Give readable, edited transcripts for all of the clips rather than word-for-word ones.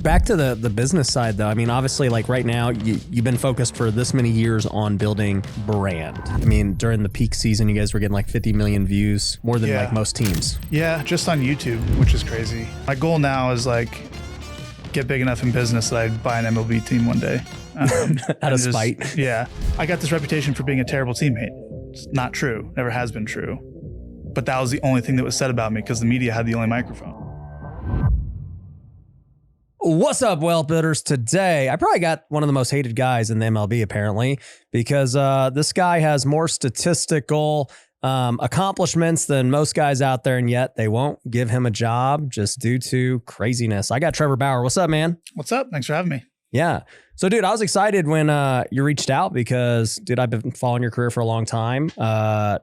Back to the business side, though. I mean, obviously, like right now, you've been focused for this many years on building brand. I mean, during the peak season, you guys were getting like 50 million views, more than like most teams. Yeah, just on YouTube, which is crazy. My goal now is like get big enough in business that I buy an MLB team one day. Out of spite. Yeah. I got this reputation for being a terrible teammate. It's not true. Never has been true. But that was the only thing that was said about me because the media had the only microphone. What's up, well builders? Today, I probably got one of the most hated guys in the MLB, apparently, because this guy has more statistical accomplishments than most guys out there, and yet they won't give him a job just due to craziness. I got Trevor Bauer. What's up, man? What's up? Thanks for having me. Yeah. So, dude, I was excited when you reached out because, dude, I've been following your career for a long time. I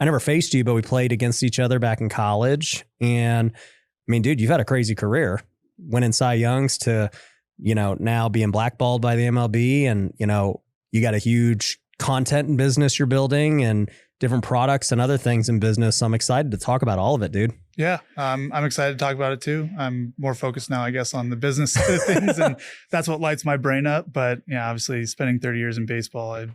never faced you, but we played against each other back in college. And, I mean, dude, you've had a crazy career. Winning Cy Youngs to, now being blackballed by the MLB, and, you got a huge content and business you're building and different products and other things in business. So I'm excited to talk about all of it, dude. Yeah, I'm excited to talk about it too. I'm more focused now, I guess, on the business side of things, and that's what lights my brain up. But yeah, obviously spending 30 years in baseball, it's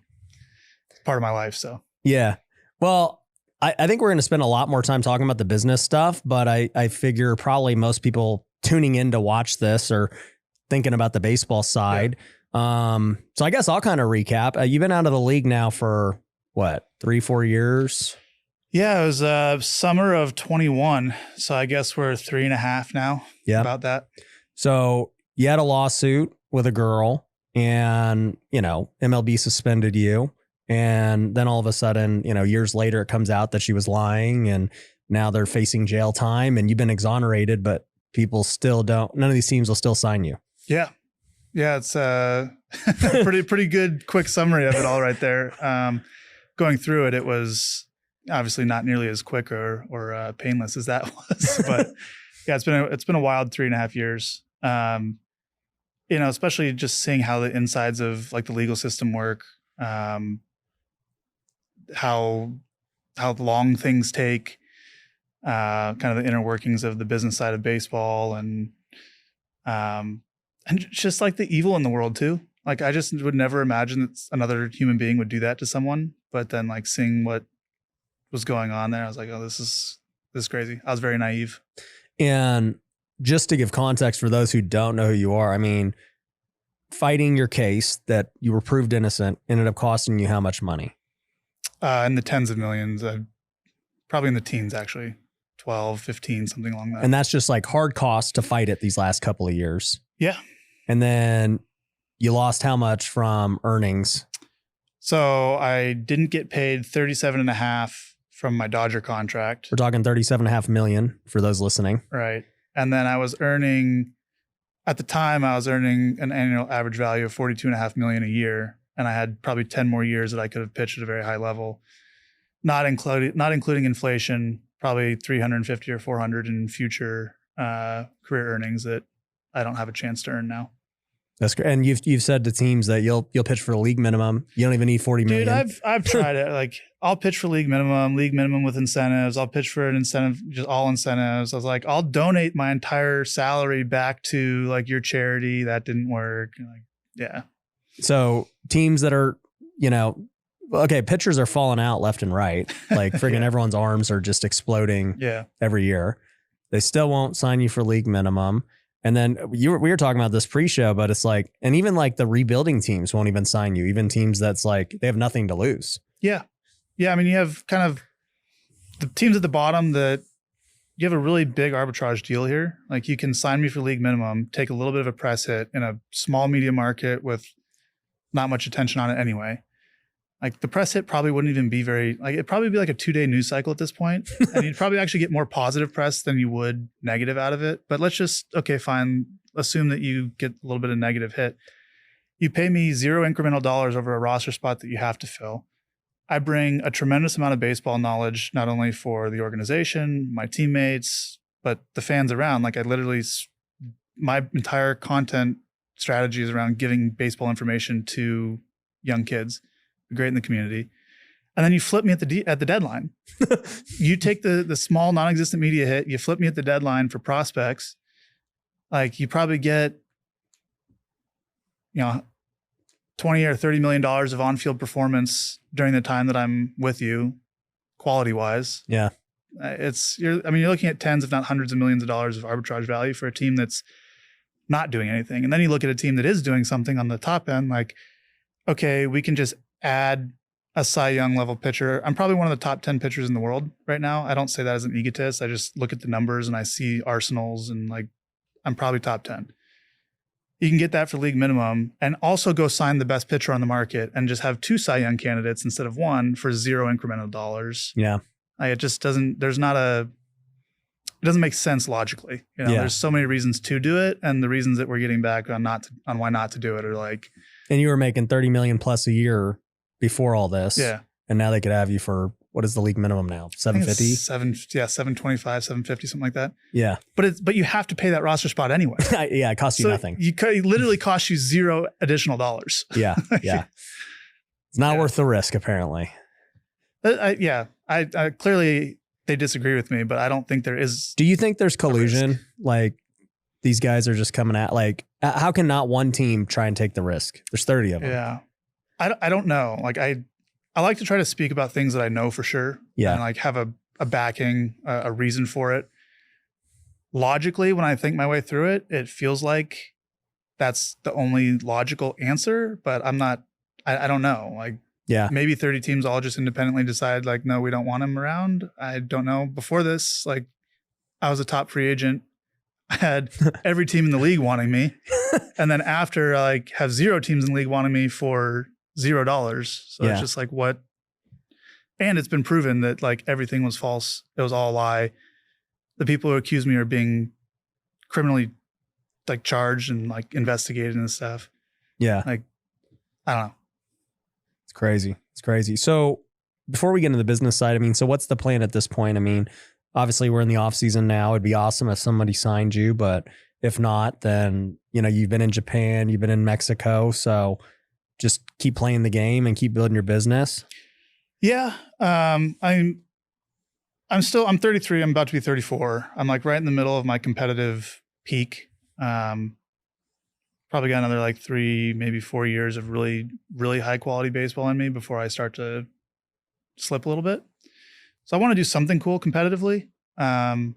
part of my life. So yeah, well, I think we're going to spend a lot more time talking about the business stuff, but I figure probably most people tuning in to watch this or thinking about the baseball side. Yeah. So I guess I'll kind of recap. You've been out of the league now for what, 3-4 years? Yeah, it was summer of 21. So I guess we're 3.5 now. Yeah. About that. So you had a lawsuit with a girl and, MLB suspended you. And then all of a sudden, years later, it comes out that she was lying and now they're facing jail time and you've been exonerated, but people still none of these teams will still sign you. Yeah. Yeah. It's pretty good, quick summary of it all right there. Going through it, it was obviously not nearly as quick or painless as that was, but yeah, it's been a wild 3.5 years. Especially just seeing how the insides of like the legal system work, how long things take, kind of the inner workings of the business side of baseball and just like the evil in the world too. Like I just would never imagine that another human being would do that to someone, but then like seeing what was going on there, I was like, oh, this is crazy. I was very naive. And just to give context for those who don't know who you are, I mean, fighting your case that you were proved innocent ended up costing you how much money? In the tens of millions, probably in the teens, actually. 12, 15, something along that. And that's just like hard costs to fight it these last couple of years. Yeah. And then you lost how much from earnings? So I didn't get paid 37.5 from my Dodger contract. We're talking 37.5 million for those listening. Right. And then at the time I was earning an annual average value of 42.5 million a year. And I had probably 10 more years that I could have pitched at a very high level, not including inflation, probably 350 or 400 in future career earnings that I don't have a chance to earn now. That's great. And you've said to teams that you'll pitch for a league minimum. You don't even need 40 million. Dude, I've tried it. Like I'll pitch for league minimum with incentives. I'll pitch for an incentive, just all incentives. I was like, I'll donate my entire salary back to like your charity. That didn't work. Like, yeah. So teams that are, okay, pitchers are falling out left and right. Like friggin' everyone's arms are just exploding every year. They still won't sign you for league minimum. And then we were talking about this pre-show, but it's like, and even like the rebuilding teams won't even sign you. Even teams that's like, they have nothing to lose. Yeah. Yeah. I mean, you have kind of the teams at the bottom that you have a really big arbitrage deal here. Like you can sign me for league minimum, take a little bit of a press hit in a small media market with not much attention on it anyway. Like the press hit probably wouldn't even be it'd probably be like a 2-day news cycle at this point. And you'd probably actually get more positive press than you would negative out of it. But let's just, okay, fine. Assume that you get a little bit of negative hit. You pay me 0 incremental dollars over a roster spot that you have to fill. I bring a tremendous amount of baseball knowledge, not only for the organization, my teammates, but the fans around. Like my entire content strategy is around giving baseball information to young kids. Great in the community. And then you flip me at the deadline. You take the small non-existent media hit, you flip me at the deadline for prospects. Like you probably get $20 or $30 million of on-field performance during the time that I'm with you, quality wise. Yeah. You're looking at tens, if not hundreds of millions of dollars of arbitrage value for a team that's not doing anything. And then you look at a team that is doing something on the top end, like, okay, we can just add a Cy Young level pitcher. I'm probably one of the top 10 pitchers in the world right now. I don't say that as an egotist. I just look at the numbers and I see arsenals and like, I'm probably top 10. You can get that for league minimum and also go sign the best pitcher on the market and just have 2 Cy Young candidates instead of 1 for 0 incremental dollars. Yeah. It just doesn't, it doesn't make sense logically. There's so many reasons to do it. And the reasons that we're getting back on why not to do it are like. And you were making 30 million plus a year before all this. Yeah. And now they could have you for, what is the league minimum now? 750? 725, 750, something like that. Yeah. But you have to pay that roster spot anyway. Yeah. It costs you nothing. It literally costs you 0 additional dollars. Yeah. Yeah. It's not worth the risk, apparently. I clearly they disagree with me, but I don't think there is. Do you think there's collusion? Like these guys are just coming at, like, how can not one team try and take the risk? There's 30 of them. Yeah. I don't know. Like I like to try to speak about things that I know for sure. Yeah. And like have a backing, a reason for it. Logically, when I think my way through it, it feels like that's the only logical answer, but I don't know. Like, yeah, maybe 30 teams all just independently decide like, no, we don't want him around. I don't know. Before this, like I was a top free agent. I had every team in the league wanting me. And then after I like have 0 teams in the league wanting me for $0. So it's just like what, and it's been proven that like everything was false. It was all a lie. The people who accuse me are being criminally like charged and like investigated and stuff. Yeah. Like, I don't know. It's crazy. It's crazy. So before we get into the business side, I mean, so what's the plan at this point? I mean, obviously we're in the off season now. It'd be awesome if somebody signed you, but if not, then, you've been in Japan, you've been in Mexico. So just keep playing the game and keep building your business. Yeah. I'm 33. I'm about to be 34. I'm like right in the middle of my competitive peak. Probably got another like 3, maybe 4 years of really, really high quality baseball in me before I start to slip a little bit. So I want to do something cool competitively. I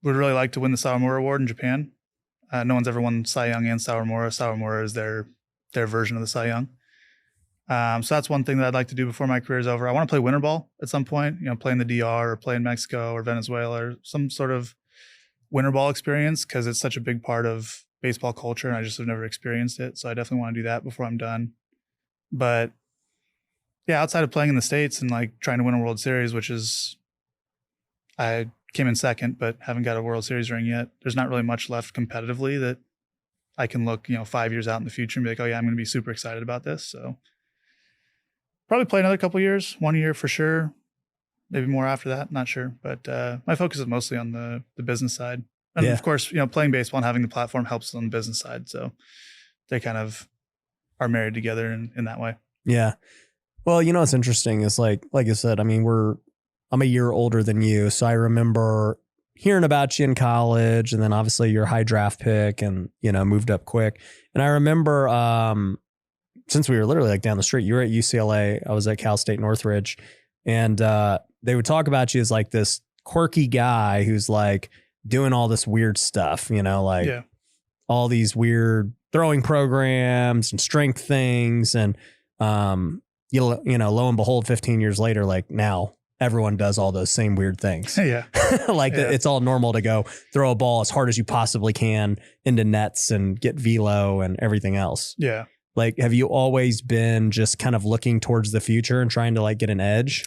would really like to win the Sawamura Award in Japan. No one's ever won Cy Young and Sawamura. Sawamura is their version of the Cy Young. So that's one thing that I'd like to do before my career is over. I want to play winter ball at some point, play in the DR or play in Mexico or Venezuela or some sort of winter ball experience because it's such a big part of baseball culture and I just have never experienced it. So I definitely want to do that before I'm done. But yeah, outside of playing in the States and like trying to win a World Series, which is, I came in second, but haven't got a World Series ring yet. There's not really much left competitively that I can look, 5 years out in the future and be like, oh yeah, I'm going to be super excited about this. So probably play another couple years, 1 year for sure. Maybe more after that, not sure. But my focus is mostly on the business side. And of course, playing baseball and having the platform helps on the business side. So they kind of are married together in that way. Yeah. Well, what's interesting is like I said, I mean, I'm a year older than you. So I remember hearing about you in college and then obviously you're a high draft pick and, moved up quick. And I remember, since we were literally like down the street, you were at UCLA, I was at Cal State Northridge, and they would talk about you as like this quirky guy who's like doing all this weird stuff, all these weird throwing programs and strength things. And, lo and behold, 15 years later, like now everyone does all those same weird things. Yeah. It's all normal to go throw a ball as hard as you possibly can into nets and get velo and everything else. Yeah. Like, have you always been just kind of looking towards the future and trying to like get an edge?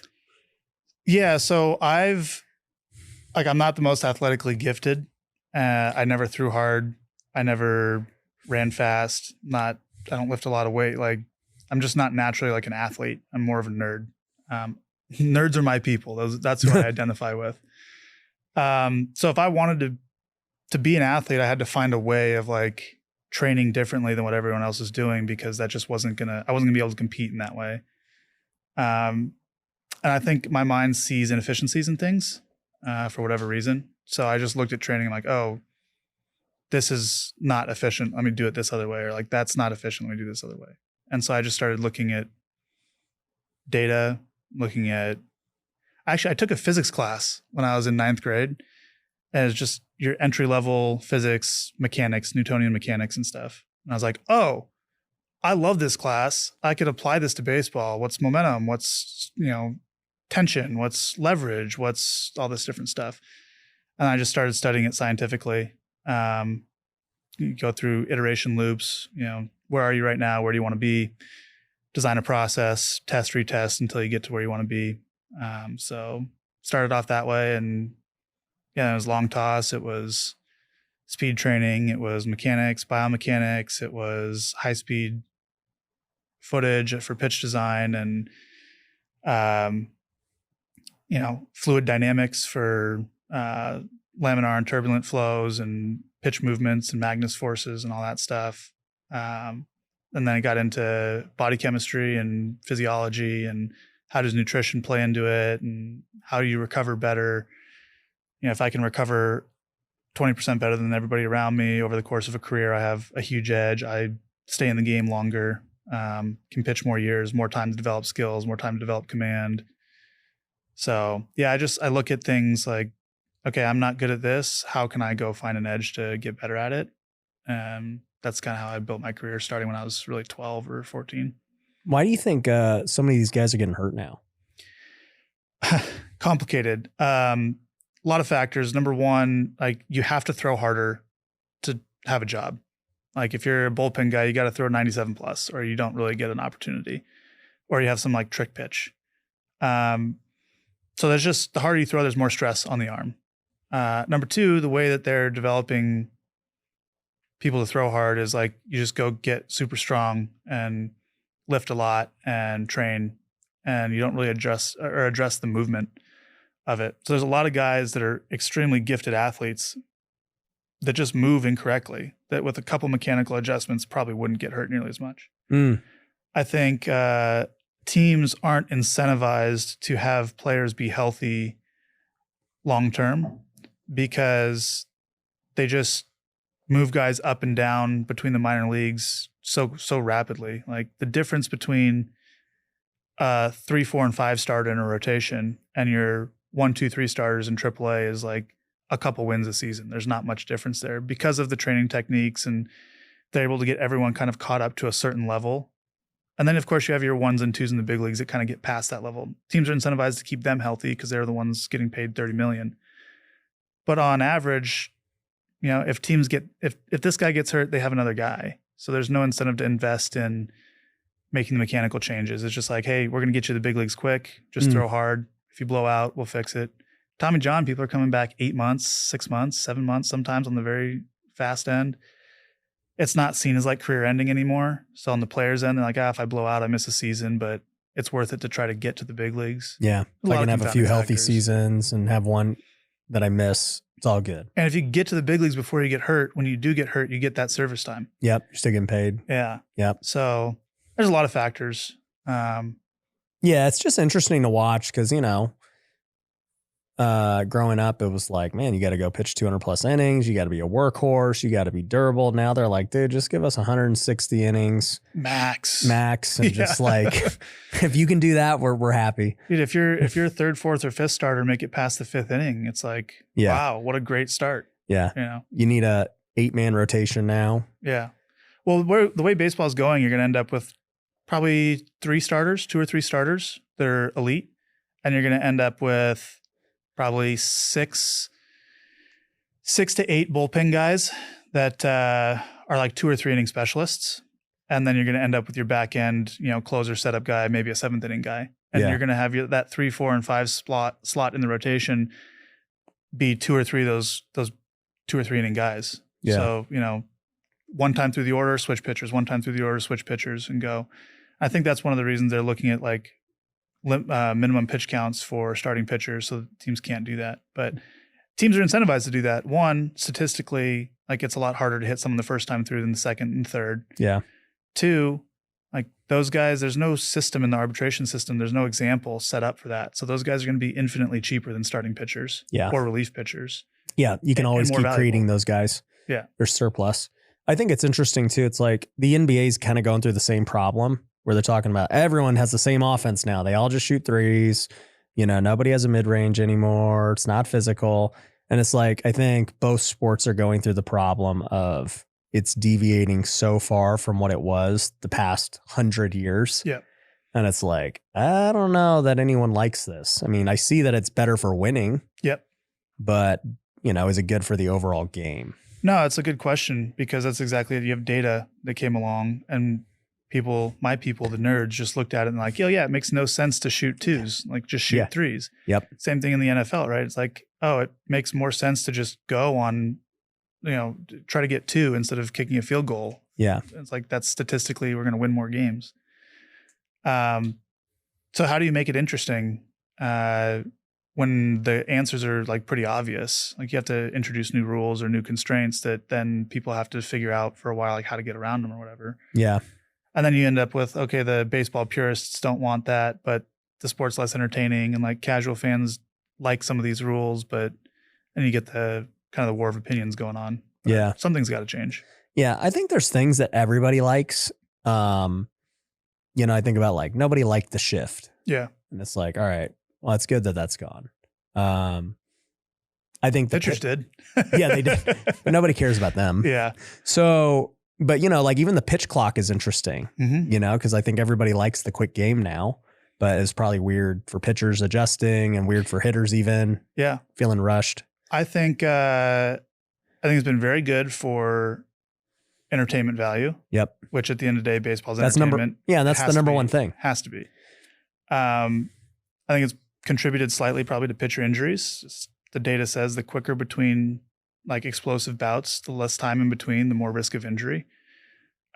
Yeah. So I'm not the most athletically gifted. I never threw hard. I never ran fast. I don't lift a lot of weight. Like I'm just not naturally like an athlete. I'm more of a nerd. Nerds are my people. That's who I identify with. So if I wanted to be an athlete, I had to find a way of like training differently than what everyone else is doing because that just I wasn't gonna be able to compete in that way. And I think my mind sees inefficiencies in things for whatever reason. So I just looked at training like, oh, this is not efficient. Let me do it this other way. Or like, that's not efficient. Let me do this other way. And so I just started looking at data, actually, I took a physics class when I was in 9th grade. And it's just your entry level physics, mechanics, Newtonian mechanics and stuff. And I was like, oh, I love this class. I could apply this to baseball. What's momentum? What's, tension? What's leverage? What's all this different stuff? And I just started studying it scientifically. You go through iteration loops, where are you right now? Where do you want to be? Design a process, test, retest until you get to where you want to be. So started off that way, and it was long toss. It was speed training. It was mechanics, biomechanics. It was high speed footage for pitch design, and fluid dynamics for laminar and turbulent flows, and pitch movements and Magnus forces and all that stuff. And then I got into body chemistry and physiology, and how does nutrition play into it, and how do you recover better? If I can recover 20% better than everybody around me over the course of a career, I have a huge edge. I stay in the game longer, can pitch more years, more time to develop skills, more time to develop command. So yeah, I look at things like, okay, I'm not good at this. How can I go find an edge to get better at it? That's kind of how I built my career, starting when I was really 12 or 14. Why do you think so many of these guys are getting hurt now? Complicated. A lot of factors. Number one, like, you have to throw harder to have a job. Like, if you're a bullpen guy, you got to throw 97 plus, or you don't really get an opportunity, or you have some like trick pitch. So there's just, the harder you throw, there's more stress on the arm. Number two, the way that they're developing people to throw hard is like, you just go get super strong and lift a lot and train, and you don't really address the movement of it. So there's a lot of guys that are extremely gifted athletes that just move incorrectly, that with a couple mechanical adjustments probably wouldn't get hurt nearly as much. I think teams aren't incentivized to have players be healthy long-term, because they just move guys up and down between the minor leagues so rapidly. Like, the difference between 3, 4, and 5 starter in a rotation and your 1, 2, 3 starters in AAA is like a couple wins a season. There's not much difference there because of the training techniques, and they're able to get everyone kind of caught up to a certain level. And then, of course, you have your 1s and 2s in the big leagues that kind of get past that level. Teams are incentivized to keep them healthy because they're the ones getting paid $30 million. But on average, if teams if this guy gets hurt, they have another guy. So there's no incentive to invest in making the mechanical changes. It's just like, hey, we're going to get you to the big leagues quick. Just throw hard. If you blow out, we'll fix it. Tommy John, people are coming back 8 months, 6 months, 7 months, sometimes on the very fast end. It's not seen as like career ending anymore. So on the players' end, they're like, if I blow out, I miss a season, but it's worth it to try to get to the big leagues. Yeah. If I can have a few healthy seasons and have one that I miss, it's all good. And if you get to the big leagues before you get hurt, when you do get hurt, you get that service time. Yep. You're still getting paid. Yeah. Yep. So there's a lot of factors. Yeah. It's just interesting to watch because, growing up, it was like, man, you got to go pitch 200 plus innings. You got to be a workhorse. You got to be durable. Now they're like, dude, just give us 160 innings max. And just like, if you can do that, we're happy. Dude, if you're third, fourth, or fifth starter, make it past the 5th inning. It's like, wow, what a great start. Yeah. You need a 8-man rotation now. Yeah. Well, the way baseball is going, you're going to end up with probably 2 or 3 starters that are elite. And you're going to end up with probably 6 to 8 bullpen guys that are like 2 or 3 inning specialists. And then you're going to end up with your back end, closer setup guy, maybe a 7th inning guy. And you're going to have that 3, 4, and 5 slot in the rotation be 2 or 3 of those 2 or 3 inning guys. Yeah. So, one time through the order, switch pitchers, one time through the order, switch pitchers, and go. I think that's one of the reasons they're looking at like minimum pitch counts for starting pitchers, so teams can't do that. But teams are incentivized to do that. One, statistically, like, it's a lot harder to hit someone the first time through than the second and third. Yeah. 2, like, those guys, there's no system in the arbitration system. There's no example set up for that. So those guys are going to be infinitely cheaper than starting pitchers or relief pitchers. Yeah. You can always keep creating those guys. Yeah. There's surplus. I think it's interesting too. It's like the NBA is kind of going through the same problem where they're talking about everyone has the same offense now. They all just shoot threes. You know, nobody has a mid-range anymore. It's not physical. And it's like, I think both sports are going through the problem of it's deviating so far from what it was the past 100 years. Yeah. And it's like, I don't know that anyone likes this. I mean, I see that it's better for winning. Yep. But, you know, is it good for the overall game? No, it's a good question because that's exactly it. You have data that came along and my people, the nerds, just looked at it and like, yeah, it makes no sense to shoot twos, like just shoot threes. Yep. Same thing in the NFL, right? It's like, oh, it makes more sense to just go on, you know, try to get two instead of kicking a field goal. Yeah. It's like that's statistically we're going to win more games. So how do you make it interesting when the answers are like pretty obvious? Like you have to introduce new rules or new constraints that then people have to figure out for a while, like how to get around them or whatever. Yeah. And then you end up with, okay, the baseball purists don't want that, but the sport's less entertaining and like casual fans like some of these rules, and you get the kind of the war of opinions going on. But yeah. Something's got to change. Yeah. I think there's things that everybody likes. You know, I think about like nobody liked the shift. Yeah. And it's like, all right, well, it's good that that's gone. I think pitchers did. Yeah, they did. But nobody cares about them. Yeah. So, but you know, like even the pitch clock is interesting, you know, because I think everybody likes the quick game now, but it's probably weird for pitchers adjusting and weird for hitters even. Yeah. Feeling rushed. I think it's been very good for entertainment value. Yep. Which at the end of the day, baseball's that's entertainment. That's the number one thing. Has to be. I think it's contributed slightly probably to pitcher injuries. The data says the quicker between like explosive bouts, the less time in between, the more risk of injury.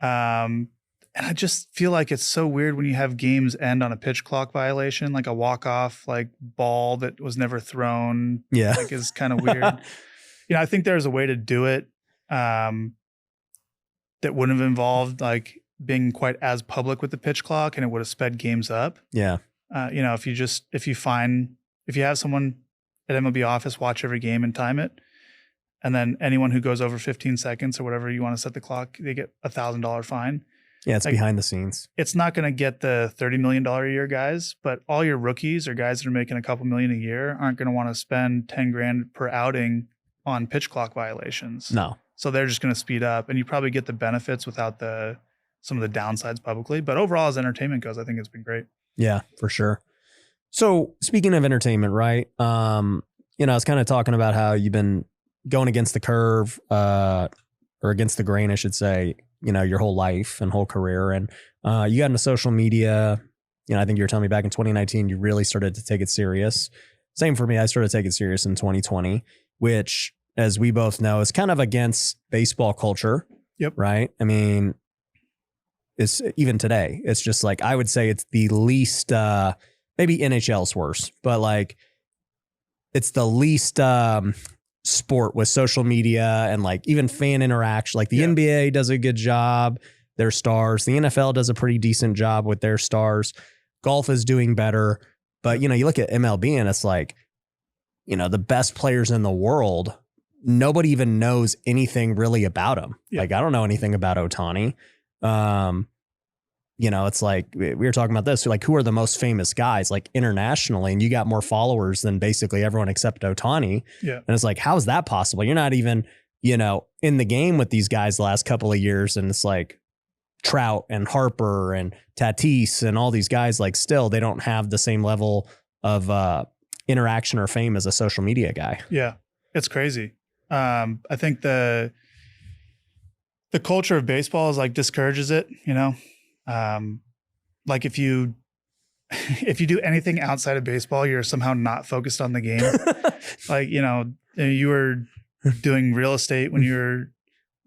And I just feel like it's so weird when you have games end on a pitch clock violation, like a walk-off, like ball that was never thrown. Yeah. Like is kind of weird. You know, I think there's a way to do it that wouldn't have involved like being quite as public with the pitch clock and it would have sped games up. Yeah. You know, if you have someone at MLB office watch every game and time it, and then anyone who goes over 15 seconds or whatever you want to set the clock, they get $1,000 fine. Yeah, it's like, behind the scenes. It's not going to get the $30 million a year guys, but all your rookies or guys that are making a couple million a year aren't going to want to spend 10 grand per outing on pitch clock violations. No. So they're just going to speed up, and you probably get the benefits without some of the downsides publicly. But overall, as entertainment goes, I think it's been great. Yeah, for sure. So speaking of entertainment, right? You know, I was kind of talking about how you've been going against the curve, or against the grain, I should say, you know, your whole life and whole career. And you got into social media. You know, I think you were telling me back in 2019, you really started to take it serious. Same for me. I started to take it serious in 2020, which, as we both know, is kind of against baseball culture. Yep. Right. I mean, it's even today, it's just like, I would say it's the least, maybe NHL's worse, but like it's the least sport with social media and like even fan interaction. Like the NBA does a good job, their stars. The NFL does a pretty decent job with their stars. Golf is doing better. But, you know, you look at MLB and it's like, you know, the best players in the world, nobody even knows anything really about them. Yeah. Like, I don't know anything about Ohtani. You know, it's like we were talking about this, like who are the most famous guys like internationally, and you got more followers than basically everyone except Ohtani. Yeah. And it's like, how is that possible? You're not even, you know, in the game with these guys the last couple of years. And it's like Trout and Harper and Tatis and all these guys, like still, they don't have the same level of interaction or fame as a social media guy. Yeah. It's crazy. I think the culture of baseball is like discourages it, you know? Like if you do anything outside of baseball, you're somehow not focused on the game. Like, you know, you were doing real estate when you were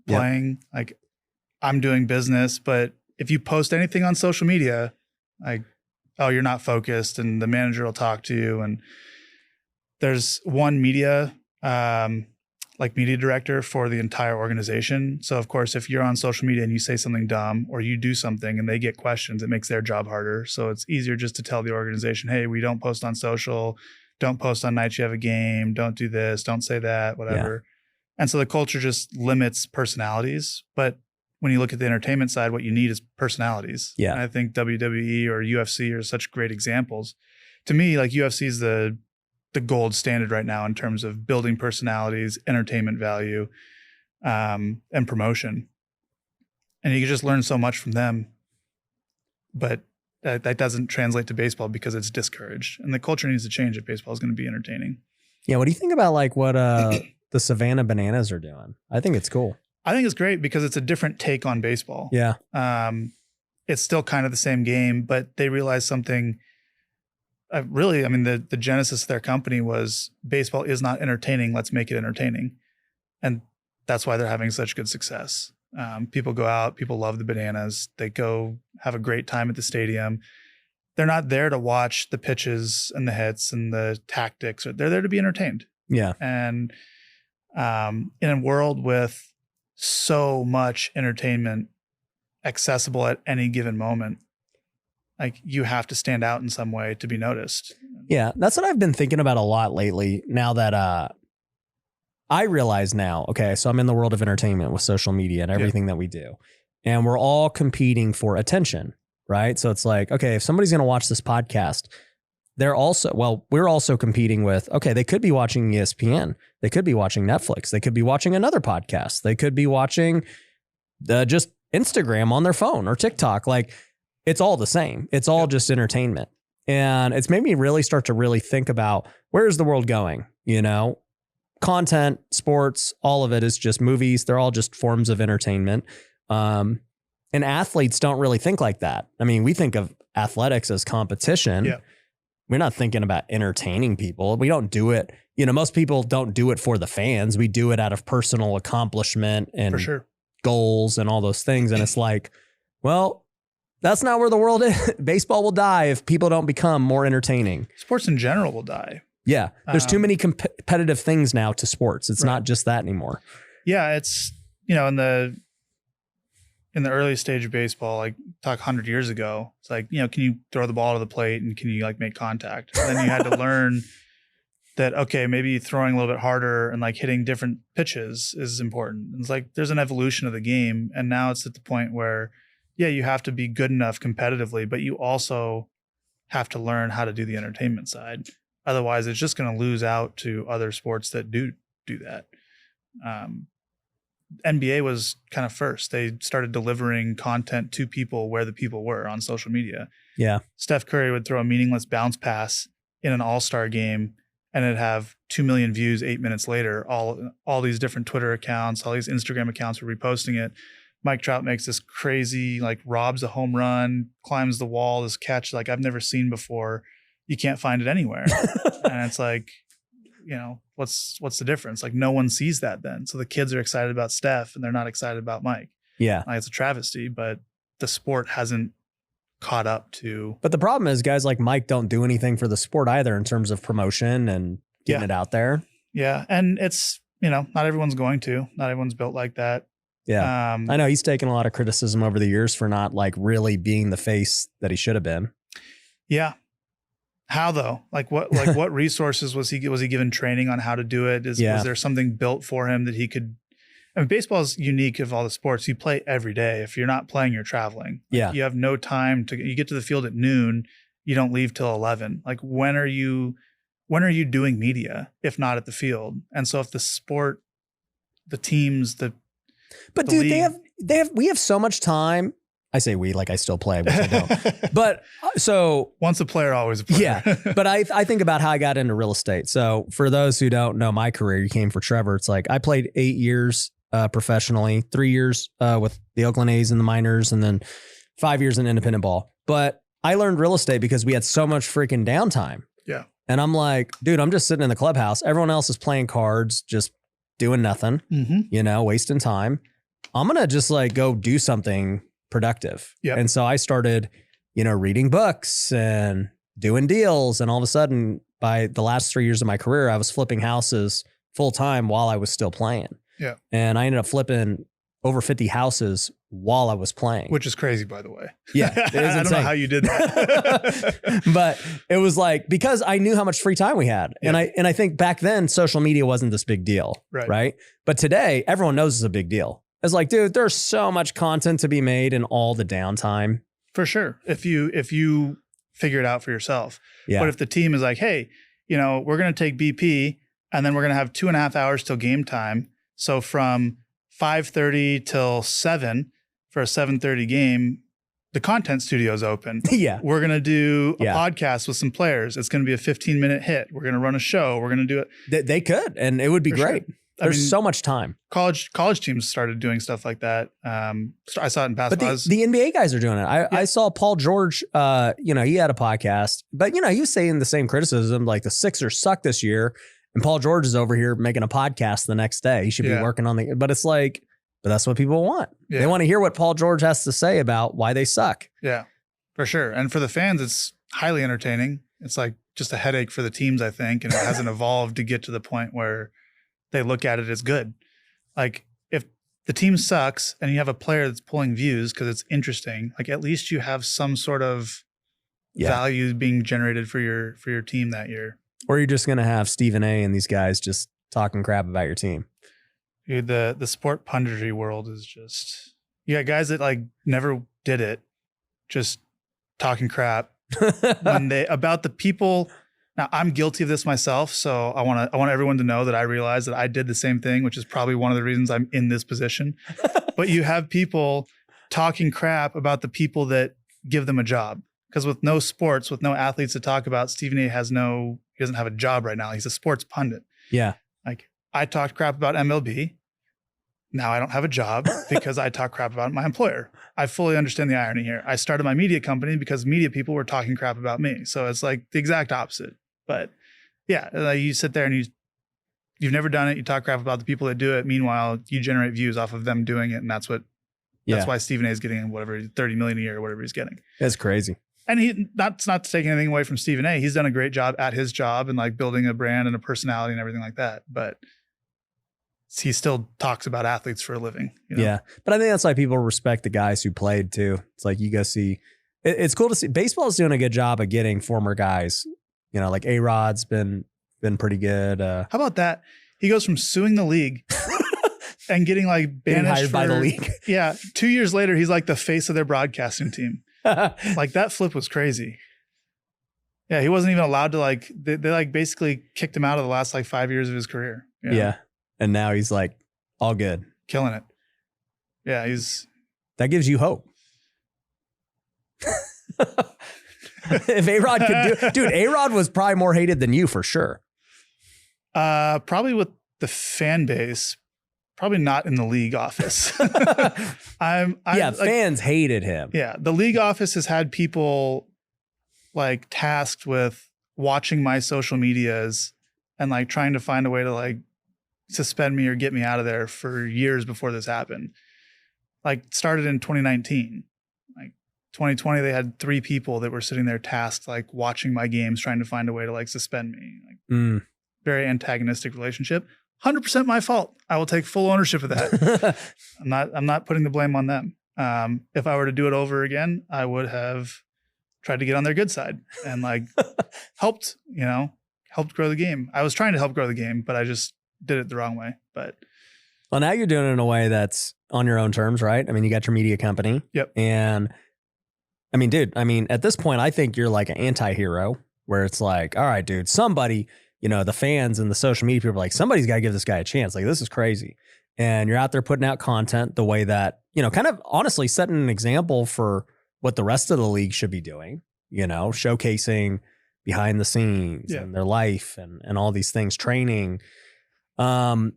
playing, like I'm doing business, but if you post anything on social media, like, oh, you're not focused and the manager will talk to you. And there's one media director for the entire organization. So of course, if you're on social media and you say something dumb or you do something and they get questions, it makes their job harder. So it's easier just to tell the organization, hey, we don't post on social, don't post on nights you have a game, don't do this, don't say that, whatever. And so the culture just limits personalities. But when you look at the entertainment side, what you need is personalities. Yeah. And I think WWE or UFC are such great examples. To me, like UFC is the gold standard right now in terms of building personalities, entertainment value, and promotion. And you can just learn so much from them. But that doesn't translate to baseball because it's discouraged. And the culture needs to change if baseball is going to be entertaining. Yeah. What do you think about like what the Savannah Bananas are doing? I think it's cool. I think it's great because it's a different take on baseball. Yeah. It's still kind of the same game, but they realized something. The genesis of their company was baseball is not entertaining. Let's make it entertaining. And that's why they're having such good success. People go out, people love the Bananas. They go have a great time at the stadium. They're not there to watch the pitches and the hits and the tactics. They're there to be entertained. Yeah. And in a world with so much entertainment accessible at any given moment, like you have to stand out in some way to be noticed. Yeah. That's what I've been thinking about a lot lately now that I realize now, okay, so I'm in the world of entertainment with social media and everything that we do. And we're all competing for attention, right? So it's like, okay, if somebody's going to watch this podcast, we're also competing with, okay, they could be watching ESPN. They could be watching Netflix. They could be watching another podcast. They could be watching just Instagram on their phone or TikTok. Like, it's all the same. It's all just entertainment. And it's made me really start to really think about where is the world going? You know, content, sports, all of it is just movies. They're all just forms of entertainment. And athletes don't really think like that. I mean, we think of athletics as competition. Yeah. We're not thinking about entertaining people. We don't do it. You know, most people don't do it for the fans. We do it out of personal accomplishment and for sure. Goals and all those things. And it's like, well, that's not where the world is. Baseball will die if people don't become more entertaining. Sports in general will die. Yeah. There's too many competitive things now to sports. It's not just that anymore. Yeah. It's, you know, in the early stage of baseball, like talk 100 years ago, it's like, you know, can you throw the ball to the plate and can you like make contact? And then you had to learn that, okay, maybe throwing a little bit harder and like hitting different pitches is important. And it's like, there's an evolution of the game. And now it's at the point where, yeah, you have to be good enough competitively, but you also have to learn how to do the entertainment side. Otherwise, it's just going to lose out to other sports that do that. NBA was kind of first. They started delivering content to people where the people were on social media. Yeah. Steph Curry would throw a meaningless bounce pass in an all-star game and it'd have 2 million views 8 minutes later. All these different Twitter accounts, all these Instagram accounts were reposting it. Mike Trout makes this crazy, like robs a home run, climbs the wall, this catch like I've never seen before. You can't find it anywhere. And it's like, you know, what's the difference? Like no one sees that then. So the kids are excited about Steph and they're not excited about Mike. Yeah. Like, it's a travesty, but the sport hasn't caught up to. But the problem is guys like Mike don't do anything for the sport either in terms of promotion and getting it out there. Yeah. And it's, you know, not everyone's going to. Not everyone's built like that. Yeah. I know he's taken a lot of criticism over the years for not like really being the face that he should have been. Yeah. How though? Like what resources was he given training on how to do it? Was there something built for him that he could? I mean, baseball is unique of all the sports. You play every day. If you're not playing, you're traveling. Like, you have no time you get to the field at noon. You don't leave till 11. Like when are you doing media if not at the field? And so if the sport, the teams, but dude, league, we have so much time. I say we, like I still play, which I don't. But so once a player, always a player. Yeah. But I think about how I got into real estate. So for those who don't know my career, you came for Trevor. It's like I played 8 years professionally, 3 years with the Oakland A's in the minors, and then 5 years in independent ball. But I learned real estate because we had so much freaking downtime. Yeah. And I'm like, dude, I'm just sitting in the clubhouse. Everyone else is playing cards, just doing nothing, you know, wasting time. I'm going to just like go do something productive. Yep. And so I started, you know, reading books and doing deals. And all of a sudden, by the last 3 years of my career, I was flipping houses full time while I was still playing. Yeah. And I ended up flipping over 50 houses while I was playing. Which is crazy, by the way. Yeah, it is I don't know how you did that. But it was like, because I knew how much free time we had. Yeah. And I think back then social media wasn't this big deal. Right. But today everyone knows it's a big deal. It's like, dude, there's so much content to be made in all the downtime. For sure. If you figure it out for yourself. Yeah. But if the team is like, hey, we're going to take BP and then we're going to have 2.5 hours till game time. So from 5:30 till 7 for a 7:30 game, the content studio is open. Yeah. We're going to do a podcast with some players. It's going to be a 15-minute hit. We're going to run a show. We're going to do it. They could, and it would be great. Sure. There's so much time. College teams started doing stuff like that. I saw it in basketball. But the NBA guys are doing it. I saw Paul George, he had a podcast, but he was saying the same criticism, like the Sixers suck this year. And Paul George is over here making a podcast the next day. He should be working on but it's like, but that's what people want. Yeah. They want to hear what Paul George has to say about why they suck. Yeah, for sure. And for the fans, it's highly entertaining. It's like just a headache for the teams, I think. And it hasn't evolved to get to the point where they look at it as good. Like if the team sucks and you have a player that's pulling views because it's interesting, like at least you have some sort of value being generated for your team that year. Or you're just going to have Stephen A. and these guys just talking crap about your team. Dude, the sport punditry world is just, you got guys that like never did it, just talking crap about the people. Now I'm guilty of this myself. So I want everyone to know that I realize that I did the same thing, which is probably one of the reasons I'm in this position. But you have people talking crap about the people that give them a job. Because with no sports, with no athletes to talk about, Stephen A. he doesn't have a job right now. He's a sports pundit. Yeah. Like I talked crap about MLB. Now I don't have a job because I talk crap about my employer. I fully understand the irony here. I started my media company because media people were talking crap about me. So it's like the exact opposite. But yeah, like you sit there and you've never done it. You talk crap about the people that do it. Meanwhile, you generate views off of them doing it. And that's why Stephen A. is getting whatever, 30 million a year or whatever he's getting. That's crazy. And that's not to take anything away from Stephen A. He's done a great job at his job and like building a brand and a personality and everything like that. But he still talks about athletes for a living. Yeah. But I think that's why people respect the guys who played too. It's like you go see, it's cool to see. Baseball is doing a good job of getting former guys, like A-Rod's been pretty good. How about that? He goes from suing the league and getting like banished hired by the league. Yeah. 2 years later, he's like the face of their broadcasting team. Like that flip was crazy. Yeah, he wasn't even allowed to they like basically kicked him out of the last like 5 years of his career. Yeah. And now he's like all good. Killing it. Yeah, that gives you hope. If A-Rod could dude, A-Rod was probably more hated than you for sure. Probably with the fan base. Probably not in the league office. Fans hated him. Yeah. The league office has had people like tasked with watching my social medias and like trying to find a way to like suspend me or get me out of there for years before this happened. Like started in 2019. Like 2020, they had 3 people that were sitting there tasked, like watching my games, trying to find a way to like suspend me. Like very antagonistic relationship. 100% my fault. I will take full ownership of that. I'm not putting the blame on them. If I were to do it over again, I would have tried to get on their good side and like helped grow the game. I was trying to help grow the game, but I just did it the wrong way. But well, now you're doing it in a way that's on your own terms, right? I mean, you got your media company. Yep. And I mean, dude, at this point, I think you're like an anti-hero where it's like, all right, dude, somebody, the fans and the social media people are like, somebody's got to give this guy a chance. Like, this is crazy. And you're out there putting out content the way that, kind of honestly setting an example for what the rest of the league should be doing, showcasing behind the scenes and their life and all these things, training. And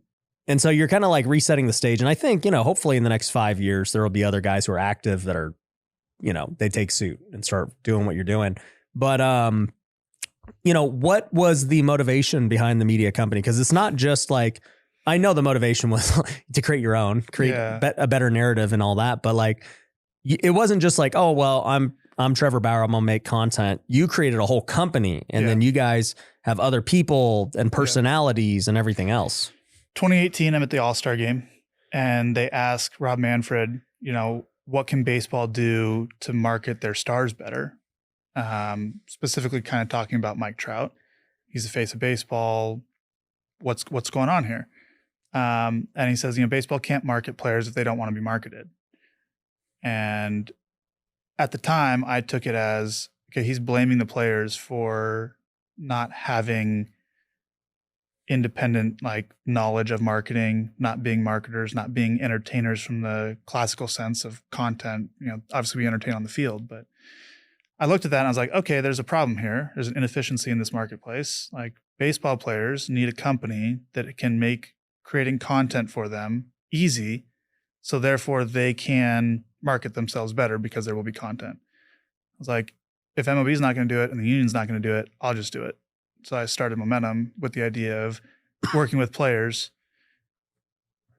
so you're kind of like resetting the stage. And I think, hopefully in the next 5 years, there will be other guys who are active that are, they take suit and start doing what you're doing. But, what was the motivation behind the media company? Because it's not just like, I know the motivation was to create your own, a better narrative and all that. But like, it wasn't just like, oh, well, I'm Trevor Bauer, I'm going to make content. You created a whole company and then you guys have other people and personalities and everything else. 2018, I'm at the All-Star game and they ask Rob Manfred, what can baseball do to market their stars better? Specifically kind of talking about Mike Trout. He's the face of baseball. What's going on here? And he says, baseball can't market players if they don't want to be marketed. And at the time, I took it as, okay, he's blaming the players for not having independent knowledge of marketing, not being marketers, not being entertainers from the classical sense of content. Obviously we entertain on the field, but I looked at that and I was like, okay, there's a problem here. There's an inefficiency in this marketplace. Baseball players need a company that can make creating content for them easy, so therefore they can market themselves better because there will be content. I was like, if MLB is not going to do it and the union's not going to do it, I'll just do it. So I started Momentum with the idea of working with players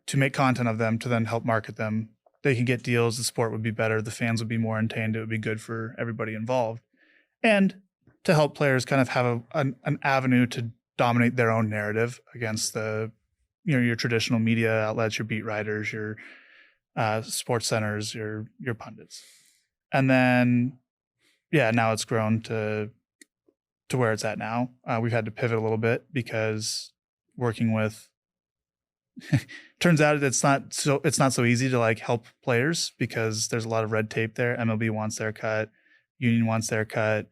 to make content of them to then help market them. They can get deals, the sport would be better, the fans would be more entertained, it would be good for everybody involved. And to help players kind of have an avenue to dominate their own narrative against your traditional media outlets, your beat writers, your sports centers, your pundits. And then, now it's grown to where it's at now. We've had to pivot a little bit because working with, turns out it's not so easy to help players because there's a lot of red tape there. MLB wants their cut, union wants their cut.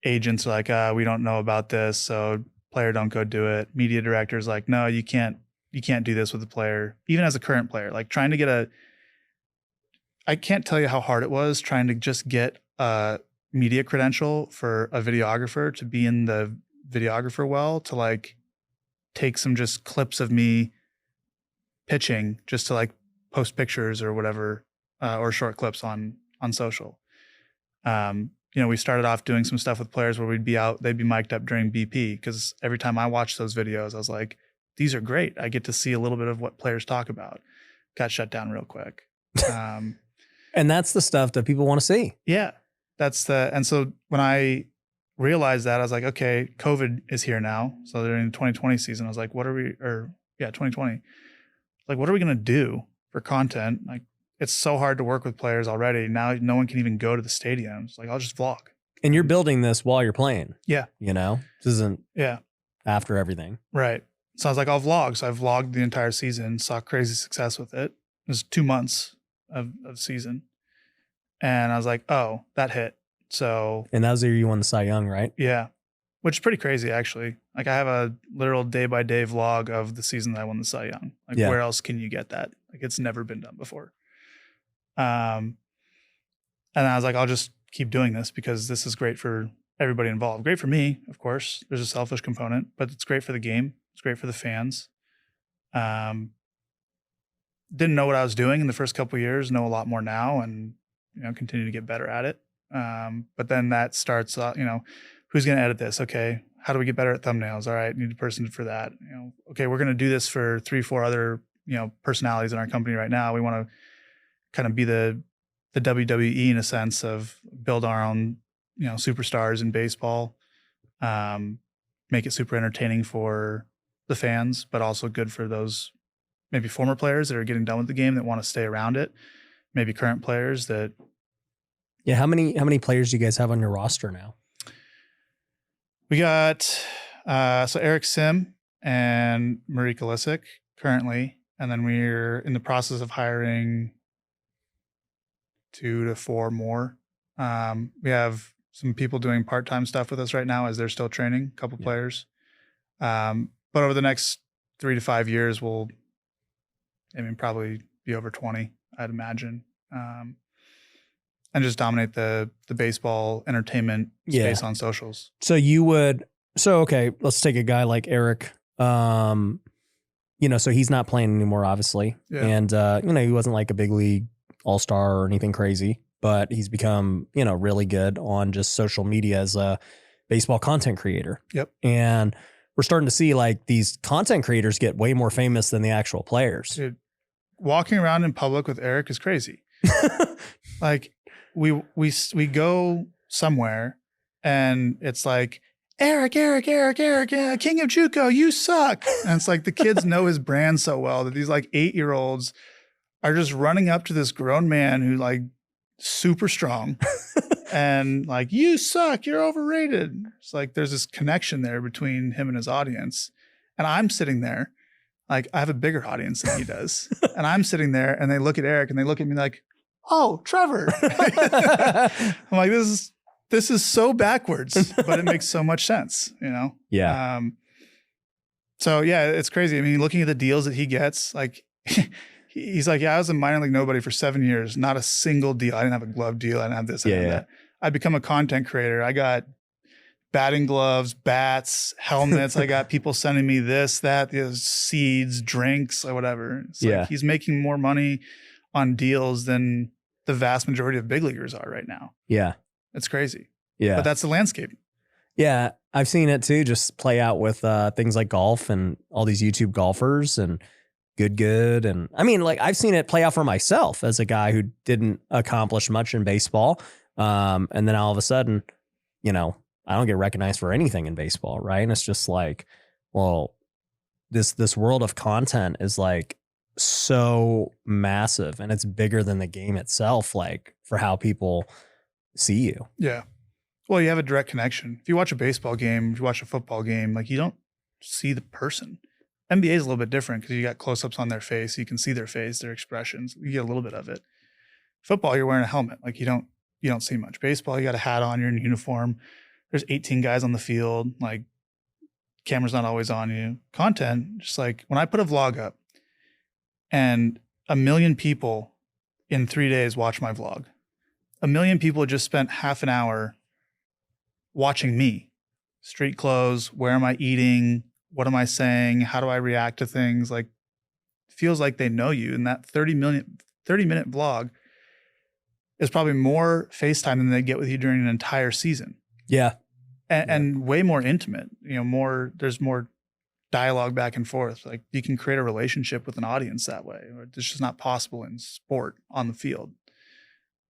Agents are like, we don't know about this, so player don't go do it. Media directors like, no, you can't do this with a player, even as a current player. Trying to get I can't tell you how hard it was trying to just get a media credential for a videographer to be in the videographer well, to take some just clips of me pitching just to post pictures or whatever, or short clips on social. We started off doing some stuff with players where we'd be out, they'd be mic'd up during BP, because every time I watched those videos, I was like, these are great. I get to see a little bit of what players talk about. Got shut down real quick. And that's the stuff that people want to see. Yeah. And so when I realized that, I was like, okay, COVID is here now. So during the 2020 season, I was like, 2020. What are we going to do for content? It's so hard to work with players already. Now no one can even go to the stadiums. I'll just vlog. And you're building this while you're playing. Yeah. This isn't after everything. Right. So I was like, I'll vlog. So I vlogged the entire season, saw crazy success with it. It was 2 months of season. And I was like, oh, that hit. So. And that was the year you won the Cy Young, right? Yeah. Which is pretty crazy, actually. I have a literal day-by-day vlog of the season that I won the Cy Young. Where else can you get that? It's never been done before. And I was like, I'll just keep doing this because this is great for everybody involved. Great for me, of course. There's a selfish component, but it's great for the game. It's great for the fans. Didn't know what I was doing in the first couple of years, know a lot more now, and continue to get better at it. But then that starts, who's going to edit this? Okay, how do we get better at thumbnails? All right, need a person for that. Okay, we're going to do this for 3-4 other personalities in our company right now. We want to kind of be the WWE in a sense of build our own superstars in baseball, make it super entertaining for the fans, but also good for those maybe former players that are getting done with the game that want to stay around it, maybe current players that. Yeah, how many players do you guys have on your roster now? We got so Eric Sim and Marika Lisick currently, and then we're in the process of hiring 2 to 4 more. We have some people doing part-time stuff with us right now as they're still training, a couple players. But over the next 3 to 5 years, we'll, probably be over 20, I'd imagine. And just dominate the baseball entertainment space on socials. So okay, let's take a guy like Eric. So he's not playing anymore, obviously. Yeah. And, he wasn't like a big league all-star or anything crazy, but he's become, really good on just social media as a baseball content creator. Yep. And we're starting to see these content creators get way more famous than the actual players. Dude, walking around in public with Eric is crazy. We go somewhere and it's like, Eric, King of JUCO, you suck. And it's the kids know his brand so well that these 8-year-olds are just running up to this grown man who like super strong and like, you suck, you're overrated. It's like there's this connection there between him and his audience. And I'm sitting there, like I have a bigger audience than he does. And I'm sitting there and they look at Eric and they look at me like, oh, Trevor. I'm like, this is so backwards, but it makes so much sense, you know? Yeah. So yeah, it's crazy. I mean, looking at the deals that he gets, like he's like, yeah, I was a minor league nobody for 7 years, not a single deal. I didn't have a glove deal. I didn't have this. I didn't have that. I become a content creator. I got batting gloves, bats, helmets. I got people sending me this, that, seeds, drinks, or whatever. It's like he's making more money on deals than the vast majority of big leaguers are right now. Yeah. It's crazy. Yeah. But that's the landscape. Yeah. I've seen it too, just play out with things like golf and all these YouTube golfers and good. And I mean, like I've seen it play out for myself as a guy who didn't accomplish much in baseball. And then all of a sudden, you know, I don't get recognized for anything in baseball. Right. And it's just like, well, this world of content is like so massive and it's bigger than the game itself, like for how people see you. Yeah. Well, you have a direct connection. If you watch a baseball game, if you watch a football game, like you don't see the person. NBA is a little bit different because you got close-ups on their face. You can see their face, their expressions. You get a little bit of it. Football, you're wearing a helmet. Like you don't see much. Baseball, you got a hat on, you're in uniform. There's 18 guys on the field. Like camera's not always on you. Content, just like when I put a vlog up and 1 million people in 3 days watch my vlog. 1 million people just spent half an hour watching me. Street clothes, where am I eating? What am I saying? How do I react to things? Like, feels like they know you. And that 30-minute vlog is probably more FaceTime than they get with you during an entire season. Yeah. And way more intimate, you know, there's more dialogue back and forth. Like you can create a relationship with an audience that way. It's just not possible in sport on the field.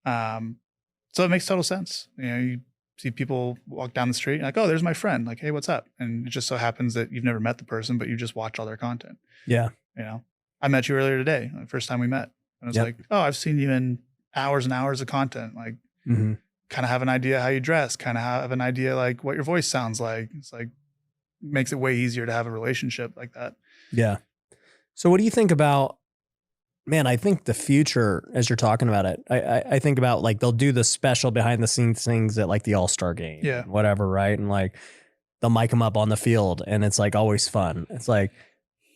So it makes total sense. You know, you see people walk down the street and like, oh, there's my friend. Like, hey, what's up? And it just so happens that you've never met the person, but you just watch all their content. Yeah. You know, I met you earlier today, the first time we met. And I was like, oh, I've seen you in hours and hours of content. Like kind of have an idea how you dress, kind of have an idea like what your voice sounds like. It's like, makes it way easier to have a relationship like that. Yeah. So what do you think about, man, I think the future, as you're talking about it, I think about like they'll do the special behind the scenes things at like the All-Star game, whatever, right? And like they'll mic them up on the field and it's like always fun. It's like,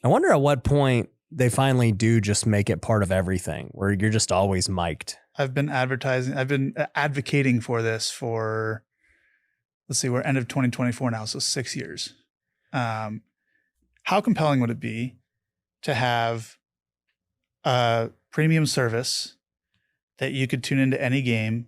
I wonder at what point they finally do just make it part of everything where you're just always mic'd. I've been advocating for this for, let's see, we're end of 2024 now, so 6 years. How compelling would it be to have a premium service that you could tune into any game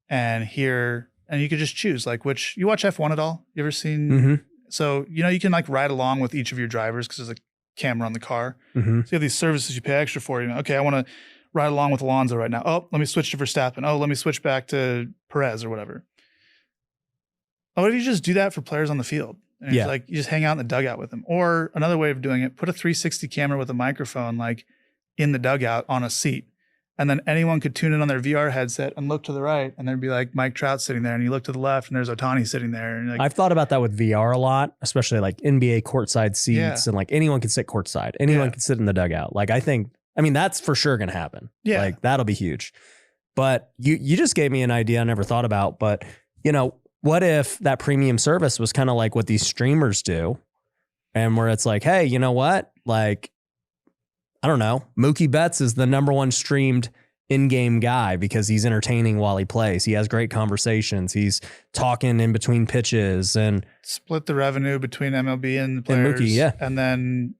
and hear, and you could just choose like which, you watch F1 at all? You ever seen? So, you know, you can like ride along with each of your drivers because there's a camera on the car. So you have these services you pay extra for. You know, okay, I want to ride along with Alonso right now. Oh, let me switch to Verstappen. Oh, let me switch back to Perez or whatever. Oh, what if you just do that for players on the field? And it's like you just hang out in the dugout with them. Or another way of doing it, put a 360 camera with a microphone like in the dugout on a seat. And then anyone could tune in on their VR headset and look to the right and there'd be like Mike Trout sitting there and you look to the left and there's Ohtani sitting there. And like, I've thought about that with VR a lot, especially like NBA courtside seats and like anyone can sit courtside. Anyone can sit in the dugout. Like I mean, that's for sure going to happen. Yeah. Like that'll be huge. But you just gave me an idea I never thought about, but you know, what if that premium service was kind of like what these streamers do and where it's like, hey, you know what? Like, I don't know. Mookie Betts is the #1 streamed in-game guy because he's entertaining while he plays. He has great conversations. He's talking in between pitches and split the revenue between MLB and the players. And Mookie, And then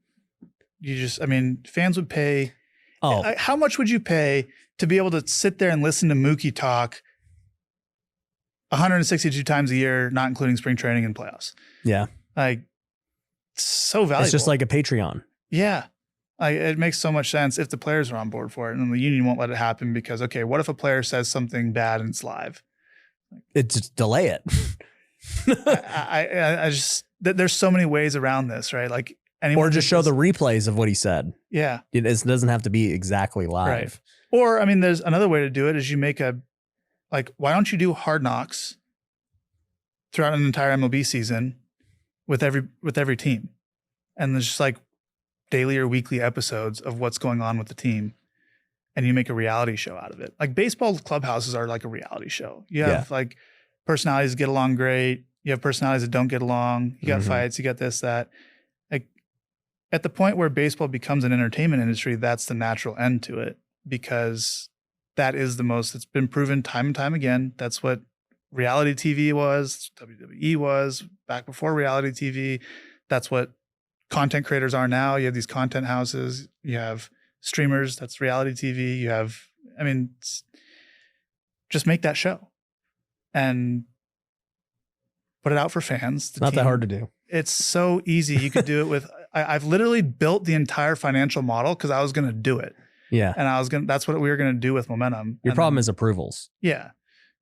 you just, I mean, fans would pay. Oh, how much would you pay to be able to sit there and listen to Mookie talk 162 times a year, not including spring training and playoffs? Yeah. Like, so valuable. It's just like a Patreon. Yeah. Like, it makes so much sense if the players are on board for it, and the union won't let it happen because, okay, what if a player says something bad and it's live? Just delay it. I just, there's so many ways around this, right? Like anyone or just show the replays of what he said. Yeah. It doesn't have to be exactly live. Right. Or, I mean, there's another way to do it is you make why don't you do Hard Knocks throughout an entire MLB season with every team? And there's just like daily or weekly episodes of what's going on with the team. And you make a reality show out of it. Like baseball clubhouses are like a reality show. You have like personalities that get along great. You have personalities that don't get along. You got fights, you got this, that. Like at the point where baseball becomes an entertainment industry, that's the natural end to it, because that is it's been proven time and time again. That's what reality TV was, WWE was back before reality TV. That's what content creators are now. You have these content houses, you have streamers, that's reality TV. You have, just make that show and put it out for fans. It's not that hard to do. It's so easy. You could do it with, I've literally built the entire financial model because I was going to do it. Yeah. And that's what we were going to do with Momentum. Your problem is approvals. Yeah.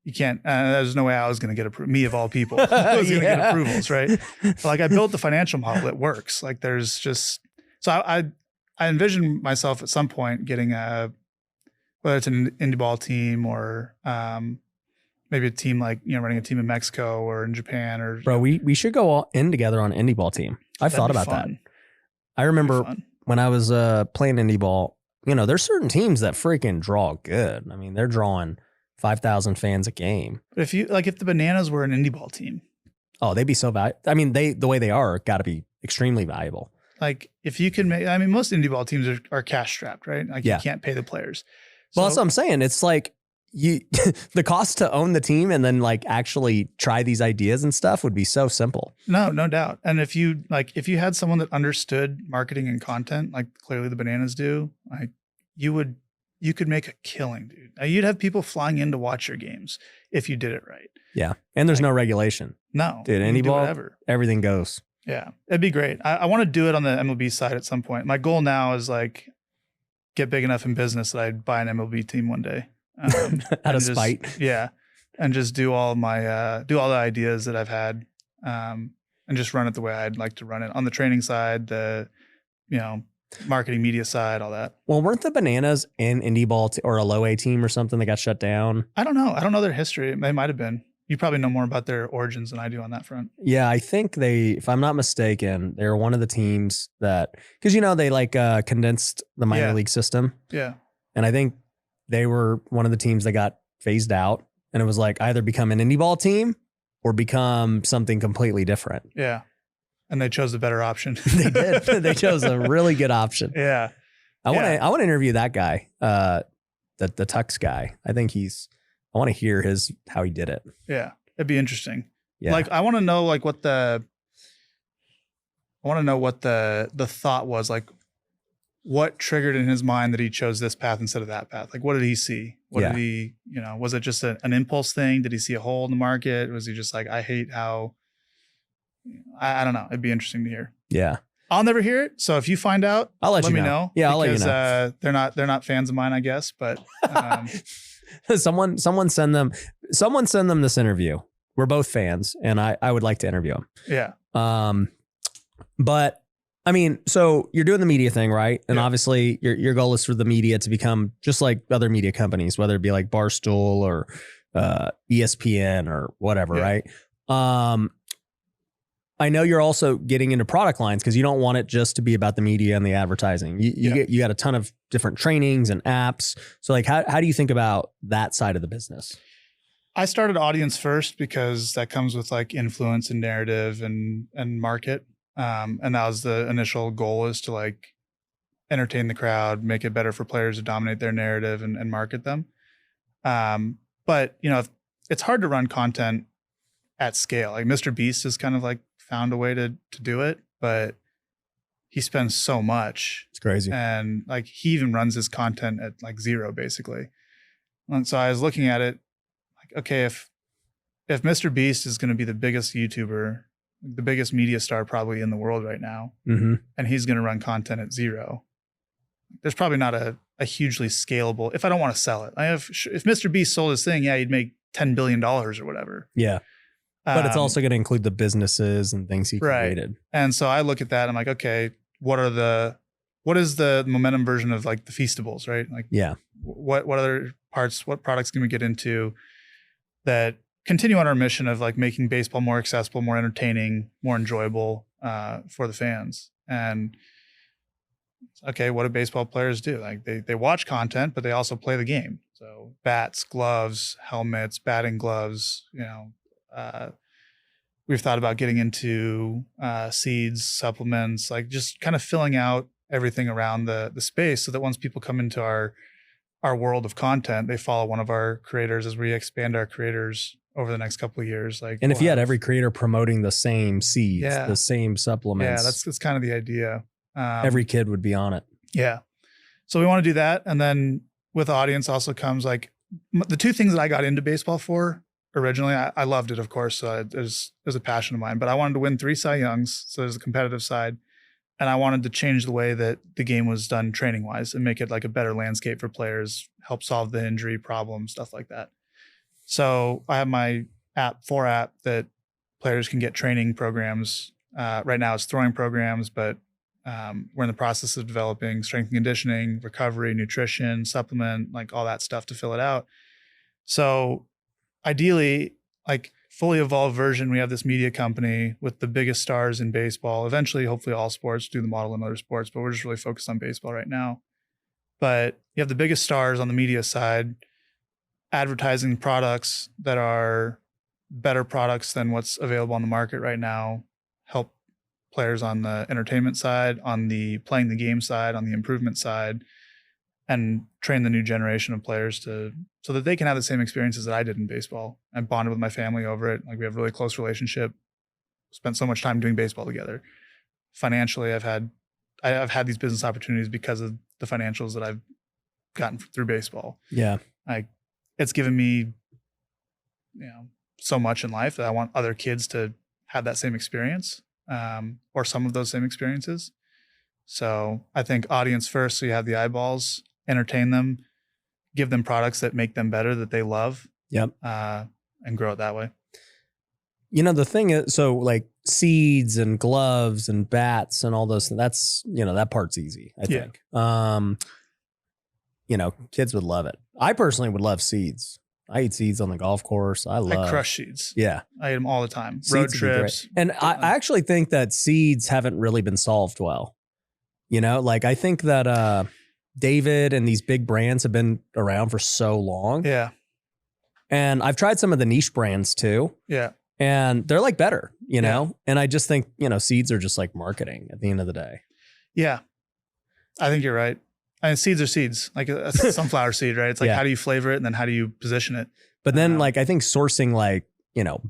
You can't, there's no way I was going to get me of all people. I was going to get approvals, right? But like I built the financial model. It works. Like there's just, so I envision myself at some point getting whether it's an indie ball team or maybe a team like, running a team in Mexico or in Japan or. Bro, we should go all in together on indie ball team. I've thought about that. I remember when I was playing indie ball, there's certain teams that freaking draw good. I mean, they're drawing 5,000 fans a game. But if the Bananas were an indie ball team. Oh, they'd be so valuable. I mean, the way they are got to be extremely valuable. Like if you can make, most indie ball teams are cash strapped, right? Like you can't pay the players. Well, that's what I'm saying. It's like the cost to own the team and then like actually try these ideas and stuff would be so simple. No doubt. And if you had someone that understood marketing and content, like clearly the Bananas do, like you could make a killing, dude. You'd have people flying in to watch your games if you did it right. Yeah. And there's no regulation. No. Dude, indie ball, everything goes. Yeah, it'd be great. I want to do it on the MLB side at some point. My goal now is like get big enough in business that I'd buy an MLB team one day. Out of spite. Yeah. And just do all my, do all the ideas that I've had and just run it the way I'd like to run it on the training side, the, marketing media side, all that. Well, weren't the Bananas in indie ball or a low A team or something that got shut down? I don't know. I don't know their history. They might've been. You probably know more about their origins than I do on that front. Yeah, I think if I'm not mistaken, they were one of the teams that, because they like condensed the minor league system. Yeah. And I think they were one of the teams that got phased out, and it was like either become an indie ball team or become something completely different. Yeah. And they chose the better option. They did. They chose a really good option. Yeah. I want to interview that guy, the Tux guy. I think I want to hear how he did it. Yeah. It'd be interesting. Yeah. Like I want to know what the thought was, like what triggered in his mind that he chose this path instead of that path. Like what did he see? What did he, was it just an impulse thing? Did he see a hole in the market? Was he just like, I hate how, I don't know. It'd be interesting to hear. Yeah. I'll never hear it. So if you find out, let me know. Yeah, I'll let you know. They're not fans of mine, I guess, but someone send them this interview. We're both fans and I would like to interview them. Yeah. But I mean, so you're doing the media thing, right? And obviously your goal is for the media to become just like other media companies, whether it be like Barstool or ESPN or whatever, right? I know you're also getting into product lines because you don't want it just to be about the media and the advertising. You got a ton of different trainings and apps. So like, how do you think about that side of the business? I started audience first because that comes with like influence and narrative and market. And that was the initial goal, is to like entertain the crowd, make it better for players to dominate their narrative and market them. But it's hard to run content at scale. Like Mr. Beast has kind of like found a way to do it, but he spends so much. It's crazy. And like he even runs his content at like zero basically. And so I was looking at it like, okay, if Mr. Beast is going to be the biggest YouTuber, the biggest media star probably in the world right now, and he's going to run content at zero, there's probably not a hugely scalable, if I don't want to sell it. If Mr. Beast sold his thing, he'd make $10 billion or whatever. Yeah. But it's also going to include the businesses and things he created. And so I look at that, I'm like, okay, what is the momentum version of like the Feastables, right? Like, Yeah. what other parts, what products can we get into that continue on our mission of like making baseball more accessible, more entertaining, more enjoyable for the fans? And okay, what do baseball players do? Like they watch content, but they also play the game. So bats, gloves, helmets, batting gloves, we've thought about getting into seeds, supplements, like just kind of filling out everything around the space so that once people come into our world of content, they follow one of our creators as we expand our creators over the next couple of years. Like, and if you had every creator promoting the same seeds, the same supplements, that's kind of the idea. Every kid would be on it. Yeah. So we want to do that. And then with audience also comes like the two things that I got into baseball for originally. I loved it, of course. So it was a passion of mine, but I wanted to win 3 Cy Youngs. So there's a competitive side. And I wanted to change the way that the game was done training wise and make it like a better landscape for players, help solve the injury problem, stuff like that. So I have my app that players can get training programs. Right now it's throwing programs, but we're in the process of developing strength and conditioning, recovery, nutrition, supplement, like all that stuff to fill it out. So ideally, like fully evolved version, we have this media company with the biggest stars in baseball, eventually, hopefully all sports, do the model in other sports, but we're just really focused on baseball right now. But you have the biggest stars on the media side, advertising products that are better products than what's available on the market right now, help players on the entertainment side, on the playing the game side, on the improvement side, and train the new generation of players so that they can have the same experiences that I did in baseball. I bonded with my family over it. Like we have a really close relationship, spent so much time doing baseball together. Financially, I've had these business opportunities because of the financials that I've gotten through baseball. Yeah. It's given me, so much in life that I want other kids to have that same experience, or some of those same experiences. So I think audience first, so you have the eyeballs, entertain them, give them products that make them better, that they love. Yep. And grow it that way. The thing is, so like seeds and gloves and bats and all those, that's, that part's easy, I think. Kids would love it. I personally would love seeds. I eat seeds on the golf course. I crush seeds. Yeah. I eat them all the time. Seeds Road trips. And I actually think that seeds haven't really been solved well. I think that David and these big brands have been around for so long. Yeah. And I've tried some of the niche brands too. Yeah. And they're like better, and I just think, seeds are just like marketing at the end of the day. Yeah. I think you're right. And seeds are seeds, like a sunflower seed, right? It's like, how do you flavor it? And then how do you position it? But then I think sourcing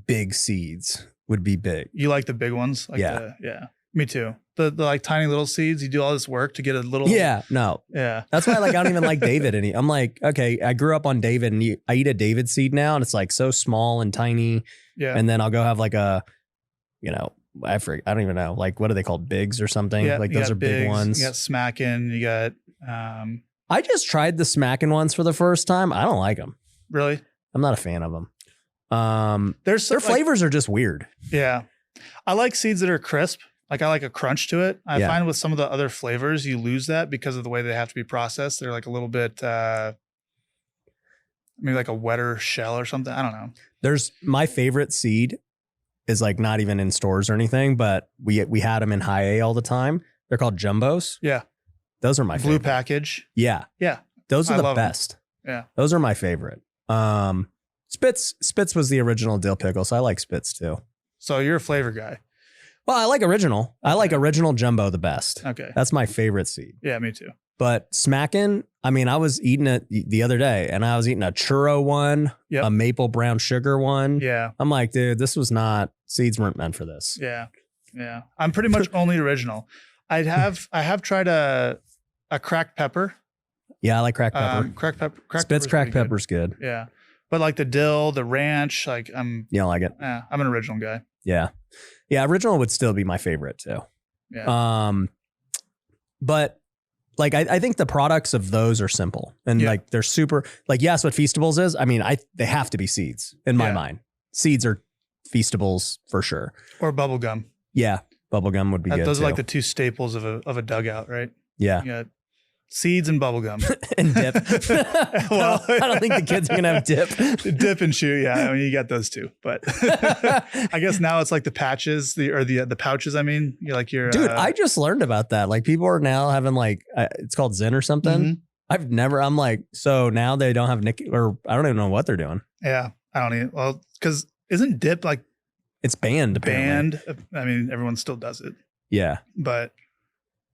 big seeds would be big. You like the big ones? Like yeah. Me too. The like tiny little seeds, you do all this work to get a little. Yeah. No. Yeah. That's why I don't even like David any. I'm like, okay, I grew up on David and I eat a David seed now and it's like so small and tiny. Yeah. And then I'll go have like a, I don't even know. Like, what are they called? Bigs or something? Yeah, like those are Bigs, big ones. You got Smackin', you got. I just tried the Smackin' ones for the first time. I don't like them. Really? I'm not a fan of them. Their like, flavors are just weird. Yeah. I like seeds that are crisp. Like I like a crunch to it. I find with some of the other flavors, you lose that because of the way they have to be processed. They're like a little bit, maybe like a wetter shell or something. I don't know. My favorite seed is like not even in stores or anything, but we had them in high A all the time. They're called Jumbos. Yeah. Those are my blue favorite. package. Yeah. Yeah. Those are the best. Them. Yeah. Those are my favorite. Spitz was the original dill pickle, so I like Spitz too. So you're a flavor guy. Well, I like original. Okay. I like original Jumbo the best. Okay. That's my favorite seed. Yeah, me too. But Smackin', I was eating it the other day and I was eating a churro one, a maple brown sugar one. Yeah. I'm like, dude, seeds weren't meant for this. Yeah. Yeah. I'm pretty much only original. I have tried a cracked pepper. Yeah, I like cracked pepper. Spitz cracked pepper's good. Yeah. But like the dill, the ranch, like you don't like it? I'm an original guy. Yeah. Yeah, original would still be my favorite too. Yeah. But like I think the products of those are simple and like they're super like yes, what Feastables is. They have to be seeds in my mind. Seeds are Feastables for sure. Or bubble gum. Yeah. Bubble gum would be good. Those too. are like the two staples of a dugout, right? Yeah. You got seeds and bubble gum. And dip. Well, I don't think the kids are going to have dip. Dip and shoe. Yeah. I mean, you got those two, but I guess now it's like the patches, the pouches. I mean, you're like your, dude, I just learned about that. Like people are now having like, it's called Zen or something. I'm like, so now they don't have Nick, or I don't even know what they're doing. Yeah. I don't even, well, because isn't dip like, it's banned. Apparently. I mean, everyone still does it. Yeah. But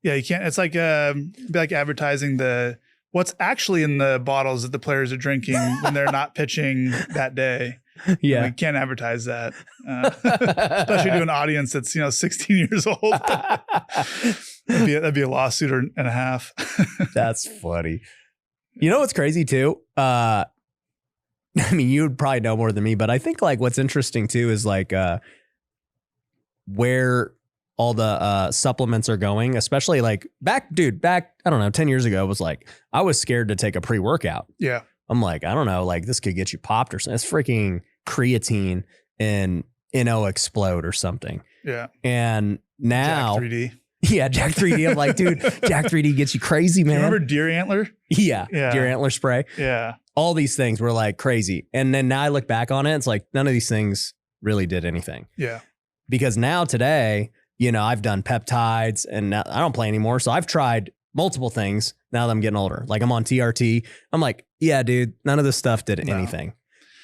yeah, you can't, it's like advertising what's actually in the bottles that the players are drinking when they're not pitching that day. Yeah. We can't advertise that. Especially to an audience that's, 16 years old. That'd be a lawsuit and a half. That's funny. You know what's crazy too? I mean, you would probably know more than me, but I think like what's interesting too is like where all the supplements are going, especially like back, I don't know, 10 years ago, it was like, I was scared to take a pre-workout. Yeah. I'm like, I don't know, like this could get you popped or something. It's freaking creatine and NO explode or something. Yeah. And now. Jack 3D. Yeah, Jack 3D. I'm like, dude, Jack 3D gets you crazy, man. You remember deer antler? Yeah. Deer antler spray. Yeah. All these things were like crazy. And then now I look back on it, it's like none of these things really did anything. Yeah. Because now today, I've done peptides and now I don't play anymore. So I've tried multiple things now that I'm getting older. Like I'm on TRT. I'm like, yeah, dude, none of this stuff did anything.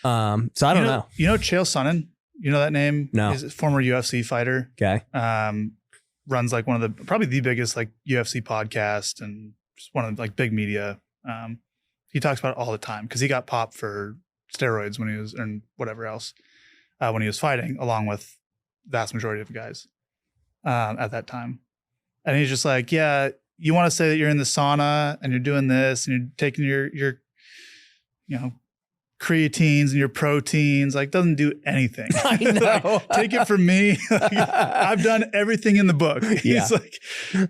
So I don't know. You know Chael Sonnen? You know that name? No. He's a former UFC fighter. Okay. Runs like probably the biggest like UFC podcast and just one of like big media. He talks about it all the time because he got popped for steroids when he was, and whatever else, when he was fighting, along with vast majority of the guys at that time. And he's just like, yeah, you want to say that you're in the sauna and you're doing this and you're taking your creatines and your proteins, like doesn't do anything. I know. Like, take it from me. I've done everything in the book. Yeah. He's like,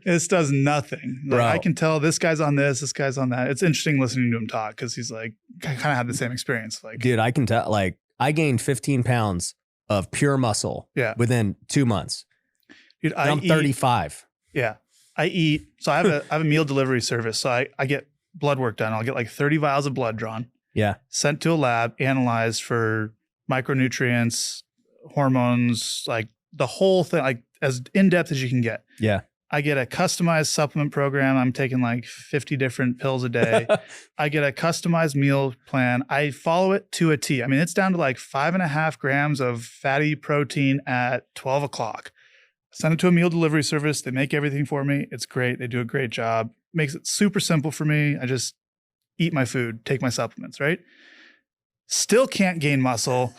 this does nothing. Like, I can tell this guy's on this guy's on that. It's interesting listening to him talk because he's like, I kind of had the same experience. Like, dude, I can tell, like I gained 15 pounds of pure muscle within 2 months. Dude, I'm 35. Yeah. I eat. So I have a meal delivery service. So I get blood work done. I'll get like 30 vials of blood drawn. Yeah. Sent to a lab, analyzed for micronutrients, hormones, like the whole thing, like as in-depth as you can get. Yeah. I get a customized supplement program. I'm taking like 50 different pills a day. I get a customized meal plan. I follow it to a T. I mean, it's down to like 5.5 grams of fatty protein at 12 o'clock. Send it to a meal delivery service. They make everything for me. It's great. They do a great job. Makes it super simple for me. I just eat my food, take my supplements, right? Still can't gain muscle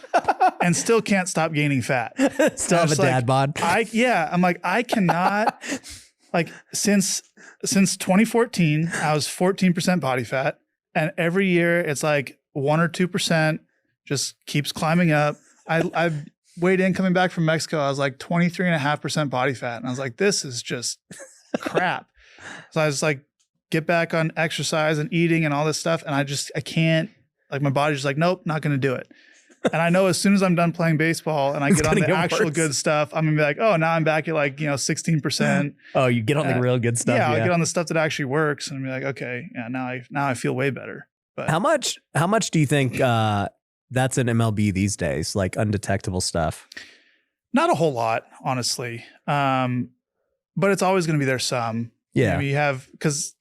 and still can't stop gaining fat. Still have a dad bod. I'm like, I cannot, like since 2014, I was 14% body fat. And every year it's like 1 or 2%, just keeps climbing up. I've weighed in coming back from Mexico. I was like 23.5% body fat. And I was like, this is just crap. So I was like, get back on exercise and eating and all this stuff. And I can't, like my body's just like, nope, not going to do it. And I know as soon as I'm done playing baseball and I get on the actual good stuff, I'm going to be like, oh, now I'm back at like, 16%. Oh, you get on the real good stuff. Yeah, I'll get on the stuff that actually works and be like, okay, yeah, now I feel way better. But how much do you think that's in MLB these days? Like undetectable stuff? Not a whole lot, honestly. But it's always going to be there some. Yeah. You have, because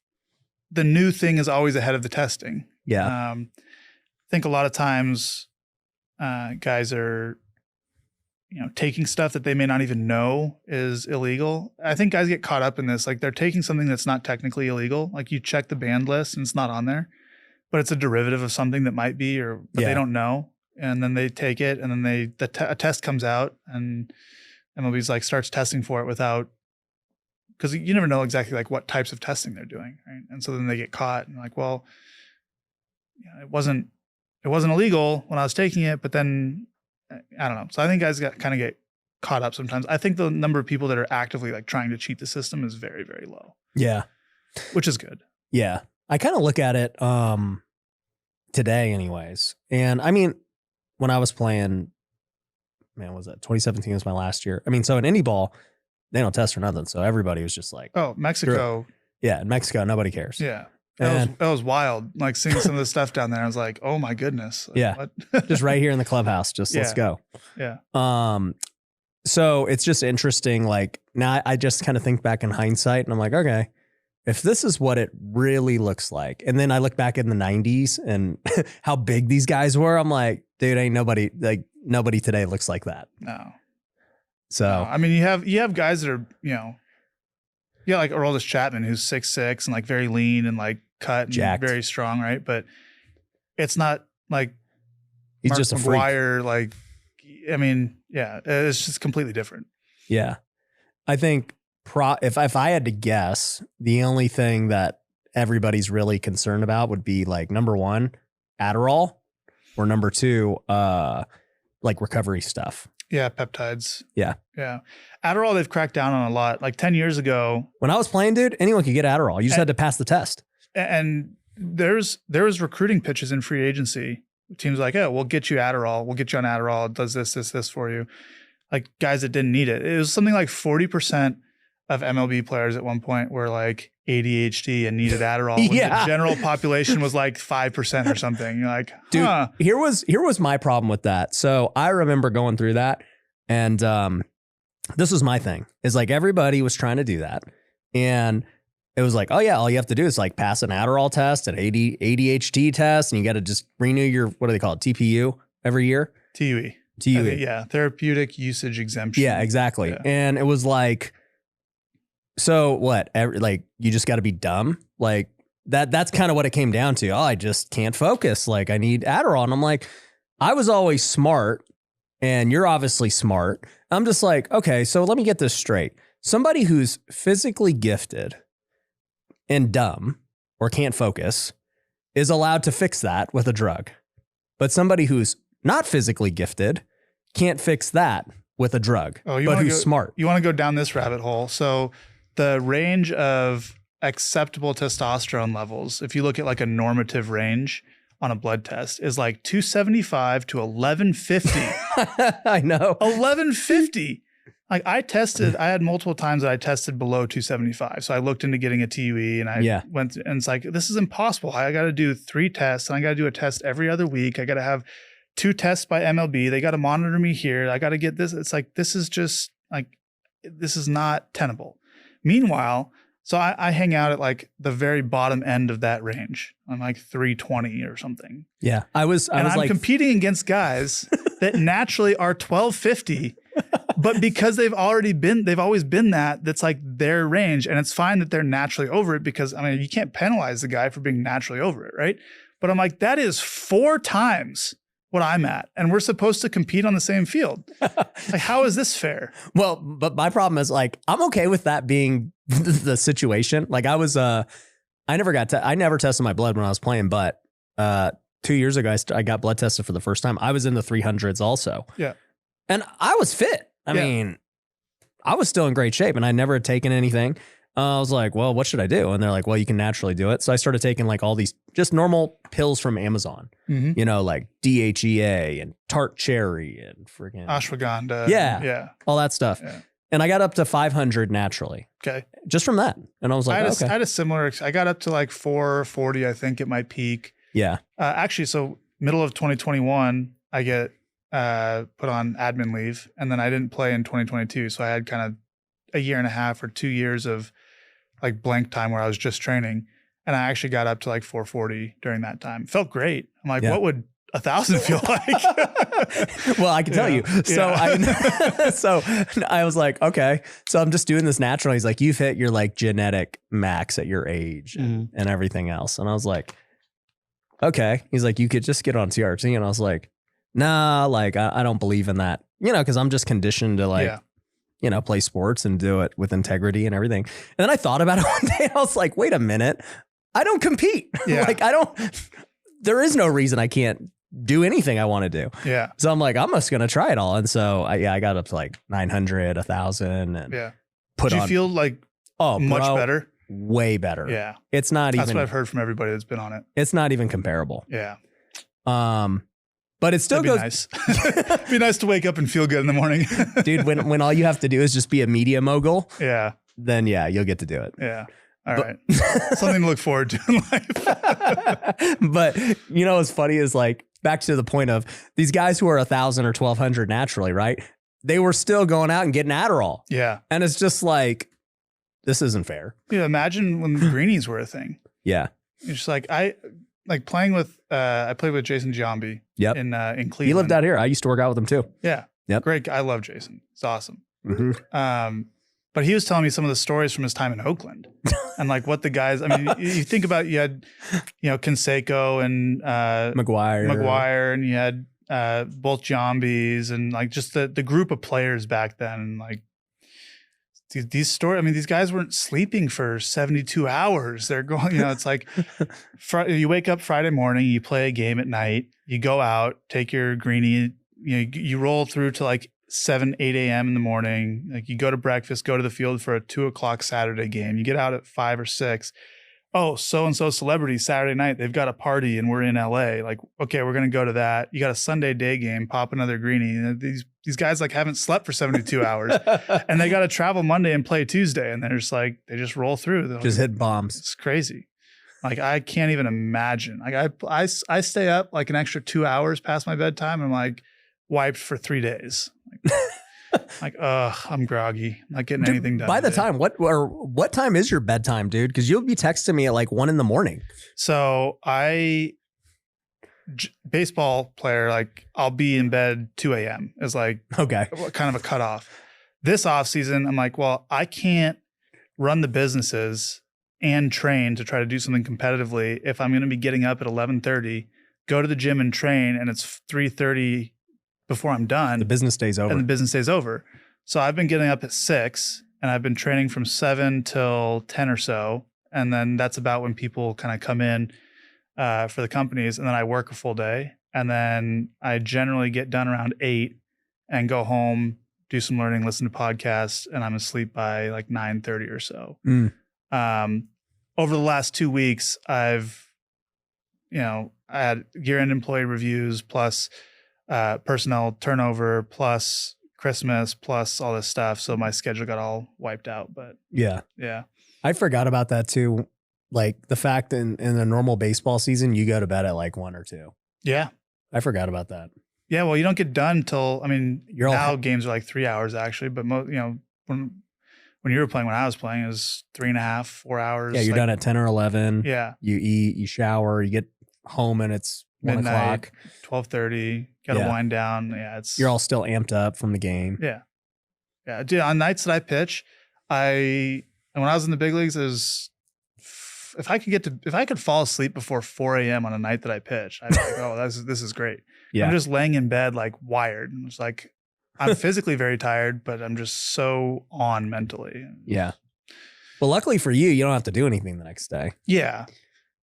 the new thing is always ahead of the testing. Yeah. I think a lot of times guys are, taking stuff that they may not even know is illegal. I think guys get caught up in this. Like they're taking something that's not technically illegal. Like you check the banned list and it's not on there, but it's a derivative of something that might be, but they don't know. And then they take it and then a test comes out and MLB's like starts testing for it without, because you never know exactly like what types of testing they're doing, right? And so then they get caught and like, well, it wasn't illegal when I was taking it, but then I don't know. So I think guys kind of get caught up sometimes. I think the number of people that are actively like trying to cheat the system is very, very low. Yeah, which is good. Yeah, I kind of look at it today, anyways. And I mean, when I was playing, man, was that 2017 was my last year. I mean, so in indie ball, they don't test for nothing. So everybody was just like, Oh, Mexico. yeah, in Mexico, nobody cares. Yeah. And That was wild. Like seeing some of the stuff down there, I was like, oh my goodness. Like, yeah, what? just right here in the clubhouse. Just let's go. Yeah. So it's just interesting. Like now I just kind of think back in hindsight and I'm like, okay, if this is what it really looks like. And then I look back in the 90s and how big these guys were. I'm like, dude, ain't nobody today looks like that. No. So, No. I mean, you have guys that are, like Aroldis Chapman, who's 6'6" and like very lean and like cut and jacked. very strong. Right. But it's not like he's Mark just a freak. McGuire, like, I mean, yeah, it's just completely different. Yeah. I think if I had to guess, the only thing that everybody's really concerned about would be like number one, Adderall, or number two, like recovery stuff. Yeah, peptides. Yeah. Yeah. Adderall, they've cracked down on a lot. Like 10 years ago. When I was playing, dude, anyone could get Adderall. You just had to pass the test. And there was recruiting pitches in free agency. Teams like, oh, we'll get you Adderall. We'll get you on Adderall. It does this for you. Like guys that didn't need it. It was something like 40% of MLB players at one point were like ADHD and needed Adderall. When the general population was like 5% or something. You're like, huh. Dude, here was my problem with that. So I remember going through that, and this was my thing. Is like everybody was trying to do that, and it was like, oh yeah, all you have to do is like pass an Adderall test, an ADHD test, and you got to just renew your, what do they call it, TPU every year? TUE. Yeah, therapeutic usage exemption. Yeah, exactly. Yeah. And it was like, so what? Like you just got to be dumb. Like that's kind of what it came down to. Oh, I just can't focus. Like I need Adderall. And I'm like, I was always smart, and you're obviously smart. I'm just like, okay, so let me get this straight. Somebody who's physically gifted and dumb or can't focus is allowed to fix that with a drug. But somebody who's not physically gifted can't fix that with a drug, but who's smart. You want to go down this rabbit hole. So the range of acceptable testosterone levels, if you look at like a normative range on a blood test, is like 275 to 1150. I know. 1150. Like I had multiple times that I tested below 275. So I looked into getting a TUE and I went, and it's like, this is impossible. I got to do 3 tests and I got to do a test every other week. I got to have 2 tests by MLB. They got to monitor me here. I got to get this. It's like, this is just like, this is not tenable. Meanwhile, so I hang out at like the very bottom end of that range. I'm like 320 or something. Yeah. I'm like competing against guys that naturally are 1250, but because they've always been that's like their range, and it's fine that they're naturally over it, because I mean, you can't penalize the guy for being naturally over it, right? But I'm like, that is 4 times what I'm at, and we're supposed to compete on the same field. Like, how is this fair? Well, but my problem is like, I'm okay with that being the situation. Like I was, I never tested my blood when I was playing, but 2 years ago, I got blood tested for the first time. I was in the 300s also. Yeah. And I was fit. I mean, I was still in great shape, and I never had taken anything. I was like, well, what should I do? And they're like, well, you can naturally do it. So I started taking like all these just normal pills from Amazon, like DHEA and tart cherry and freaking ashwagandha. Yeah. All that stuff. Yeah. And I got up to 500 naturally. Okay. Just from that. And I was like, I had a similar, I got up to like 440, I think, at my peak. Yeah. Actually, so middle of 2021, I get put on admin leave, and then I didn't play in 2022. So I had kind of a year and a half or 2 years of like blank time where I was just training. And I actually got up to like 440 during that time. Felt great. I'm like, what would 1,000 feel like? Well, I can tell you. So so I was like, okay, so I'm just doing this naturally. He's like, you've hit your like genetic max at your age and everything else. And I was like, okay. He's like, you could just get on TRT. And I was like, nah, like I don't believe in that, cause I'm just conditioned to like, play sports and do it with integrity and everything. And then I thought about it one day. I was like, wait a minute. I don't compete. Yeah. Like there is no reason I can't do anything I want to do. Yeah. So I'm like, I'm just going to try it all. And so I got up to like 900, 1,000 and Did you feel like much better? Way better. Yeah. It's not even. That's what I've heard from everybody that's been on it. It's not even comparable. Yeah. But it still That'd goes, be nice. Be nice to wake up and feel good in the morning. dude, when all you have to do is just be a media mogul, Yeah. then yeah, you'll get to do it. Yeah. All right. Something to look forward to in life. But you know, what's funny is like back to the point of these guys who are 1,000 or 1,200 naturally, right? They were still going out and getting Adderall. Yeah. And it's just like, this isn't fair. Yeah. Imagine when the greenies were a thing. Yeah. It's just like, I played with Jason Giambi Yep. in Cleveland. He lived out here. I used to work out with him too. Yeah. Yep. Great guy. I love Jason. It's awesome. Mm-hmm. But he was telling me some of the stories from his time in Oakland and like what the guys, I mean, you think about, you had, Canseco and McGuire, and you had both Giambis and like just the group of players back then. And like these stories, I mean, these guys weren't sleeping for 72 hours. They're going, it's like you wake up Friday morning, you play a game at night, you go out, take your greenie, you roll through to like 7, 8 a.m. in the morning. Like you go to breakfast, go to the field for a 2:00 Saturday game. You get out at 5 or 6. Oh, so-and-so celebrity Saturday night, they've got a party and we're in LA. Like, okay, we're going to go to that. You got a Sunday day game, pop another greenie. And these guys like haven't slept for 72 hours and they got to travel Monday and play Tuesday. And they're just like, they just roll through. Just hit bombs. It's crazy. Like, I can't even imagine. Like I stay up like an extra 2 hours past my bedtime and I'm like wiped for 3 days. I'm groggy. I'm not getting anything done. By the time, what time is your bedtime, dude? Because you'll be texting me at like 1 a.m. So baseball player, like I'll be in bed 2 a.m. is like okay, kind of a cutoff. This off season, I'm like, well, I can't run the businesses and train to try to do something competitively if I'm going to be getting up at 11:30, go to the gym and train, and it's 3:30 before I'm done. The business day's over. And the business day's over. So I've been getting up at 6 and I've been training from 7 till 10 or so. And then that's about when people kind of come in for the companies. And then I work a full day. And then I generally get done around 8 and go home, do some learning, listen to podcasts, and I'm asleep by like 9:30 or so. Over the last 2 weeks, I had year-end employee reviews plus personnel turnover plus Christmas plus all this stuff. So my schedule got all wiped out, but yeah. I forgot about that too. Like the fact in a normal baseball season, you go to bed at like 1 or 2. Yeah. I forgot about that. Yeah. Well, you don't get done till, now games are like 3 hours actually, but when you were playing, when I was playing, it was 3.5, 4 hours. Yeah. You're done at 10 or 11. Yeah. You eat, you shower, you get home and it's midnight, 1 o'clock. 12:30. Got to wind down. Yeah, you're all still amped up from the game. Yeah, dude. On nights that I pitch, and when I was in the big leagues, if I could fall asleep before 4 a.m. on a night that I pitch, I'd be like, oh, this is great. Yeah. I'm just laying in bed like wired. And it's like I'm physically very tired, but I'm just so on mentally. Yeah. Well, luckily for you, you don't have to do anything the next day. Yeah.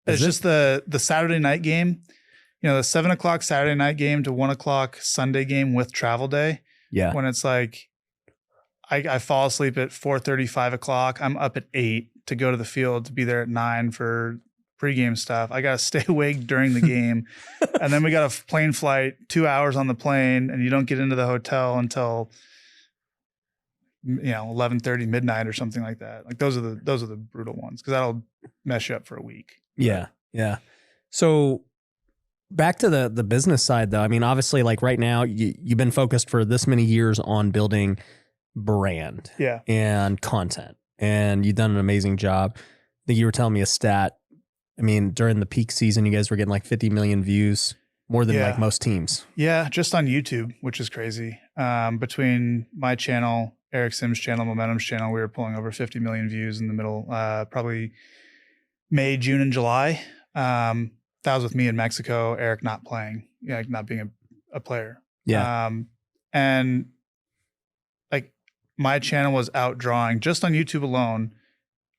It's just the Saturday night game. The 7 o'clock Saturday night game to 1 o'clock Sunday game with travel day. Yeah. When it's like, I fall asleep at 4:30, 5 o'clock. I'm up at 8 to go to the field to be there at 9 for pregame stuff. I got to stay awake during the game. And then we got a plane flight, 2 hours on the plane, and you don't get into the hotel until, 11:30, midnight or something like that. Like those are the brutal ones because that'll mess you up for a week. Yeah. Yeah. So back to the business side though. I mean, obviously like right now you've been focused for this many years on building brand and content, and you've done an amazing job. I think you were telling me a stat. I mean, during the peak season, you guys were getting like 50 million views, more than like most teams. Yeah. Just on YouTube, which is crazy. Between my channel, Eric Sims' channel, Momentum's channel, we were pulling over 50 million views in the middle, probably May, June, and July. That was with me in Mexico, Eric not playing, not being a player. Yeah. And like my channel was outdrawing just on YouTube alone,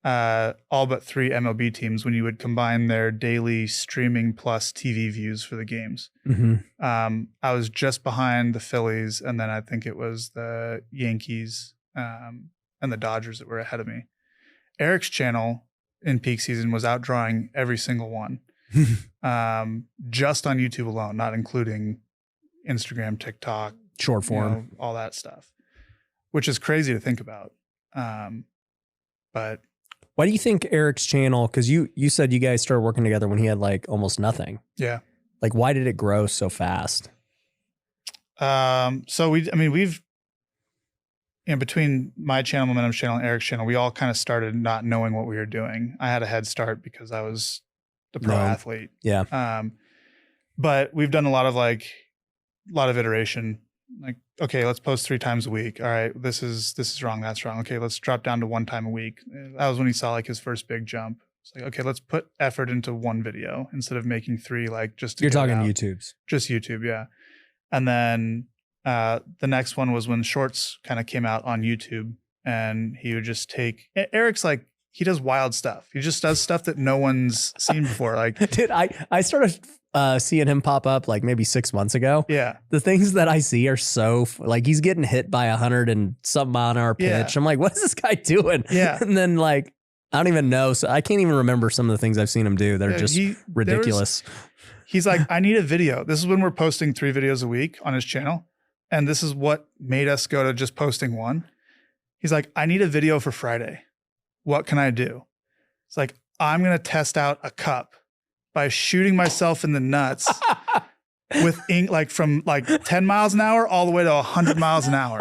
all but 3 MLB teams when you would combine their daily streaming plus TV views for the games. Mm-hmm. I was just behind the Phillies, and then I think it was the Yankees and the Dodgers that were ahead of me. Eric's channel in peak season was outdrawing every single one. Just on YouTube alone, not including Instagram, TikTok, Short form, all that stuff, which is crazy to think about. But why do you think Eric's channel, because you said you guys started working together when he had like almost nothing. Yeah. Like, why did it grow so fast? So we've, between my channel, Momentum's channel, and Eric's channel, we all kind of started not knowing what we were doing. I had a head start because I was the pro athlete. Yeah. But we've done a lot of iteration. Like, okay, let's post 3 times a week. All right, this is wrong. That's wrong. Okay, let's drop down to 1 time a week. That was when he saw like his first big jump. It's like, okay, let's put effort into 1 video instead of making 3, like just to You're talking YouTube's. Just YouTube, yeah. And then the next one was when Shorts kind of came out on YouTube, and he would just Eric's like, he does wild stuff. He just does stuff that no one's seen before. Like, dude, I started seeing him pop up like maybe 6 months ago. Yeah. The things that I see are so like, he's getting hit by 100 and some mile an hour pitch. Yeah. I'm like, what is this guy doing? Yeah. And then like, I don't even know. So I can't even remember some of the things I've seen him do. They're just ridiculous. He's like, I need a video. This is when we're posting 3 videos a week on his channel. And this is what made us go to just posting 1. He's like, I need a video for Friday. What can I do? It's like, I'm going to test out a cup by shooting myself in the nuts with ink, like from like 10 miles an hour all the way to 100 miles an hour.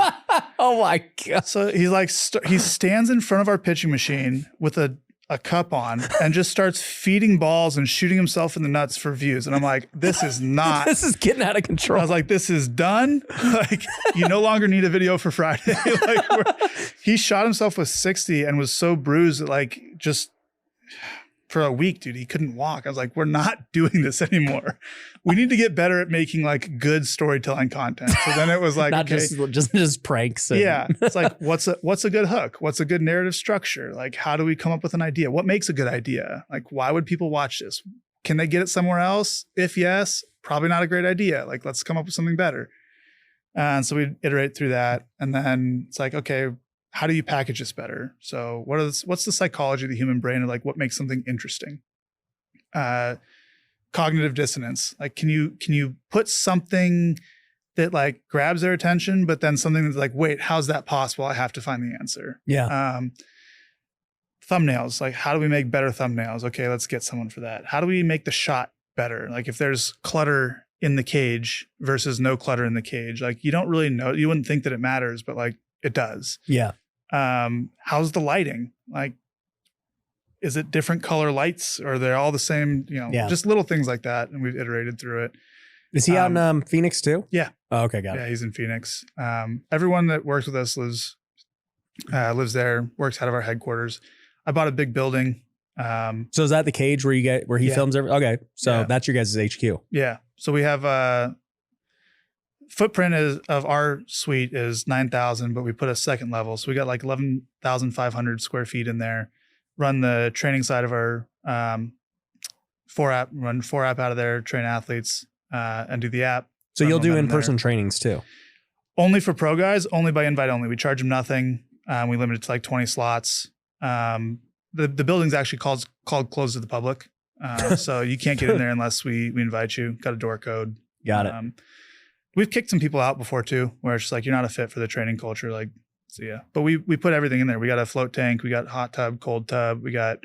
Oh my God. So he's like, he stands in front of our pitching machine with a cup on and just starts feeding balls and shooting himself in the nuts for views. And I'm like, this is not. This is getting out of control. I was like, this is done. Like, you no longer need a video for Friday. Like, he shot himself with 60 and was so bruised that like just for a week, dude, he couldn't walk. I was like, we're not doing this anymore. We need to get better at making like good storytelling content. So then it was like, not okay, just pranks. And yeah. It's like, what's a good hook? What's a good narrative structure? Like, how do we come up with an idea? What makes a good idea? Like, why would people watch this? Can they get it somewhere else? If yes, probably not a great idea. Like, let's come up with something better. And so we iterate through that. And then it's like, okay, how do you package this better? So what's the psychology of the human brain, or like what makes something interesting? Cognitive dissonance. Like, can you put something that like grabs their attention, but then something that's like, wait, how's that possible? I have to find the answer. Yeah. Thumbnails. Like, how do we make better thumbnails? Okay, let's get someone for that. How do we make the shot better? Like, if there's clutter in the cage versus no clutter in the cage, like you don't really know, you wouldn't think that it matters, but like it does. Yeah. How's the lighting? Like, is it different color lights, or they're all the same? Just little things like that. And we've iterated through it. Is he out in Phoenix too? Yeah. Oh, okay, got it. Yeah, he's in Phoenix. Everyone that works with us lives there, works out of our headquarters. I bought a big building. So is that the cage where he films everything? Okay. So that's your guys' HQ. Yeah. So we have footprint of our suite is 9,000, but we put a second level. So we got like 11,500 square feet in there. Run the training side of our run 4 app out of there, train athletes, and do the app. So you'll do in-person trainings too? Only for pro guys, only by invite only. We charge them nothing. We limit it to like 20 slots. The building's actually called closed to the public. So you can't get in there unless we invite you. Got a door code. Got it. We've kicked some people out before too, where it's just like, you're not a fit for the training culture. Like, so yeah, but we put everything in there. We got a float tank, we got hot tub, cold tub, we got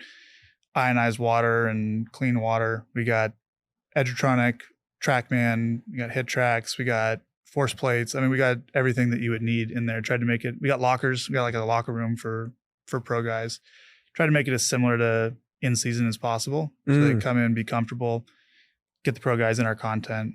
ionized water and clean water. We got Edgertronic, TrackMan, we got hit tracks, we got force plates. I mean, we got everything that you would need in there. Tried to make it, we got lockers, we got like a locker room for pro guys. Try to make it as similar to in season as possible. So they can come in, be comfortable, get the pro guys in our content.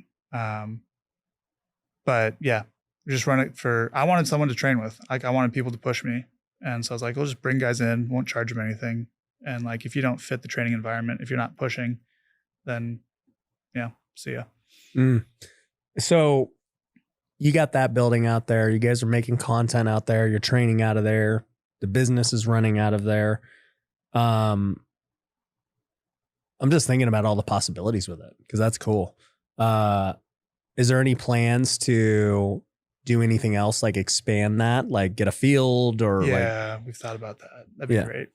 But yeah, we just run it I wanted someone to train with. Like, I wanted people to push me. And so I was like, we'll just bring guys in, won't charge them anything. And like, if you don't fit the training environment, if you're not pushing, then yeah, see ya. So you got that building out there. You guys are making content out there. You're training out of there. The business is running out of there. I'm just thinking about all the possibilities with it, because that's cool. Is there any plans to do anything else, like expand that, like get a field or we've thought about that. That'd be great.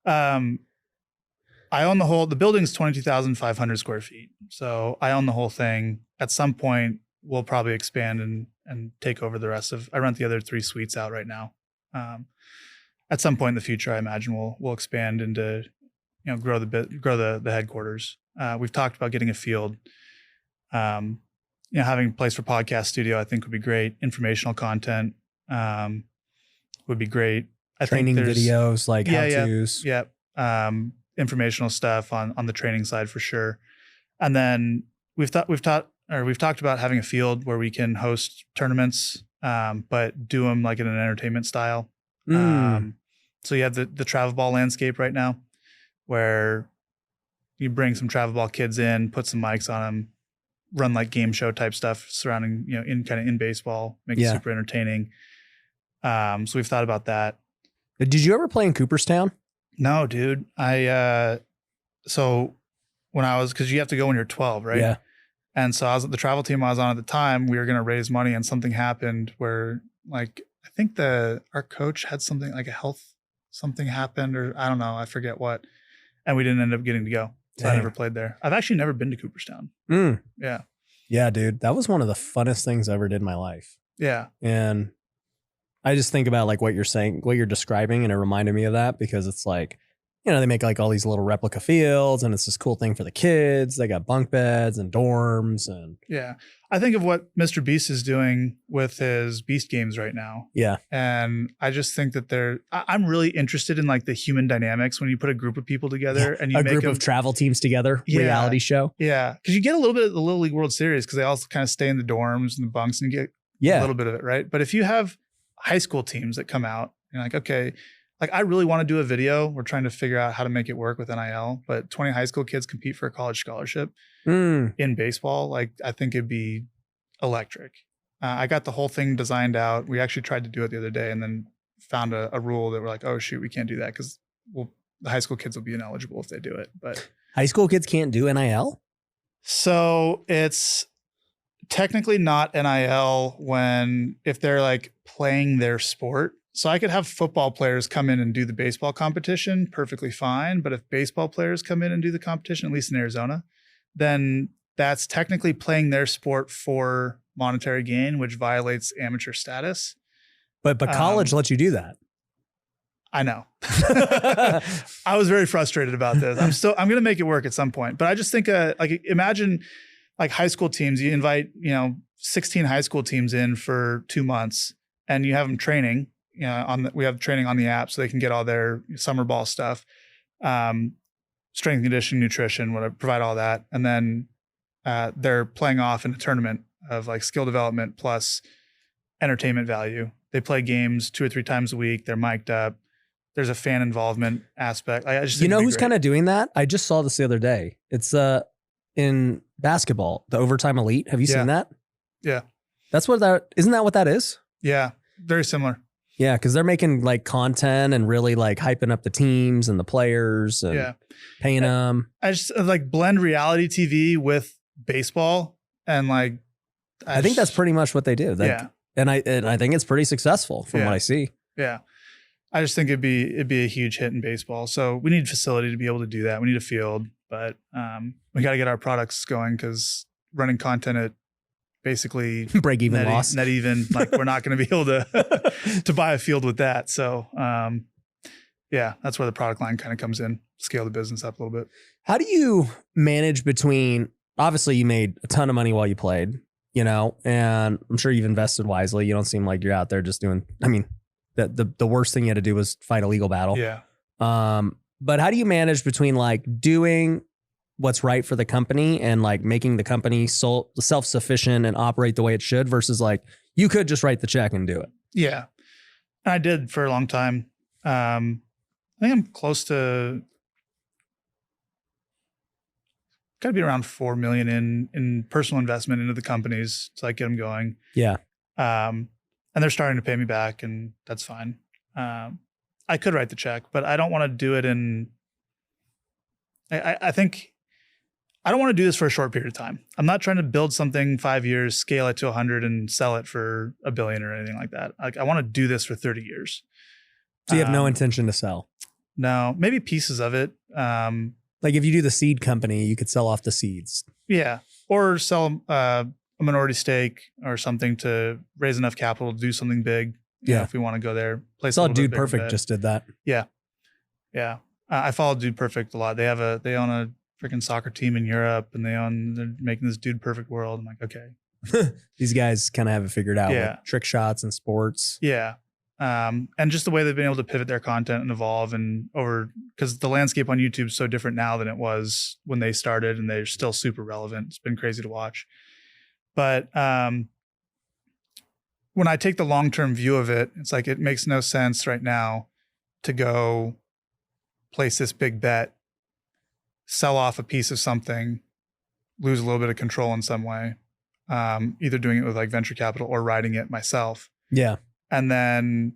I own the building's 22,500 square feet. So I own the whole thing. At some point we'll probably expand and take over the rest of. I rent the other 3 suites out right now. At some point in the future, I imagine we'll expand into, grow the headquarters. We've talked about getting a field. Having a place for podcast studio, I think would be great. Informational content would be great. Training videos, like how-tos. Yeah. Informational stuff on the training side for sure. And then we've talked about having a field where we can host tournaments, but do them like in an entertainment style. So you have the travel ball landscape right now, where you bring some travel ball kids in, put some mics on them, run like game show type stuff surrounding, in baseball, make it super entertaining. So we've thought about that. Did you ever play in Cooperstown? No, dude. So when because you have to go when you're 12, right? Yeah. And so I was at the travel team I was on at the time. We were going to raise money, and something happened where, like, I think our coach had something like something happened, or I don't know, I forget what, and we didn't end up getting to go. So Dang. I never played there. I've actually never been to Cooperstown. Yeah. Yeah, dude. That was one of the funnest things I ever did in my life. Yeah. And I just think about like what you're saying, what you're describing, and it reminded me of that, because it's like, they make like all these little replica fields, and it's this cool thing for the kids. They got bunk beds and dorms. And yeah, I think of what Mr. Beast is doing with his Beast games right now. Yeah. And I just think that I'm really interested in like the human dynamics when you put a group of people together and you make a group of travel teams together, reality show. Yeah. Cause you get a little bit of the Little League World Series, because they also kind of stay in the dorms and the bunks and get a little bit of it. Right. But if you have high school teams that come out, you're like, okay, like I really want to do a video. We're trying to figure out how to make it work with NIL, but 20 high school kids compete for a college scholarship in baseball. Like, I think it'd be electric. I got the whole thing designed out. We actually tried to do it the other day, and then found a rule that we're like, oh shoot, we can't do that, because the high school kids will be ineligible if they do it. But high school kids can't do NIL? So it's technically not NIL if they're like playing their sport. So I could have football players come in and do the baseball competition perfectly fine. But if baseball players come in and do the competition, at least in Arizona, then that's technically playing their sport for monetary gain, which violates amateur status. But college lets you do that. I know. I was very frustrated about this. I'm going to make it work at some point. But I just think like imagine like high school teams, you invite, 16 high school teams in for 2 months, and you have them training. We have training on the app, so they can get all their summer ball stuff, strength and conditioning, nutrition, whatever, provide all that. And then they're playing off in a tournament of like skill development plus entertainment value. They play games 2 or 3 times a week. They're mic'd up. There's a fan involvement aspect. I just who's kind of doing that? I just saw this the other day. It's in basketball, the Overtime Elite. Have you seen that? Yeah. Isn't that what that is? Yeah. Very similar. Yeah, because they're making like content and really like hyping up the teams and the players and paying them. I just like blend reality TV with baseball, and like I think that's pretty much what they do. And I think it's pretty successful from what I see. Yeah, I just think it'd be a huge hit in baseball. So we need a facility to be able to do that. We need a field, but we got to get our products going, because running content at basically break even loss, net even, like we're not going to be able to buy a field with that. So that's where the product line kind of comes in, scale the business up a little bit. How do you manage between, obviously you made a ton of money while you played, and I'm sure you've invested wisely. You don't seem like you're out there just doing, the worst thing you had to do was fight a legal battle. Yeah. But how do you manage between like doing what's right for the company and like making the company self-sufficient and operate the way it should, versus like you could just write the check and do it? Yeah. I did for a long time. I think I'm close to, got to be around 4 million in personal investment into the companies to like get them going. Yeah. And they're starting to pay me back, and that's fine. I could write the check, but I don't want to do it I think I don't want to do this for a short period of time. I'm not trying to build something 5 years, scale it to 100 and sell it for $1 billion or anything like that. Like I want to do this for 30 years. So you have no intention to sell? No, maybe pieces of it. Like if you do the seed company, you could sell off the seeds. Yeah. Or sell a minority stake or something to raise enough capital to do something big. You know, if we want to go there. I saw Dude Perfect just did that. Yeah. Yeah. I follow Dude Perfect a lot. They own a freaking soccer team in Europe, and they're making this Dude Perfect world. I'm like, okay. These guys kind of have it figured out. Yeah. With trick shots and sports. Yeah. And just the way they've been able to pivot their content and evolve because the landscape on YouTube is so different now than it was when they started, and they're still super relevant. It's been crazy to watch. But when I take the long-term view of it, it's like, it makes no sense right now to go place this big bet, sell off a piece of something, lose a little bit of control in some way, either doing it with like venture capital or riding it myself. Yeah. And then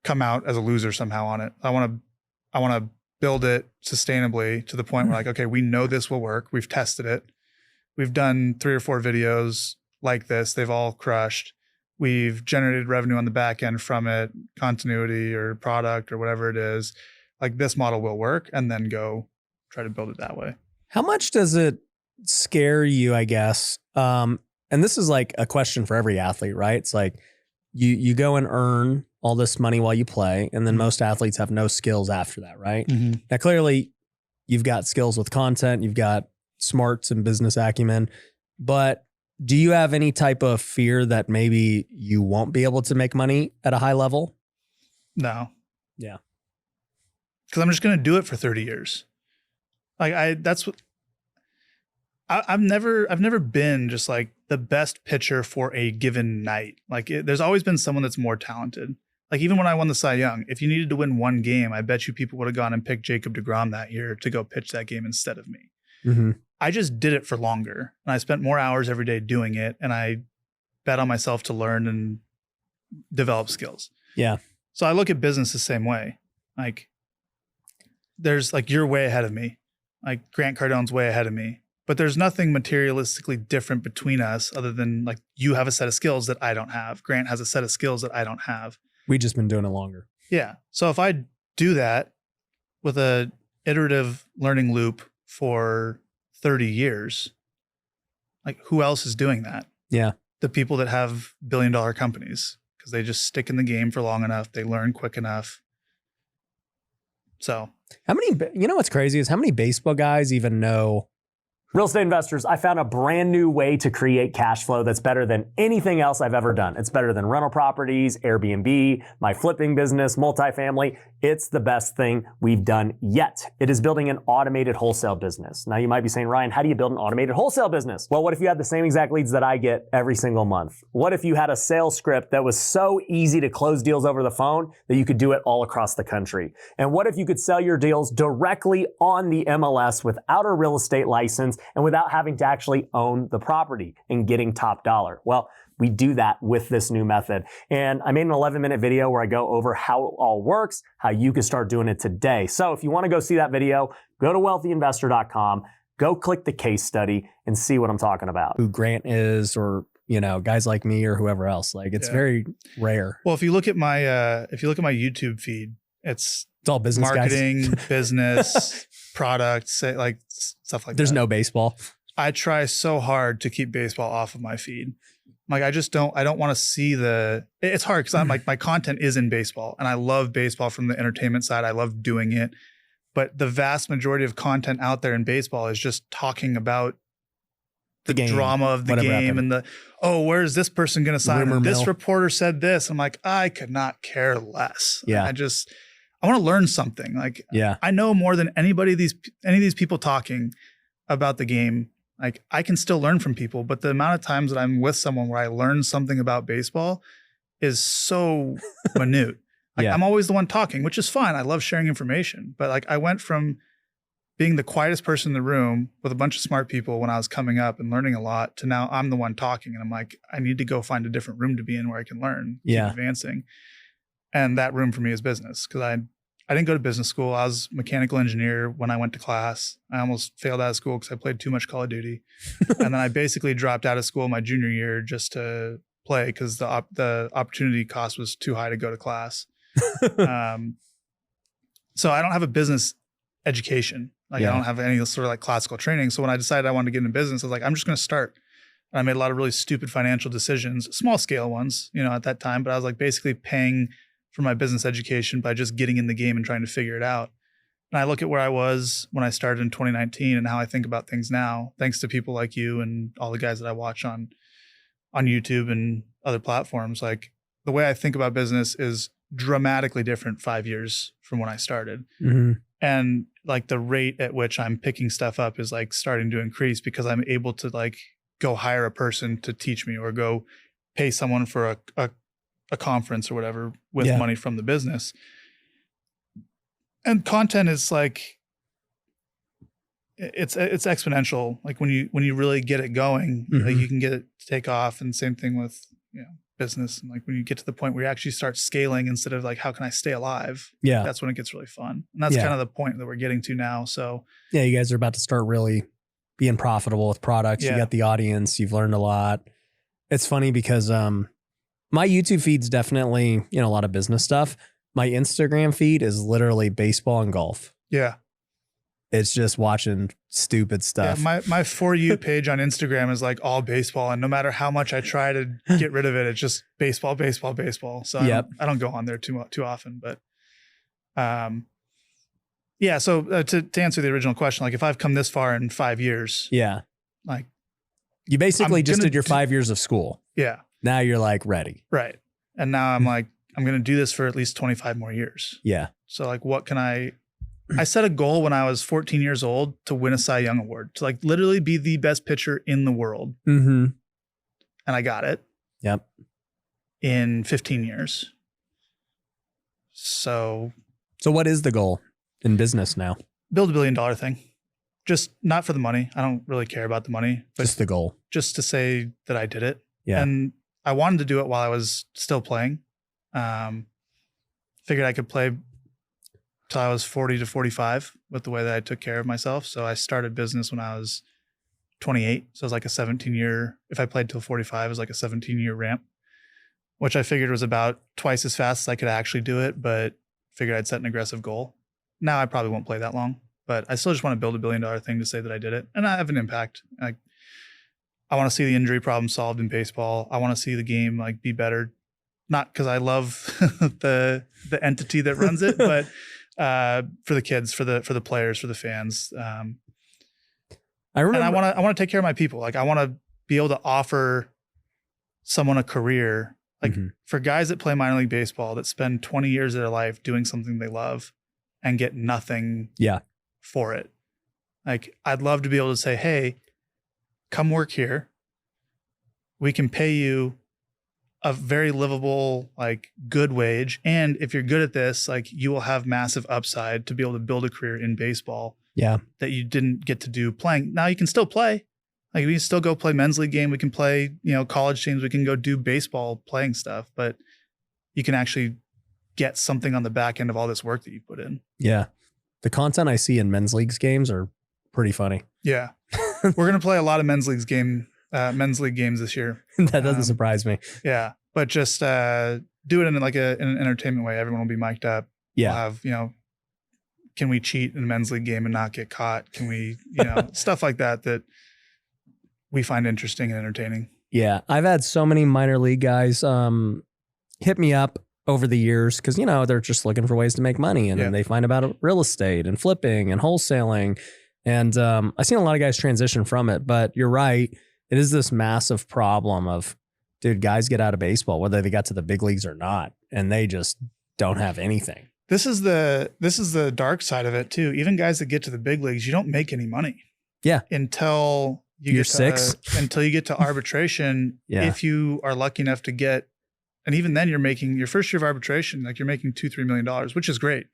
come out as a loser somehow on it. I want to build it sustainably to the point where like, okay, we know this will work. We've tested it. We've done 3 or 4 videos like this. They've all crushed. We've generated revenue on the back end from it, continuity or product or whatever it is. Like, this model will work, and then go try to build it that way. How much does it scare you, I guess? And this is like a question for every athlete, right? It's like you go and earn all this money while you play, and then most athletes have no skills after that, right? Mm-hmm. Now, clearly, you've got skills with content, you've got smarts and business acumen, but do you have any type of fear that maybe you won't be able to make money at a high level? No. Yeah. Because I'm just going to do it for 30 years. Like I've never been just like the best pitcher for a given night. Like there's always been someone that's more talented. Like even when I won the Cy Young, if you needed to win one game, I bet you people would have gone and picked Jacob deGrom that year to go pitch that game instead of me. Mm-hmm. I just did it for longer, and I spent more hours every day doing it, and I bet on myself to learn and develop skills. Yeah. So I look at business the same way. Like there's like, you're way ahead of me. Like Grant Cardone's way ahead of me, but there's nothing materialistically different between us other than like, you have a set of skills that I don't have. Grant has a set of skills that I don't have. We've just been doing it longer. Yeah. So if I do that with a iterative learning loop for 30 years, like who else is doing that? Yeah. The people that have billion-dollar companies, because they just stick in the game for long enough. They learn quick enough. So how many, you know, what's crazy is how many baseball guys even know. Real estate investors, I found a brand new way to create cash flow that's better than anything else I've ever done. It's better than rental properties, Airbnb, my flipping business, multifamily. It's the best thing we've done yet. It is building an automated wholesale business. Now you might be saying, Ryan, how do you build an automated wholesale business? Well, what if you had the same exact leads that I get every single month? What if you had a sales script that was so easy to close deals over the phone that you could do it all across the country? And what if you could sell your deals directly on the MLS without a real estate license and without having to actually own the property and getting top dollar? Well, we do that with this new method. And I made an 11-minute video where I go over how it all works, how you can start doing it today. So if you want to go see that video, go to wealthyinvestor.com, go click the case study and see what I'm talking about. Who Grant is, or, you know, guys like me or whoever else. Like it's very rare. Well, if you look at my YouTube feed, it's all business marketing, guys. business, products, like stuff like that. There's no baseball. I try so hard to keep baseball off of my feed. Like I don't want to see it's hard because I'm like, my content is in baseball and I love baseball from the entertainment side. I love doing it. But the vast majority of content out there in baseball is just talking about the game, drama of the game happened. And where's this person going to sign? This reporter said this. I'm like, I could not care less. Yeah. I want to learn something. Like, yeah, I know more than any of these people talking about the game. Like I can still learn from people, but the amount of times that I'm with someone where I learn something about baseball is so minute. Like I'm always the one talking, which is fine. I love sharing information, but like I went from being the quietest person in the room with a bunch of smart people when I was coming up and learning a lot to now I'm the one talking. And I'm like, I need to go find a different room to be in where I can learn, keep advancing. And that room for me is business. Cause I didn't go to business school. I was a mechanical engineer when I went to class. I almost failed out of school because I played too much Call of Duty. And then I basically dropped out of school my junior year just to play because the opportunity cost was too high to go to class. So I don't have a business education. Like I don't have any sort of like classical training. So when I decided I wanted to get into business, I was like, I'm just going to start. I made a lot of really stupid financial decisions, small scale ones, at that time. But I was like basically paying for my business education by just getting in the game and trying to figure it out. And I look at where I was when I started in 2019 and how I think about things now, thanks to people like you and all the guys that I watch on YouTube and other platforms. Like the way I think about business is dramatically different 5 years from when I started. Mm-hmm. And like the rate at which I'm picking stuff up is like starting to increase because I'm able to like go hire a person to teach me or go pay someone for a conference or whatever with money from the business. And content is like, it's exponential. Like when you really get it going, like you can get it to take off. And same thing with, business. And like when you get to the point where you actually start scaling instead of like, how can I stay alive? Yeah. That's when it gets really fun. And that's kind of the point that we're getting to now. So yeah, you guys are about to start really being profitable with products. You got the audience, you've learned a lot. It's funny because my YouTube feed's definitely, a lot of business stuff. My Instagram feed is literally baseball and golf. Yeah. It's just watching stupid stuff. Yeah, my For You page on Instagram is like all baseball. And no matter how much I try to get rid of it, it's just baseball, baseball, baseball. So I don't go on there too often, but yeah. So to answer the original question, like if I've come this far in 5 years, like you basically just did your 5 years of school. Yeah. Now you're like ready. Right. And now I'm like, I'm going to do this for at least 25 more years. Yeah. So like, what can I set a goal when I was 14 years old to win a Cy Young Award, to like literally be the best pitcher in the world. Mm-hmm. And I got it. Yep. In 15 years. So what is the goal in business now? Build $1 billion thing. Just not for the money. I don't really care about the money. But just the goal. Just to say that I did it. Yeah. And I wanted to do it while I was still playing. Figured I could play till I was 40 to 45 with the way that I took care of myself. So I started business when I was 28. So it was like a 17-year, if I played till 45, it was like a 17-year ramp, which I figured was about twice as fast as I could actually do it, but figured I'd set an aggressive goal. Now I probably won't play that long, but I still just want to build $1 billion thing to say that I did it. And I have an impact. Like, I want to see the injury problem solved in baseball. I want to see the game like be better. Not because I love the entity that runs it, but for the kids, for the players, for the fans. I remember, and I want to take care of my people. Like I want to be able to offer someone a career. Like for guys that play minor league baseball that spend 20 years of their life doing something they love and get nothing for it. Like I'd love to be able to say, hey, come work here. We can pay you a very livable, like good wage. And if you're good at this, like you will have massive upside to be able to build a career in baseball. Yeah. That you didn't get to do playing. Now you can still play. Like we can still go play men's league game. We can play, college teams. We can go do baseball playing stuff, but you can actually get something on the back end of all this work that you put in. Yeah. The content I see in men's leagues games are pretty funny. Yeah. We're going to play a lot of men's league games this year. That doesn't surprise me. Yeah. But just do it in like in an entertainment way. Everyone will be mic'd up. Yeah. We'll have, can we cheat in a men's league game and not get caught? Can we, stuff like that we find interesting and entertaining. Yeah. I've had so many minor league guys hit me up over the years because, they're just looking for ways to make money. And then they find about real estate and flipping and wholesaling. And I've seen a lot of guys transition from it. But you're right. It is this massive problem of, dude, guys get out of baseball, whether they got to the big leagues or not, and they just don't have anything. This is the dark side of it too. Even guys that get to the big leagues, you don't make any money. Yeah. Until you're 6. Until you get to arbitration. If you are lucky enough to get, and even then you're making your first year of arbitration, like you're making $2-3 million, which is great.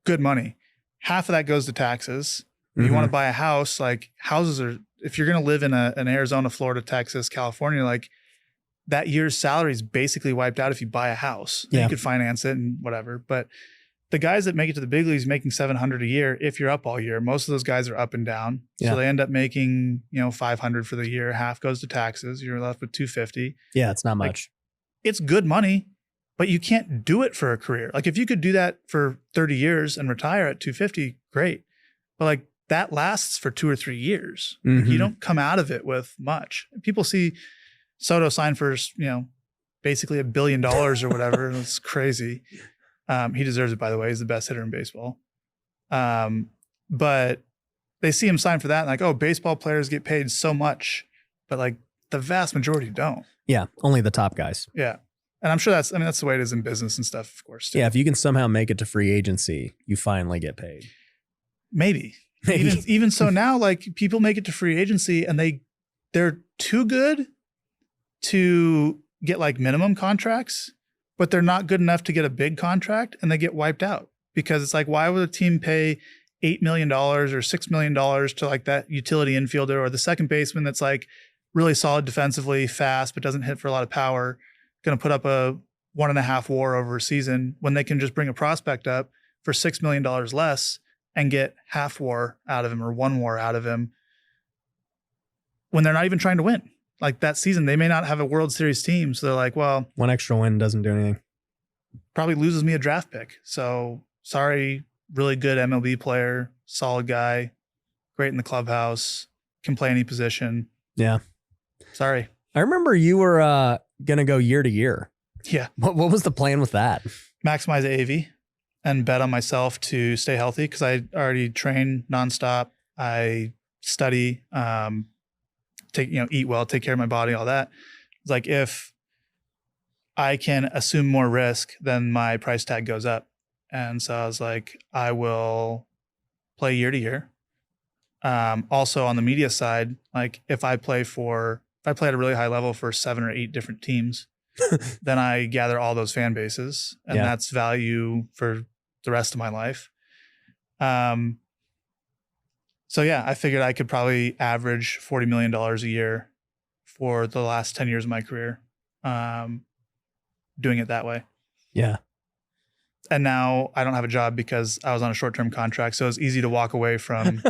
Good money. Half of that goes to taxes. When you want to buy a house, like houses are, if you're going to live in an Arizona, Florida, Texas, California, like that year's salary is basically wiped out if you buy a house. Yeah. You could finance it and whatever. But the guys that make it to the big leagues making $700 a year, if you're up all year, most of those guys are up and down. Yeah. So they end up making, $500 for the year. Half goes to taxes. You're left with $250. Yeah, it's not much. Like, it's good money, but you can't do it for a career. Like if you could do that for 30 years and retire at $250, great. But like that lasts for 2 or 3 years. Mhm. You don't come out of it with much. People see Soto sign for, basically $1 billion or whatever. It's crazy. He deserves it, by the way. He's the best hitter in baseball. But they see him sign for that and like, oh, baseball players get paid so much, but like the vast majority don't. Yeah, only the top guys. Yeah. And I'm sure that's the way it is in business and stuff, of course. Too. Yeah, if you can somehow make it to free agency, you finally get paid. Maybe. Even so now, like people make it to free agency and they're too good to get like minimum contracts, but they're not good enough to get a big contract and they get wiped out because it's like, why would a team pay $8 million or $6 million to like that utility infielder or the second baseman that's like really solid defensively, fast, but doesn't hit for a lot of power, going to put up a 1.5 WAR over a season when they can just bring a prospect up for $6 million less and get half WAR out of him or 1 WAR out of him when they're not even trying to win. Like that season, they may not have a World Series team. So they're like, well, one extra win doesn't do anything. Probably loses me a draft pick. So sorry, really good MLB player, solid guy, great in the clubhouse, can play any position. Yeah. Sorry. I remember you were going to go year to year. Yeah. What was the plan with that? Maximize AAV and bet on myself to stay healthy because I already train nonstop. I study, eat well, take care of my body, all that. It's like if I can assume more risk, then my price tag goes up. And so I was like, I will play year to year. Also on the media side, like if I play at a really high level for 7 or 8 different teams, then I gather all those fan bases and that's value for the rest of my life. So yeah, I figured I could probably average $40 million a year for the last 10 years of my career, doing it that way. Yeah. And now I don't have a job because I was on a short-term contract. So it's easy to walk away from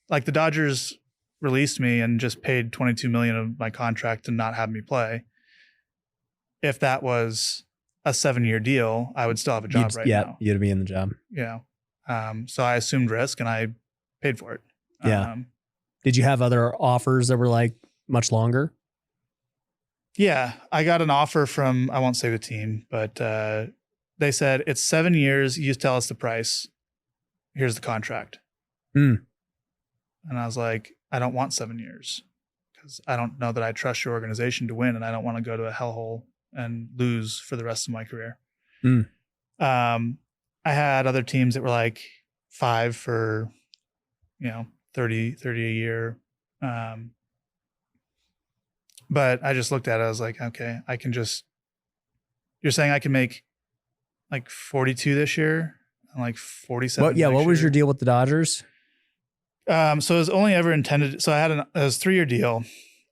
like the Dodgers released me and just paid $22 million of my contract to not have me play. If that was a 7-year deal, I would still have a job now. Yeah, you'd be in the job. Yeah. So I assumed risk and I paid for it. Yeah. Did you have other offers that were like much longer? Yeah. I got an offer from, I won't say the team, but they said, it's 7 years. You just tell us the price. Here's the contract. And I was like, I don't want 7 years because I don't know that I trust your organization to win and I don't want to go to a hellhole and lose for the rest of my career. I had other teams that were like 5 for, 30 a year. But I just looked at it. I was like, okay, you're saying I can make like 42 this year and like 47. What was your deal with the Dodgers? So it was only ever intended. So it was a 3-year deal.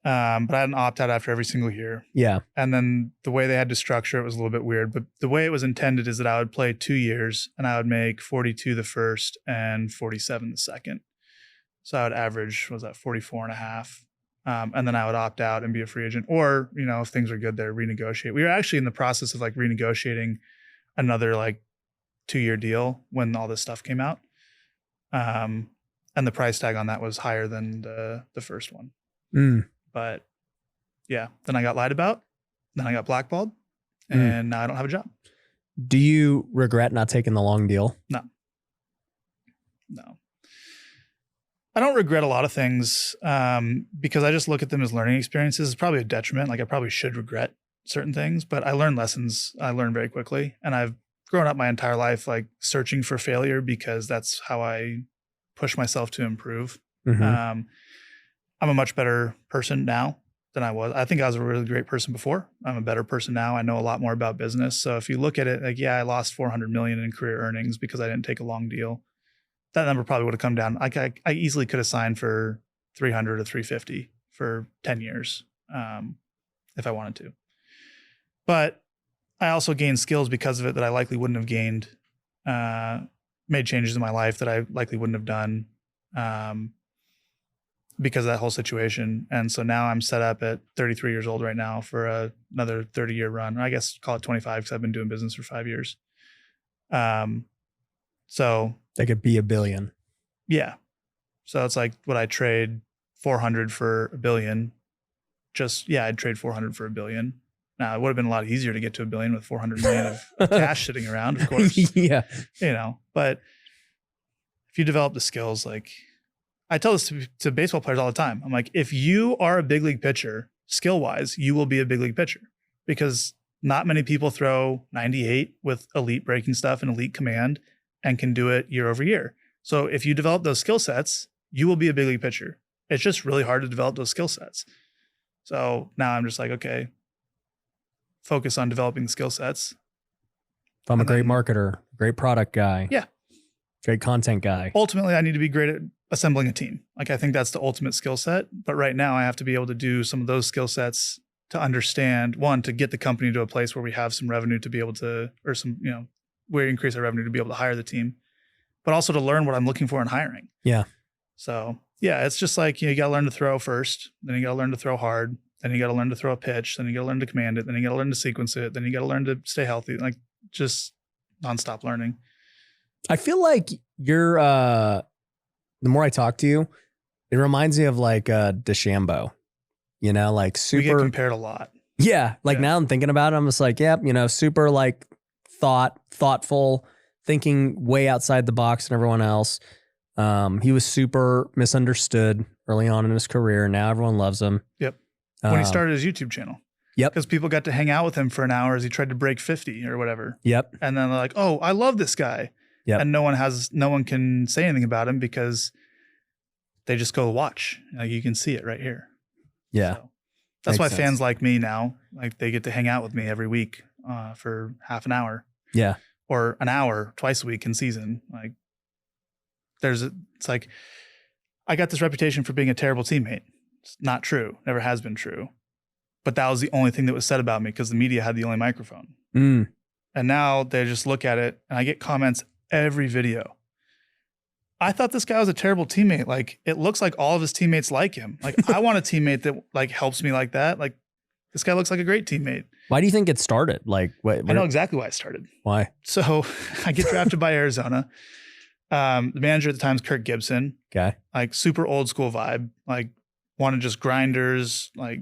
But I had an opt-out after every single year. Yeah. And then the way they had to structure it was a little bit weird. But the way it was intended is that I would play 2 years and I would make 42 the first and 47 the second. So I would average, 44 and a half. And then I would opt out and be a free agent. Or, if things were good there, renegotiate. We were actually in the process of like renegotiating another like 2-year deal when all this stuff came out. And the price tag on that was higher than the first one. But yeah, then I got lied about. Then I got blackballed. And now I don't have a job. Do you regret not taking the long deal? No. I don't regret a lot of things because I just look at them as learning experiences. It's probably a detriment. Like I probably should regret certain things, but I learn lessons. I learn very quickly. And I've grown up my entire life like searching for failure because that's how I push myself to improve. I'm a much better person now than I was. I think I was a really great person before. I'm a better person now. I know a lot more about business. So if you look at it, like, yeah, I lost $400 million in career earnings because I didn't take a long deal. That number probably would have come down. I easily could have signed for 300 or 350 for 10 years if I wanted to. But I also gained skills because of it that I likely wouldn't have gained, made changes in my life that I likely wouldn't have done because of that whole situation. And so now I'm set up at 33 years old right now for another 30-year run. Or I guess call it 25 because I've been doing business for 5 years. So that could be $1 billion. Yeah. So it's like, would I trade 400 for $1 billion? I'd trade 400 for $1 billion. Now, it would have been a lot easier to get to $1 billion with 400 million of cash sitting around, of course. Yeah. But if you develop the skills, like I tell this to baseball players all the time. I'm like, if you are a big league pitcher, skill-wise, you will be a big league pitcher, because not many people throw 98 with elite breaking stuff and elite command and can do it year over year. So if you develop those skill sets, you will be a big league pitcher. It's just really hard to develop those skill sets. So now I'm just like, okay, focus on developing skill sets. If I'm a great marketer, great product guy. Yeah. Great content guy. Ultimately, I need to be great at assembling a team. Like, I think that's the ultimate skill set. But right now I have to be able to do some of those skill sets to understand, one, to get the company to a place where we have some revenue to be able to, or some, we increase our revenue to be able to hire the team, but also to learn what I'm looking for in hiring. Yeah. So yeah, it's just like, you got to learn to throw first, then you got to learn to throw hard, then you got to learn to throw a pitch, then you got to learn to command it, then you got to learn to sequence it, then you got to learn to stay healthy, like just nonstop learning. I feel like you're, the more I talk to you, it reminds me of like DeChambeau, like super. We get compared a lot. Yeah. Now I'm thinking about it. I'm just like, super like thoughtful, thinking way outside the box than everyone else. He was super misunderstood early on in his career. Now everyone loves him. Yep. When he started his YouTube channel. Yep. Because people got to hang out with him for an hour as he tried to break 50 or whatever. Yep. And then they're like, oh, I love this guy. Yep. And no one can say anything about him because they just go watch. Like, you can see it right here. Yeah. So that's why Makes fans sense. like me now, like they get to hang out with me every week for half an hour. Yeah. Or an hour twice a week in season. Like, it's like, I got this reputation for being a terrible teammate. It's not true. Never has been true. But that was the only thing that was said about me because the media had the only microphone. Mm. And now they just look at it, and I get comments every video. I thought this guy was a terrible teammate. Like, it looks like all of his teammates like him. Like, I want a teammate that like helps me like that. Like, this guy looks like a great teammate. Why do you think it started? Like, what? I know exactly why it started. Why? So I get drafted by Arizona. The manager at the time is Kirk Gibson. Okay. Like, super old school vibe. Like, wanted just grinders, like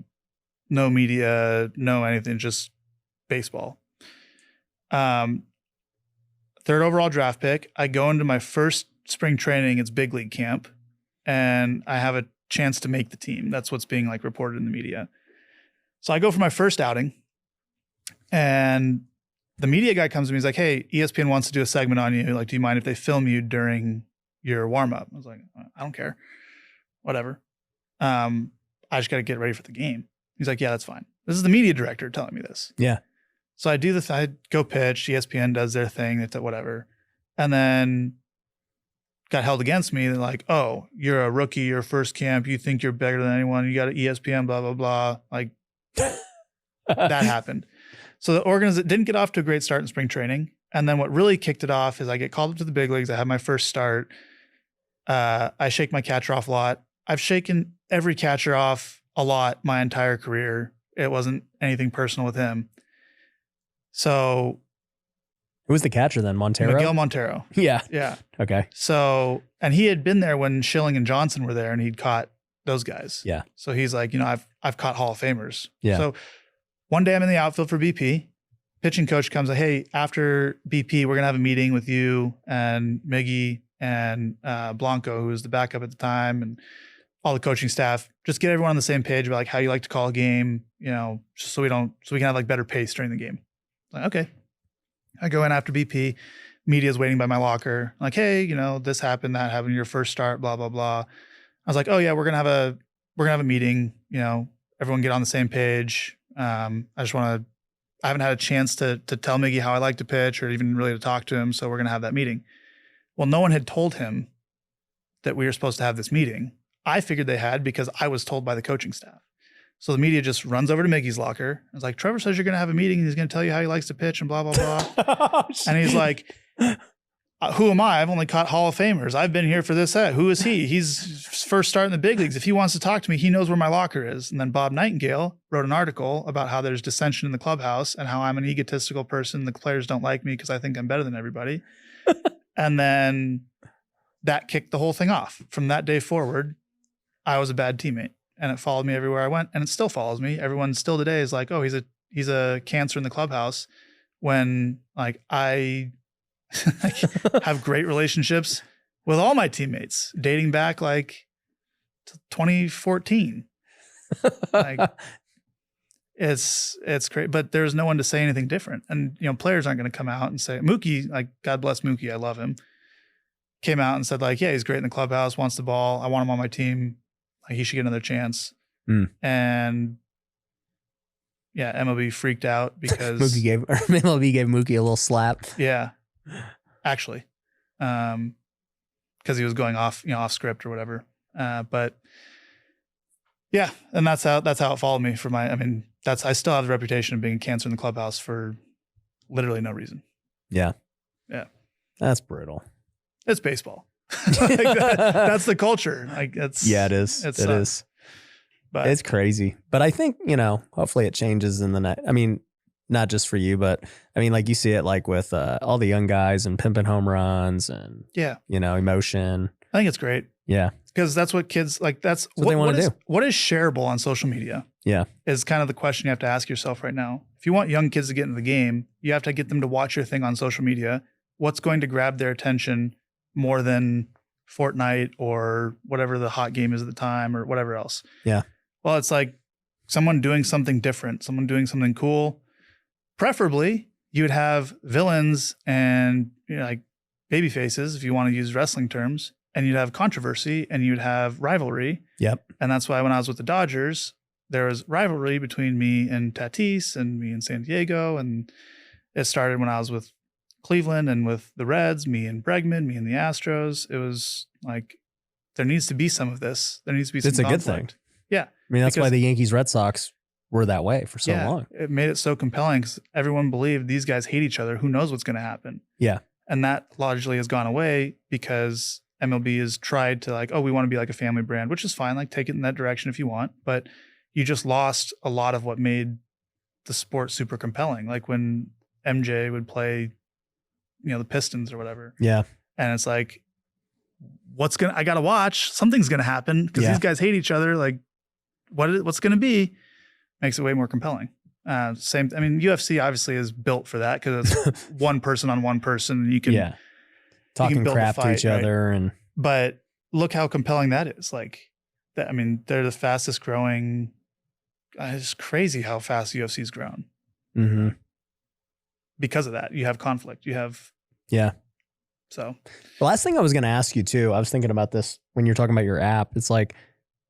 no media, no anything, just baseball. Third overall draft pick. I go into my first spring training. It's big league camp, and I have a chance to make the team. That's what's being like reported in the media. So I go for my first outing, and the media guy comes to me. He's like, hey, ESPN wants to do a segment on you. Like, do you mind if they film you during your warm up? I was like, I don't care. Whatever. I just got to get ready for the game. He's like, yeah, that's fine. This is the media director telling me this. Yeah. So I do this. I go pitch. ESPN does their thing. It's whatever. And then got held against me. They're like, oh, you're a rookie. Your first camp. You think you're better than anyone. You got an ESPN, blah, blah, blah. Like, that happened. So the organization didn't get off to a great start in spring training. And then what really kicked it off is I get called up to the big leagues. I have my first start. I shake my catcher off a lot. I've shaken every catcher off a lot my entire career. It wasn't anything personal with him. So Who was the catcher then? Montero? Miguel Montero. Yeah. Yeah. Okay. So, and he had been there when Schilling and Johnson were there, and he'd caught those guys. Yeah. So he's like, I've caught Hall of Famers. Yeah. So one day I'm in the outfield for BP. Pitching coach comes like, hey, after BP, we're gonna have a meeting with you and Miggy and Blanco, who was the backup at the time, and all the coaching staff. Just get everyone on the same page about like how you like to call a game, just so we can have like better pace during the game. Like, okay. I go in after BP, media's waiting by my locker. Like, hey, this happened, that happened, your first start, blah, blah, blah. I was like, oh yeah, we're gonna have a meeting, everyone get on the same page. I haven't had a chance to tell Miggy how I like to pitch or even really to talk to him. So we're gonna have that meeting. Well, no one had told him that we were supposed to have this meeting. I figured they had because I was told by the coaching staff. So the media just runs over to Miggy's locker. It's like, Trevor says you're going to have a meeting and he's going to tell you how he likes to pitch and blah, blah, blah. And he's like, who am I? I've only caught Hall of Famers. I've been here for this set. Who is he? He's first starting the big leagues. If he wants to talk to me, he knows where my locker is. And then Bob Nightingale wrote an article about how there's dissension in the clubhouse and how I'm an egotistical person. The players don't like me because I think I'm better than everybody. And then that kicked the whole thing off. From that day forward, I was a bad teammate, and it followed me everywhere I went, and it still follows me. Everyone still today is like, oh, he's a cancer in the clubhouse, when like I have great relationships with all my teammates dating back like to 2014. Like it's great, but there's no one to say anything different. And, you know, players aren't going to come out and say, Mookie, like, God bless Mookie, I love him, came out and said like, yeah, he's great in the clubhouse, wants the ball, I want him on my team, like he should get another chance. And yeah, MLB freaked out because MLB gave Mookie a little slap. Yeah, actually, because he was going off script or whatever. But yeah, and that's how it followed me for my. I mean, I still have the reputation of being a cancer in the clubhouse for literally no reason. Yeah, that's brutal. It's baseball. That's the culture. Like it is. It is. But it's crazy. But I think, you know, hopefully it changes in the next. I mean, not just for you, but I mean, like you see it like with all the young guys and pimping home runs and, you know, emotion. I think it's great. Yeah. Because that's what kids like. That's what they want to do. What is shareable on social media? Yeah. Is kind of the question you have to ask yourself right now. If you want young kids to get into the game, you have to get them to watch your thing on social media. What's going to grab their attention more than Fortnite or whatever the hot game is at the time or whatever else? Yeah. Well, it's like someone doing something different, someone doing something cool. Preferably, you would have villains and, you know, like baby faces, if you want to use wrestling terms, and you'd have controversy and you'd have rivalry. Yep. And that's why when I was with the Dodgers, there was rivalry between me and Tatis and me and San Diego. And it started when I was with Cleveland and with the Reds, me and Bregman, me and the Astros. It was like, there needs to be some of this. There needs to be some conflict. It's a good thing. Yeah. I mean, that's why the Yankees Red Sox were that way for so long. It made it so compelling because everyone believed these guys hate each other. Who knows what's going to happen? Yeah. And that largely has gone away because MLB has tried to like, oh, we want to be like a family brand, which is fine. Like take it in that direction if you want, but you just lost a lot of what made the sport super compelling. Like when MJ would play, you know, the Pistons or whatever. Yeah. And it's like, I got to watch, something's going to happen because these guys hate each other. Like what's going to be makes it way more compelling. UFC obviously is built for that because it's one person on one person. And you can, talking crap to each other. And but look how compelling that is. Like that. I mean, they're the fastest growing. It's crazy how fast UFC's grown. Mm-hmm. Because of that, you have conflict. You have, So the last thing I was going to ask you too, I was thinking about this when you're talking about your app. It's like,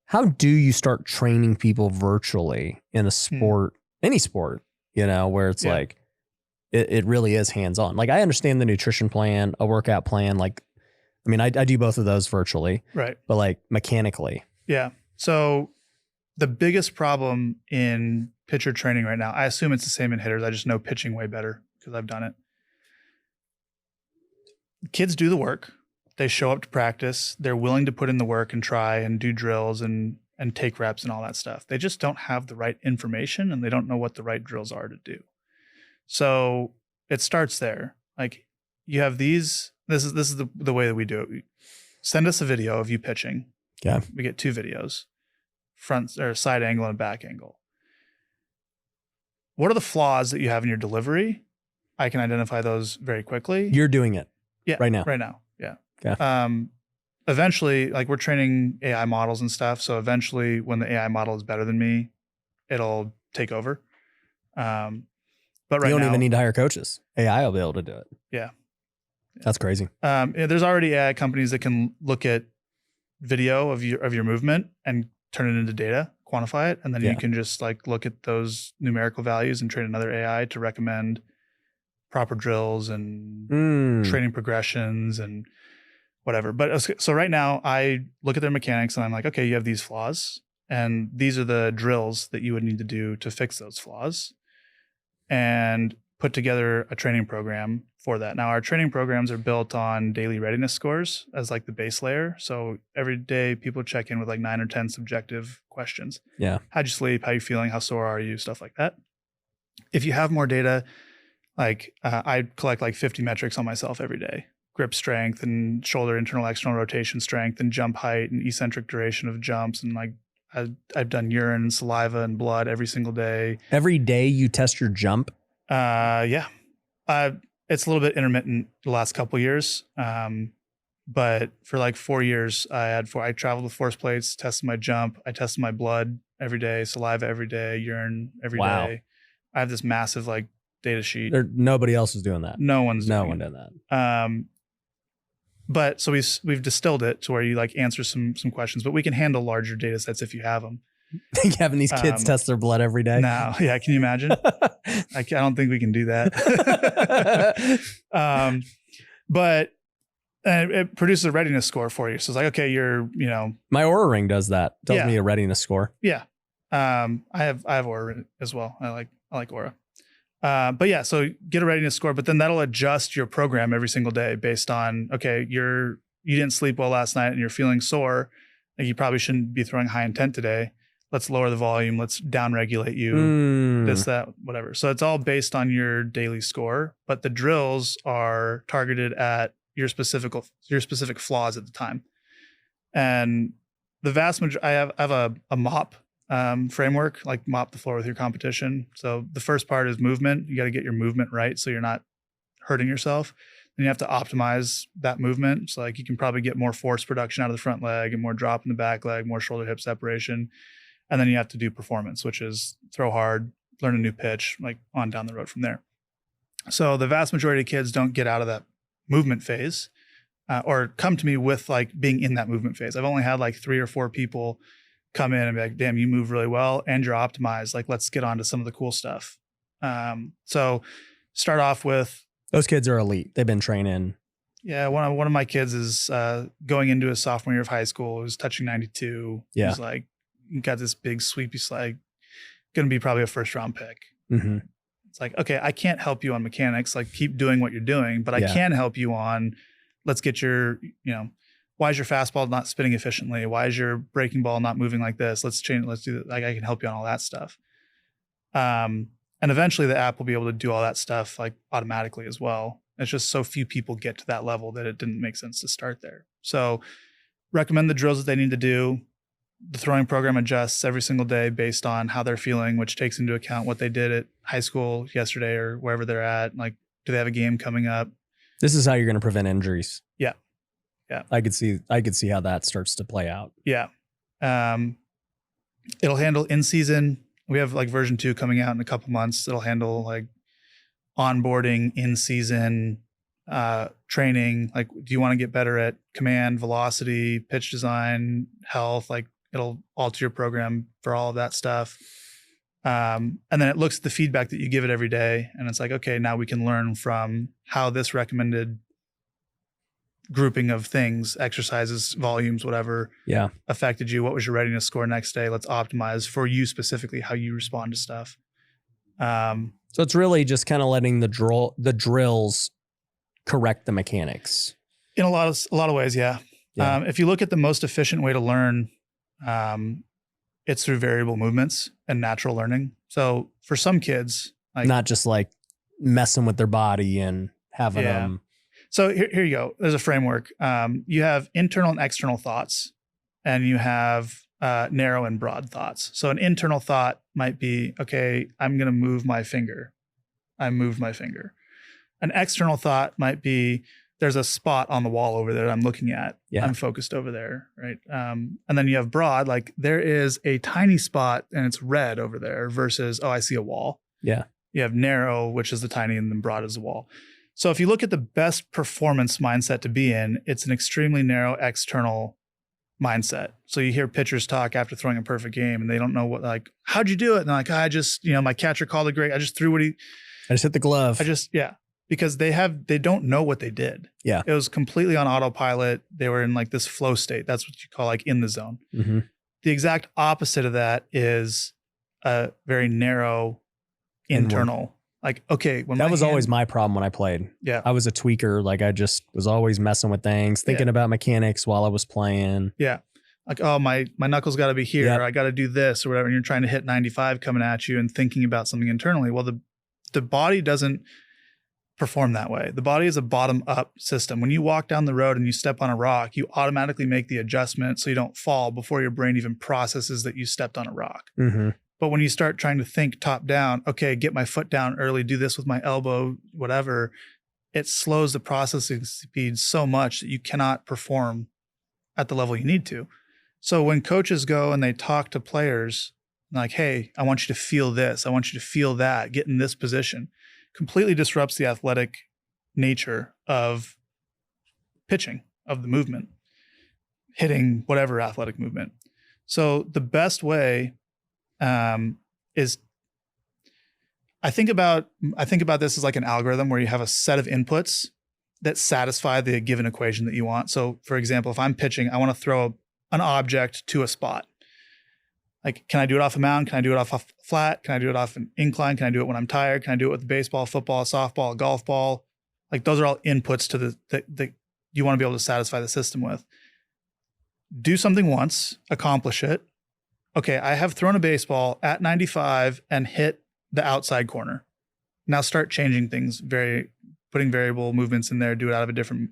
how do you start training people virtually in a sport, any sport, you know, where it's like, it really is hands-on. Like I understand the nutrition plan, a workout plan. Like, I mean, I do both of those virtually, right? But like mechanically. Yeah. So the biggest problem in pitcher training right now, I assume it's the same in hitters. I just know pitching way better because I've done it. Kids do the work. They show up to practice. They're willing to put in the work and try and do drills and take reps and all that stuff. They just don't have the right information and they don't know what the right drills are to do. So it starts there. Like you have these, this is the way that we do it. Send us a video of you pitching. Yeah. We get 2 videos, front or side angle and back angle. What are the flaws that you have in your delivery? I can identify those very quickly. You're doing it. Yeah. Right now. Yeah. Okay. Eventually, like we're training AI models and stuff. So eventually when the AI model is better than me, it'll take over. But right now, you don't even need to hire coaches. AI will be able to do it. Yeah. That's crazy. There's already AI companies that can look at video of your movement and turn it into data, quantify it. And then you can just like look at those numerical values and train another AI to recommend proper drills and training progressions and whatever. But so right now I look at their mechanics and I'm like, okay, you have these flaws and these are the drills that you would need to do to fix those flaws and put together a training program for that. Now our training programs are built on daily readiness scores as like the base layer. So every day people check in with like 9 or 10 subjective questions. Yeah. How'd you sleep? How you feeling? How sore are you? Stuff like that. If you have more data, like I collect like 50 metrics on myself every day. grip strength and shoulder internal external rotation strength and jump height and eccentric duration of jumps. And like I've done urine and saliva and blood every single day. Every day you test your jump? Yeah. It's a little bit intermittent the last couple of years. But for like 4 years, I traveled with force plates, tested my jump. I tested my blood every day, saliva every day, urine every day. I have this massive like data sheet. Nobody else is doing that. No one's doing that. But so we've distilled it to where you like answer some questions, but we can handle larger data sets if you have them. Having these kids test their blood every day. No, yeah, can you imagine? I don't think we can do that. But it produces a readiness score for you. So it's like, okay, my Aura Ring does that. Tells me a readiness score. Yeah. I have Aura as well. I like Aura. But yeah, so get a readiness score, but then that'll adjust your program every single day based on, okay, you didn't sleep well last night and you're feeling sore. Like you probably shouldn't be throwing high intent today. Let's lower the volume. Let's down regulate you, this, that, whatever. So it's all based on your daily score, but the drills are targeted at your specific flaws at the time. And the vast majority, I have a MOP framework, like mop the floor with your competition. So the first part is movement. You got to get your movement right so you're not hurting yourself. Then you have to optimize that movement. So like you can probably get more force production out of the front leg and more drop in the back leg, more shoulder hip separation. And then you have to do performance, which is throw hard, learn a new pitch, like on down the road from there. So the vast majority of kids don't get out of that movement phase or come to me with like being in that movement phase. I've only had like 3 or 4 people come in and be like, damn, you move really well and you're optimized. Like, let's get on to some of the cool stuff. So start off with. Those kids are elite. They've been training. Yeah. One of my kids is going into his sophomore year of high school. He's touching 92. Yeah. He's like, got this big sweepy slide, going to be probably a first round pick. Mm-hmm. It's like, okay, I can't help you on mechanics. Like keep doing what you're doing, but I can help you on, let's get your, why is your fastball not spinning efficiently? Why is your breaking ball not moving like this? Let's change. Let's do that. Like I can help you on all that stuff. And eventually the app will be able to do all that stuff like automatically as well. It's just so few people get to that level that it didn't make sense to start there. So recommend the drills that they need to do. The throwing program adjusts every single day based on how they're feeling, which takes into account what they did at high school yesterday or wherever they're at. Like, do they have a game coming up? This is how you're going to prevent injuries. Yeah. Yeah. I could see how that starts to play out. Yeah. It'll handle in season. We have like version 2 coming out in a couple months. It'll handle like onboarding, in season, training. Like, do you want to get better at command, velocity, pitch design, health? Like it'll alter your program for all of that stuff. And then it looks at the feedback that you give it every day. And it's like, okay, now we can learn from how this recommended grouping of things, exercises, volumes, whatever, affected you. What was your readiness score next day? Let's optimize for you specifically how you respond to stuff. So it's really just kind of letting the drills correct the mechanics in a lot of ways. Yeah. If you look at the most efficient way to learn, it's through variable movements and natural learning. So for some kids, like, not just like messing with their body and having them. So here you go. There's a framework. You have internal and external thoughts, and you have narrow and broad thoughts. So an internal thought might be, okay, I'm going to move my finger. I moved my finger. An external thought might be, there's a spot on the wall over there that I'm looking at. Yeah. I'm focused over there, right? And then you have broad, like there is a tiny spot and it's red over there versus, oh, I see a wall. Yeah. You have narrow, which is the tiny, and then broad is the wall. So if you look at the best performance mindset to be in, it's an extremely narrow external mindset. So you hear pitchers talk after throwing a perfect game and they don't know what, like, how'd you do it? And they're like, I just, my catcher called it great. I just threw I just hit the glove. Because they don't know what they did. Yeah. It was completely on autopilot. They were in like this flow state. That's what you call like in the zone. Mm-hmm. The exact opposite of that is a very narrow internal. Like, okay, that was always my problem when I played. Yeah. I was a tweaker. Like I just was always messing with things, thinking about mechanics while I was playing. Yeah. Like, oh, my knuckles got to be here. Or I got to do this or whatever. And you're trying to hit 95 coming at you and thinking about something internally. Well, the body doesn't perform that way. The body is a bottom up system. When you walk down the road and you step on a rock, you automatically make the adjustment so you don't fall before your brain even processes that you stepped on a rock. Mm-hmm. But when you start trying to think top down, okay, get my foot down early, do this with my elbow, whatever, it slows the processing speed so much that you cannot perform at the level you need to. So when coaches go and they talk to players like, hey, I want you to feel this, I want you to feel that, get in this position, completely disrupts the athletic nature of pitching, of the movement, hitting, whatever athletic movement. So the best way is, I think about this as like an algorithm where you have a set of inputs that satisfy the given equation that you want. So for example, if I'm pitching, I want to throw an object to a spot. Like, can I do it off a mound? Can I do it off a flat? Can I do it off an incline? Can I do it when I'm tired? Can I do it with a baseball, football, softball, golf ball? Like, those are all inputs to that you want to be able to satisfy the system with. Do something once, accomplish it. Okay, I have thrown a baseball at 95 and hit the outside corner. Now start changing things, putting variable movements in there, do it out of a different,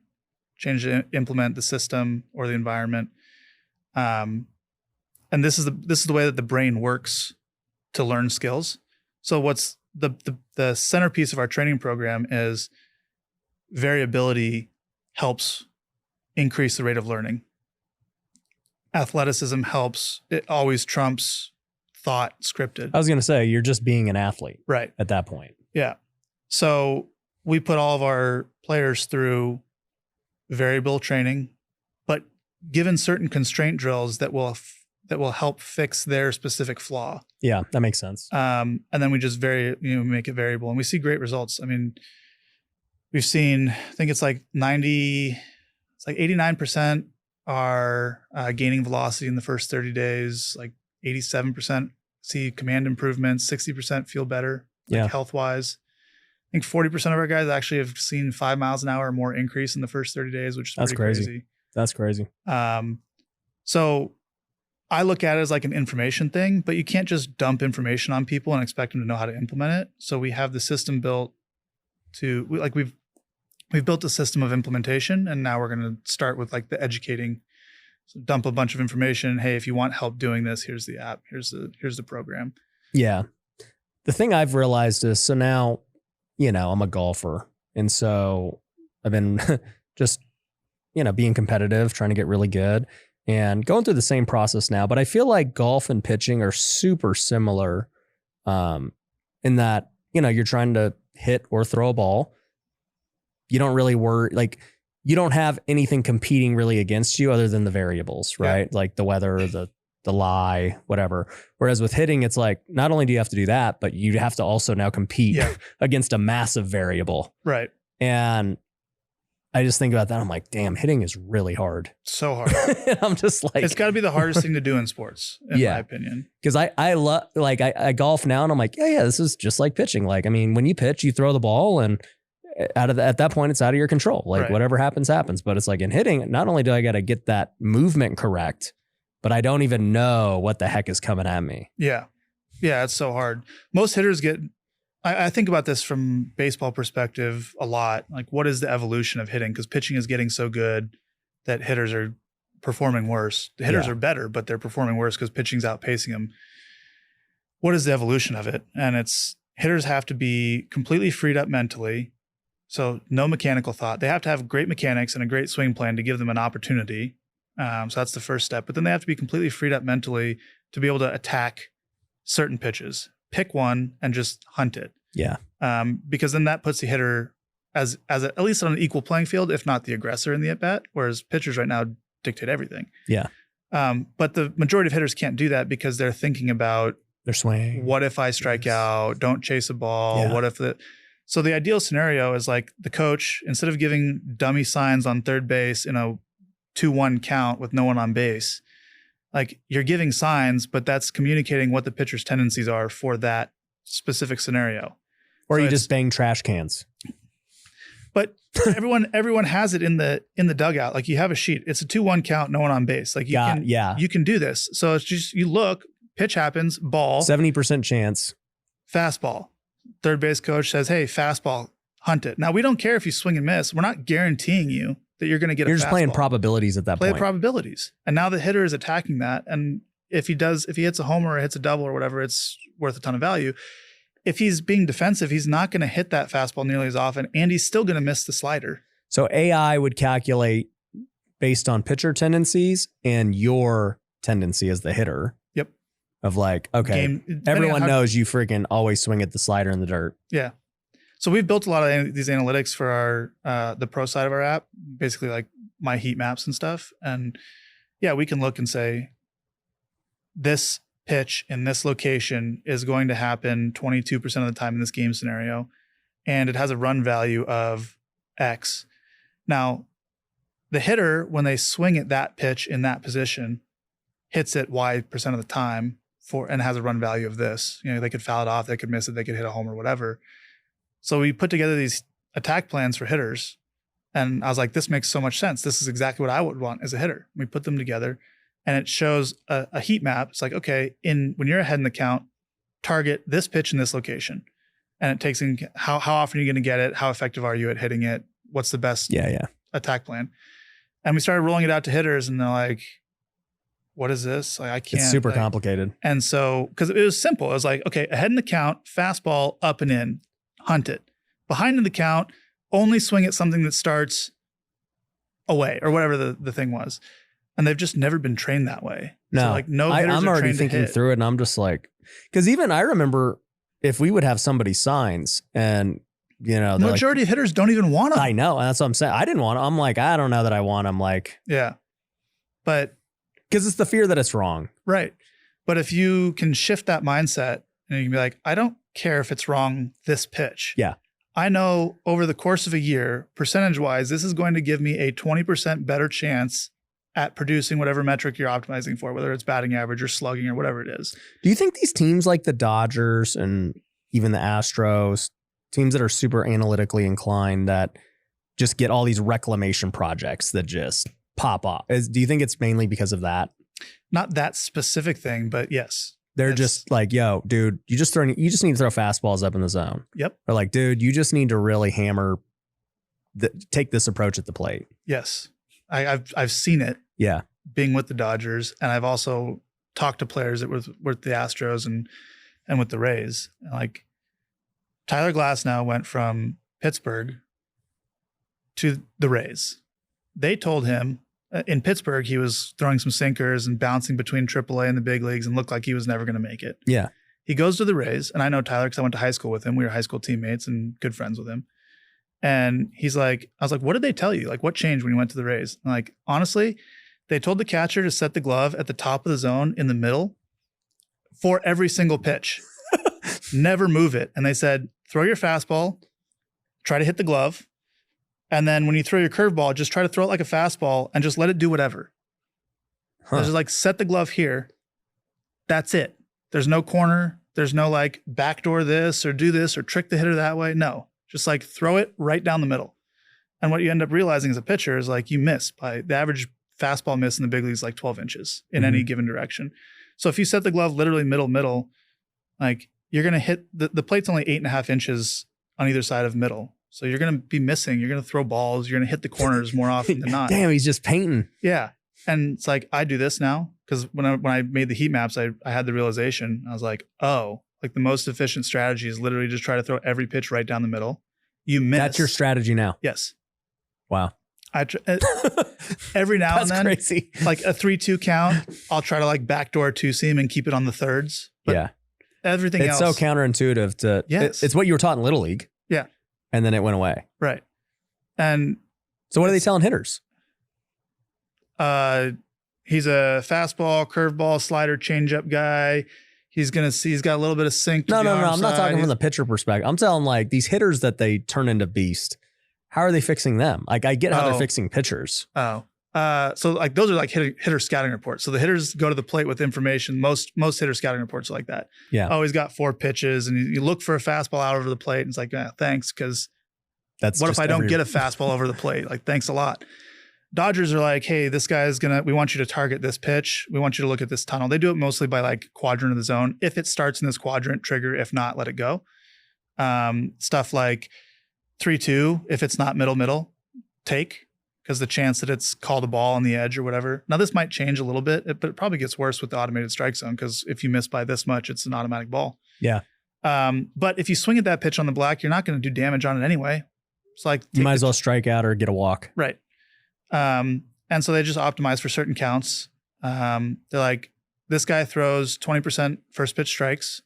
implement the system or the environment. And this is the way that the brain works to learn skills. So what's the centerpiece of our training program is variability helps increase the rate of learning. Athleticism helps. It always trumps thought scripted. I was going to say, you're just being an athlete, right, at that point. Yeah. So we put all of our players through variable training, but given certain constraint drills that will help fix their specific flaw. Yeah, that makes sense. And then we just make it variable, and we see great results. I mean, we've seen, I think it's like 89% are gaining velocity in the first 30 days, like 87% see command improvements, 60% feel better, health-wise. I think 40% of our guys actually have seen 5 miles an hour or more increase in the first 30 days, which is pretty crazy. That's crazy. So I look at it as like an information thing, but you can't just dump information on people and expect them to know how to implement it. So we have the system built we've built a system of implementation, and now we're going to start with like the educating. So dump a bunch of information. Hey, if you want help doing this, here's the app. Here's the program. Yeah. The thing I've realized is, so now, I'm a golfer. And so I've been just, being competitive, trying to get really good and going through the same process now. But I feel like golf and pitching are super similar in that, you're trying to hit or throw a ball. You don't really worry, like, you don't have anything competing really against you other than the variables, right? Yeah. Like the weather, the lie, whatever. Whereas with hitting, it's like, not only do you have to do that, but you have to also now compete against a massive variable. Right. And I just think about that. I'm like, damn, hitting is really hard. So hard. I'm just like, it's got to be the hardest thing to do in sports, in my opinion. Because I love, like, I golf now, and I'm like, yeah, this is just like pitching. Like, I mean, when you pitch, you throw the ball, and at that point, it's out of your control. Like, whatever happens, happens. But it's like in hitting, not only do I got to get that movement correct, but I don't even know what the heck is coming at me. Yeah. Yeah, it's so hard. Most hitters get, I think about this from baseball perspective a lot. Like, what is the evolution of hitting? Because pitching is getting so good that hitters are performing worse. The hitters are better, but they're performing worse because pitching's outpacing them. What is the evolution of it? And it's, hitters have to be completely freed up mentally. So no mechanical thought. They have to have great mechanics and a great swing plan to give them an opportunity. So that's the first step. But then they have to be completely freed up mentally to be able to attack certain pitches. Pick one and just hunt it. Yeah. Because then that puts the hitter as at least on an equal playing field, if not the aggressor in the at bat. Whereas pitchers right now dictate everything. Yeah. But the majority of hitters can't do that because they're thinking about their swing. What if I strike out? Don't chase a ball. Yeah. What if So the ideal scenario is like the coach, instead of giving dummy signs on third base in a 2-1 count with no one on base, like, you're giving signs, but that's communicating what the pitcher's tendencies are for that specific scenario. Or so you just bang trash cans. But everyone has it in the dugout. Like, you have a sheet. It's a 2-1 count, no one on base. Like, you can do this. So it's just, you look, pitch happens, ball. 70% chance. Fastball. Third base coach says, hey, fastball, hunt it. Now, we don't care if you swing and miss. We're not guaranteeing you that you're going to get a fastball. You're just playing probabilities at that point. Play probabilities. And now the hitter is attacking that. And if he hits a homer or hits a double or whatever, it's worth a ton of value. If he's being defensive, he's not going to hit that fastball nearly as often, and he's still going to miss the slider. So AI would calculate based on pitcher tendencies and your tendency as the hitter. Yep. Of like, okay, everyone knows you freaking always swing at the slider in the dirt. Yeah. So we've built a lot of these analytics for our the pro side of our app, basically like my heat maps and stuff. And yeah, we can look and say, this pitch in this location is going to happen 22% of the time in this game scenario, and it has a run value of X. Now, the hitter, when they swing at that pitch in that position, hits it Y% of the time and has a run value of this. You know, they could foul it off, they could miss it, they could hit a homer, whatever. So we put together these attack plans for hitters, and I was like, this makes so much sense. This is exactly what I would want as a hitter. We put them together, and it shows a heat map. It's like, okay, when you're ahead in the count, target this pitch in this location. And it takes in how often are you going to get it? How effective are you at hitting it? What's the best attack plan? And we started rolling it out to hitters, and they're like, what is this? Like, I can't. It's super complicated. And so, because it was simple. It was like, okay, ahead in the count, fastball up and in, hunt it. Behind in the count, only swing at something that starts away or whatever the thing was. And they've just never been trained that way. No, so like no hitters I'm are already trained thinking to hit. through it, and I'm just like, because even I remember if we would have somebody signs and, you know, The majority of hitters don't even want them. I know. And that's what I'm saying. I didn't want them. I'm like, I don't know that I want them. Like, yeah. But because it's the fear that it's wrong. right. But if you can shift that mindset and you can be like, I don't care if it's wrong this pitch. Yeah. I know over the course of a year, percentage wise, this is going to give me a 20% better chance at producing whatever metric you're optimizing for, whether it's batting average or slugging or whatever it is. Do you think these teams like the Dodgers and even the Astros, teams that are super analytically inclined, that just get all these reclamation projects that just pop off, do you think it's mainly because of that? Not that specific thing, but yes. They're just like, yo, dude, you just need to throw fastballs up in the zone. Yep. Or like, dude, you just need to really hammer, take this approach at the plate. Yes. I've seen it. Yeah. Being with the Dodgers, and I've also talked to players that were with the Astros and with the Rays. Like Tyler Glasnow went from Pittsburgh to the Rays. They told him in Pittsburgh he was throwing some sinkers and bouncing between AAA and the big leagues and looked like he was never going to make it. Yeah. He goes to the Rays, and I know Tyler because I went to high school with him. We were high school teammates and good friends with him. And he's like, I was like, what did they tell you? Like, what changed when you went to the Rays? And like, honestly, they told the catcher to set the glove at the top of the zone in the middle for every single pitch. Never move it. And they said, throw your fastball, try to hit the glove. And then when you throw your curveball, just try to throw it like a fastball and just let it do whatever. Just like set the glove here. That's it. There's no corner. There's no like backdoor this or do this or trick the hitter that way. No, just like throw it right down the middle. And what you end up realizing as a pitcher is like you miss by the average fastball miss in the big leagues, like 12 inches in any given direction. So if you set the glove literally middle, like you're going to hit the plate's only 8.5 inches on either side of middle. So you're going to be missing. You're going to throw balls. You're going to hit the corners more often than not. Damn, he's just painting. Yeah. And it's like, I do this now because when I made the heat maps, I had the realization. I was like, oh, like the most efficient strategy is literally just try to throw every pitch right down the middle. You miss. That's your strategy now. Yes. Wow. Every now and then, crazy. Like a 3-2 count, I'll try to like backdoor two seam and keep it on the thirds. But yeah. Everything else. It's so counterintuitive to, yes. It's what you were taught in Little League. Yeah. And then it went away. Right. And so what are they telling hitters? He's a fastball, curveball, slider, changeup guy. He's got a little bit of sink. No. I'm not talking from the pitcher perspective. I'm telling like these hitters that they turn into beast. How are they fixing them? Like I get how they're fixing pitchers. So like those are like hitter scouting reports. So the hitters go to the plate with information. Most hitter scouting reports are like that. Yeah. Oh, he's got 4 pitches, and you look for a fastball out over the plate, and it's like, thanks, because what if I don't get a fastball over the plate? Like, thanks a lot. Dodgers are like, hey, this guy's we want you to target this pitch. We want you to look at this tunnel. They do it mostly by like quadrant of the zone. If it starts in this quadrant, trigger. If not, let it go. Stuff like 3-2, if it's not middle, take, because the chance that it's called a ball on the edge or whatever. Now, this might change a little bit, but it probably gets worse with the automated strike zone, because if you miss by this much, it's an automatic ball. Yeah. But if you swing at that pitch on the black, you're not going to do damage on it anyway. It's like you might as well strike out or get a walk. Right. And so they just optimize for certain counts. They're like, this guy throws 20% first pitch strikes,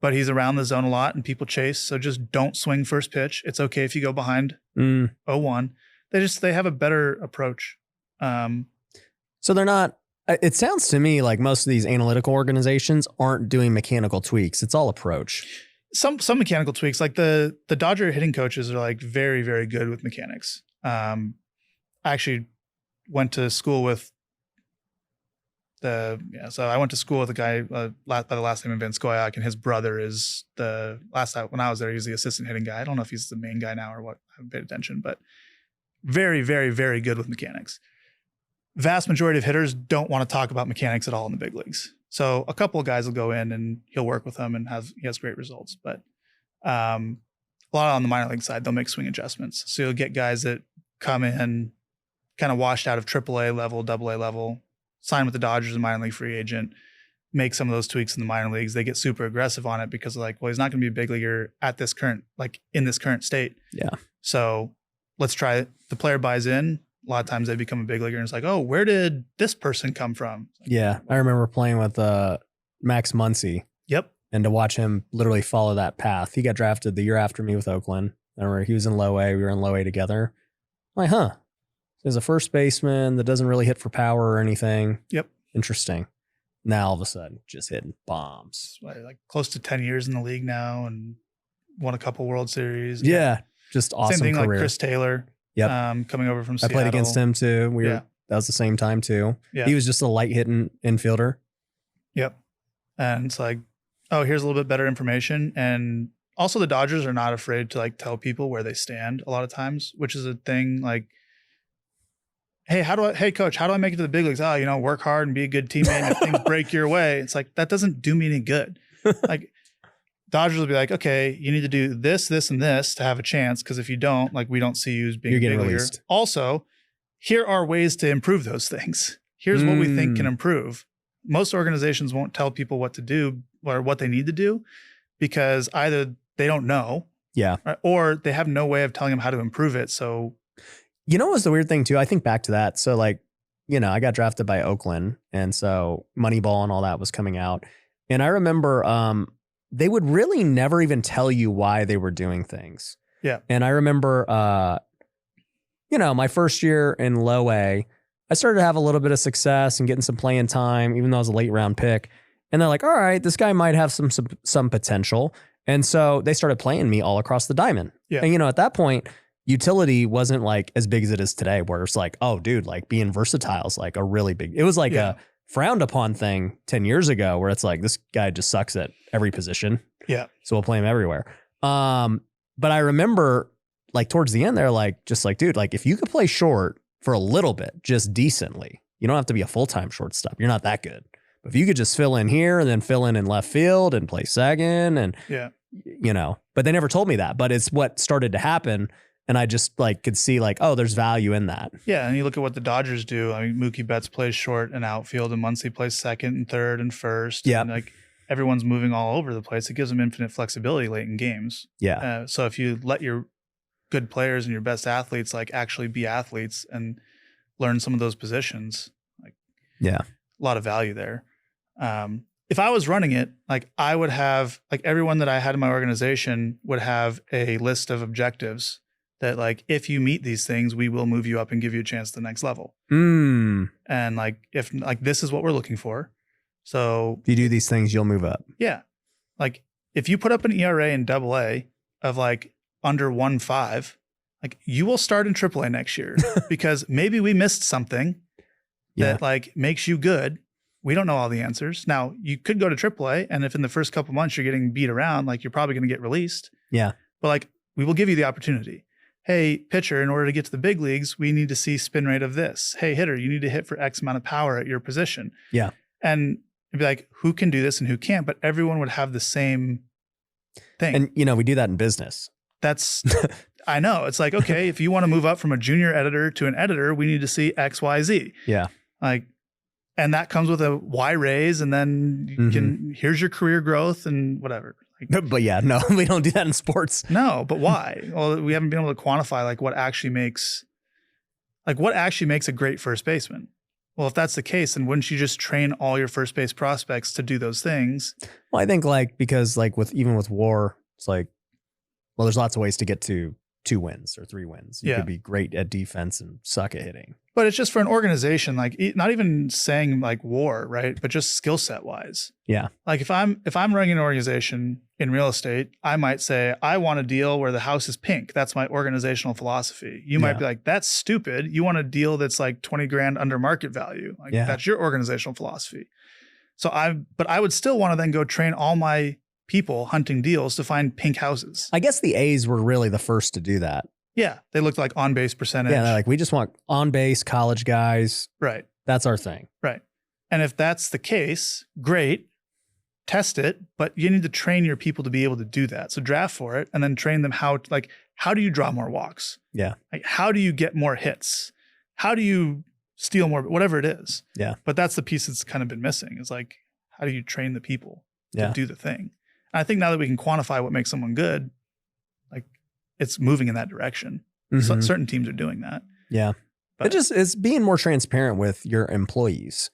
but he's around the zone a lot and people chase. So just don't swing first pitch. It's okay if you go behind 0-1. They have a better approach. So they're not, it sounds to me like most of these analytical organizations aren't doing mechanical tweaks. It's all approach. Some mechanical tweaks, like the Dodger hitting coaches are like very, very good with mechanics. I actually went to school with so I went to school with a guy by the last name of Vince Goyak, and his brother is when I was there, he was the assistant hitting guy. I don't know if he's the main guy now or what. I haven't paid attention, but very, very, very good with mechanics. Vast majority of hitters don't want to talk about mechanics at all in the big leagues. So a couple of guys will go in and he'll work with them and he has great results. But a lot on the minor league side, they'll make swing adjustments. So you'll get guys that come in kind of washed out of AAA level, AA level, sign with the Dodgers as a minor league free agent, make some of those tweaks in the minor leagues. They get super aggressive on it because they're like, well, he's not going to be a big leaguer at this current, like in this current state. Yeah. So let's try it. The player buys in. A lot of times they become a big leaguer and it's like, oh, where did this person come from? Yeah. I remember playing with Max Muncy. Yep. And to watch him literally follow that path. He got drafted the year after me with Oakland. I remember he was in low A. We were in low A together. I'm like, huh. There's a first baseman that doesn't really hit for power or anything. Yep. Interesting. Now all of a sudden, just hitting bombs. Like close to 10 years in the league now and won a couple World Series. Yeah. Just awesome Same thing career. Like Chris Taylor. Yep. Coming over from Seattle. I played against him too. That was the same time too. Yeah. He was just a light hitting infielder. Yep. And it's like, oh, here's a little bit better information. And also the Dodgers are not afraid to like tell people where they stand a lot of times, which is a thing like, hey, coach, how do I make it to the big leagues? Oh, work hard and be a good teammate. And if things break your way, it's like, that doesn't do me any good. Like Dodgers will be like, okay, you need to do this, this, and this to have a chance. Because if you don't, like, we don't see you as being You're a big getting leaguer. released. Also, here are ways to improve those things. Here's what we think can improve. Most organizations won't tell people what to do or what they need to do because either they don't know, or they have no way of telling them how to improve it. So, you know, what's the weird thing too? I think back to that. So like, I got drafted by Oakland, and so Moneyball and all that was coming out. And I remember they would really never even tell you why they were doing things. Yeah. And I remember, my first year in low A, I started to have a little bit of success and getting some playing time, even though I was a late round pick. And they're like, all right, this guy might have some potential. And so they started playing me all across the diamond. Yeah. And, at that point, utility wasn't like as big as it is today, where it's like, oh, dude, like being versatile is like a really big, it was like a frowned upon thing 10 years ago where it's like, this guy just sucks at every position. Yeah. So we'll play him everywhere. But I remember like towards the end, they're like, just like, dude, like if you could play short for a little bit, just decently, you don't have to be a full-time shortstop. You're not that good. But if you could just fill in here and then fill in left field and play second and, but they never told me that, but it's what started to happen. And I just like could see like, oh, there's value in that. Yeah. And you look at what the Dodgers do. I mean, Mookie Betts plays short and outfield, and Muncy plays second and third and first. Yeah. And like everyone's moving all over the place. It gives them infinite flexibility late in games. Yeah. So if you let your good players and your best athletes like actually be athletes and learn some of those positions, like a lot of value there. If I was running it, like I would have like everyone that I had in my organization would have a list of objectives that like, if you meet these things, we will move you up and give you a chance to the next level. And like, if like, this is what we're looking for. So if you do these things, you'll move up. Yeah. Like if you put up an ERA in AA of like under 1.5, like you will start in AAA next year because maybe we missed something that like makes you good. We don't know all the answers. Now you could go to AAA, and if in the first couple months you're getting beat around, like you're probably going to get released. Yeah. But like, we will give you the opportunity. Hey, pitcher, in order to get to the big leagues, we need to see spin rate of this. Hey, hitter, you need to hit for X amount of power at your position. Yeah. And it'd be like, who can do this and who can't? But everyone would have the same thing. And, we do that in business. That's I know. It's like, okay, if you want to move up from a junior editor to an editor, we need to see X, Y, Z. Yeah. Like, and that comes with a Y raise, and then you can, here's your career growth and whatever. Like, But yeah, no, we don't do that in sports. no, but why? Well, we haven't been able to quantify like what actually makes a great first baseman. Well, if that's the case, then wouldn't you just train all your first base prospects to do those things? Well, I think like, because like even with WAR, it's like, well, there's lots of ways to get to 2 wins or 3 wins. You could be great at defense and suck at hitting. But it's just for an organization, like not even saying like WAR, right? But just skill set wise. Yeah. Like if I'm running an organization in real estate, I might say, I want a deal where the house is pink. That's my organizational philosophy. You might be like, that's stupid. You want a deal that's like 20 grand under market value. Like that's your organizational philosophy. So I would still want to then go train all my people hunting deals to find pink houses. I guess the A's were really the first to do that. Yeah. They looked like on base percentage. Yeah. They're like, we just want on base college guys. Right. That's our thing. Right. And if that's the case, great, test it, but you need to train your people to be able to do that. So draft for it and then train them how do you draw more walks? Yeah. Like, how do you get more hits? How do you steal more, whatever it is? Yeah. But that's the piece that's kind of been missing is like, how do you train the people to do the thing? And I think now that we can quantify what makes someone good, like it's moving in that direction. So certain teams are doing that. Yeah. But it's being more transparent with your employees,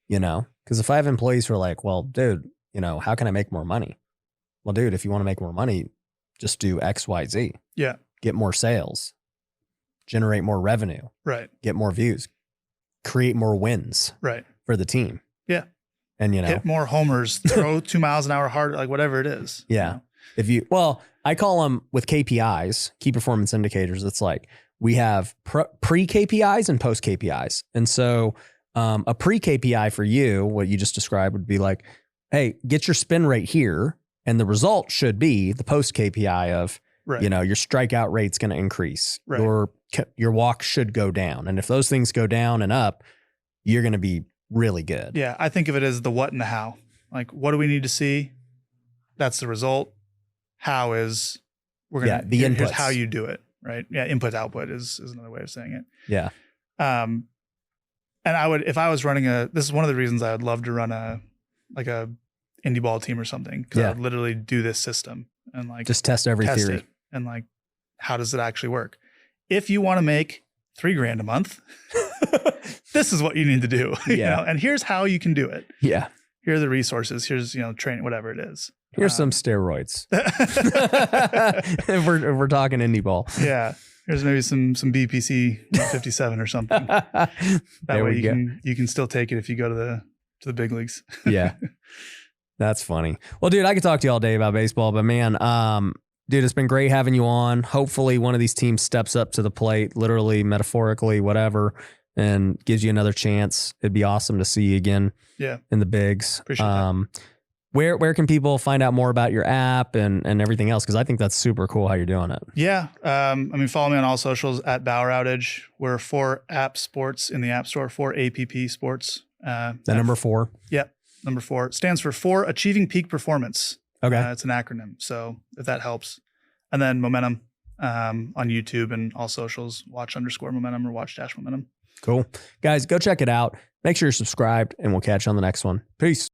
you know, because if I have employees who are like, well, dude, you know, how can I make more money? Well, dude, if you want to make more money, just do X, Y, Z. Yeah. Get more sales, generate more revenue, Right. Get more views, create more wins for the team. Yeah. And, you know, hit more homers, throw 2 miles an hour harder, like whatever it is. Yeah. You know? Well, I call them with KPIs, key performance indicators. It's like we have pre KPIs and post KPIs. And so a pre KPI for you, what you just described would be like, hey, get your spin rate here. And the result should be the post KPI of, you know, your strikeout rate's going to increase. Your walk should go down. And if those things go down and up, you're going to be really good. Yeah. I think of it as the what and the how. Like, what do we need to see? That's the result. How is we're going to, the inputs. Here's how you do it. Right. Yeah. Input output is another way of saying it. Yeah. And I would, if I was running this is one of the reasons I would love to run a indie ball team or something. Cause I would literally do this system and like just test every theory it and like, how does it actually work? If you want to make $3 grand a month, this is what you need to do. You know? And here's how you can do it. Yeah. Here are the resources. Here's, training, whatever it is. Here's some steroids. if we're talking indie ball. Yeah. Here's maybe some BPC 157 or something. That way you can still take it if you go to the big leagues. Yeah. That's funny. Well, dude, I could talk to you all day about baseball, but man, dude, it's been great having you on. Hopefully one of these teams steps up to the plate, literally, metaphorically, whatever, and gives you another chance. It'd be awesome to see you again in the bigs. Appreciate that. Where can people find out more about your app and everything else? Because I think that's super cool how you're doing it. Yeah. Follow me on all socials at Bauer Outage. We're 4 app sports in the App Store, 4 APP sports. Number 4? Yep. Number 4 stands for Achieving Peak Performance. Okay. It's an acronym. So if that helps. And then Momentum on YouTube and all socials, watch_momentum or watch-momentum. Cool. Guys, go check it out. Make sure you're subscribed and we'll catch you on the next one. Peace.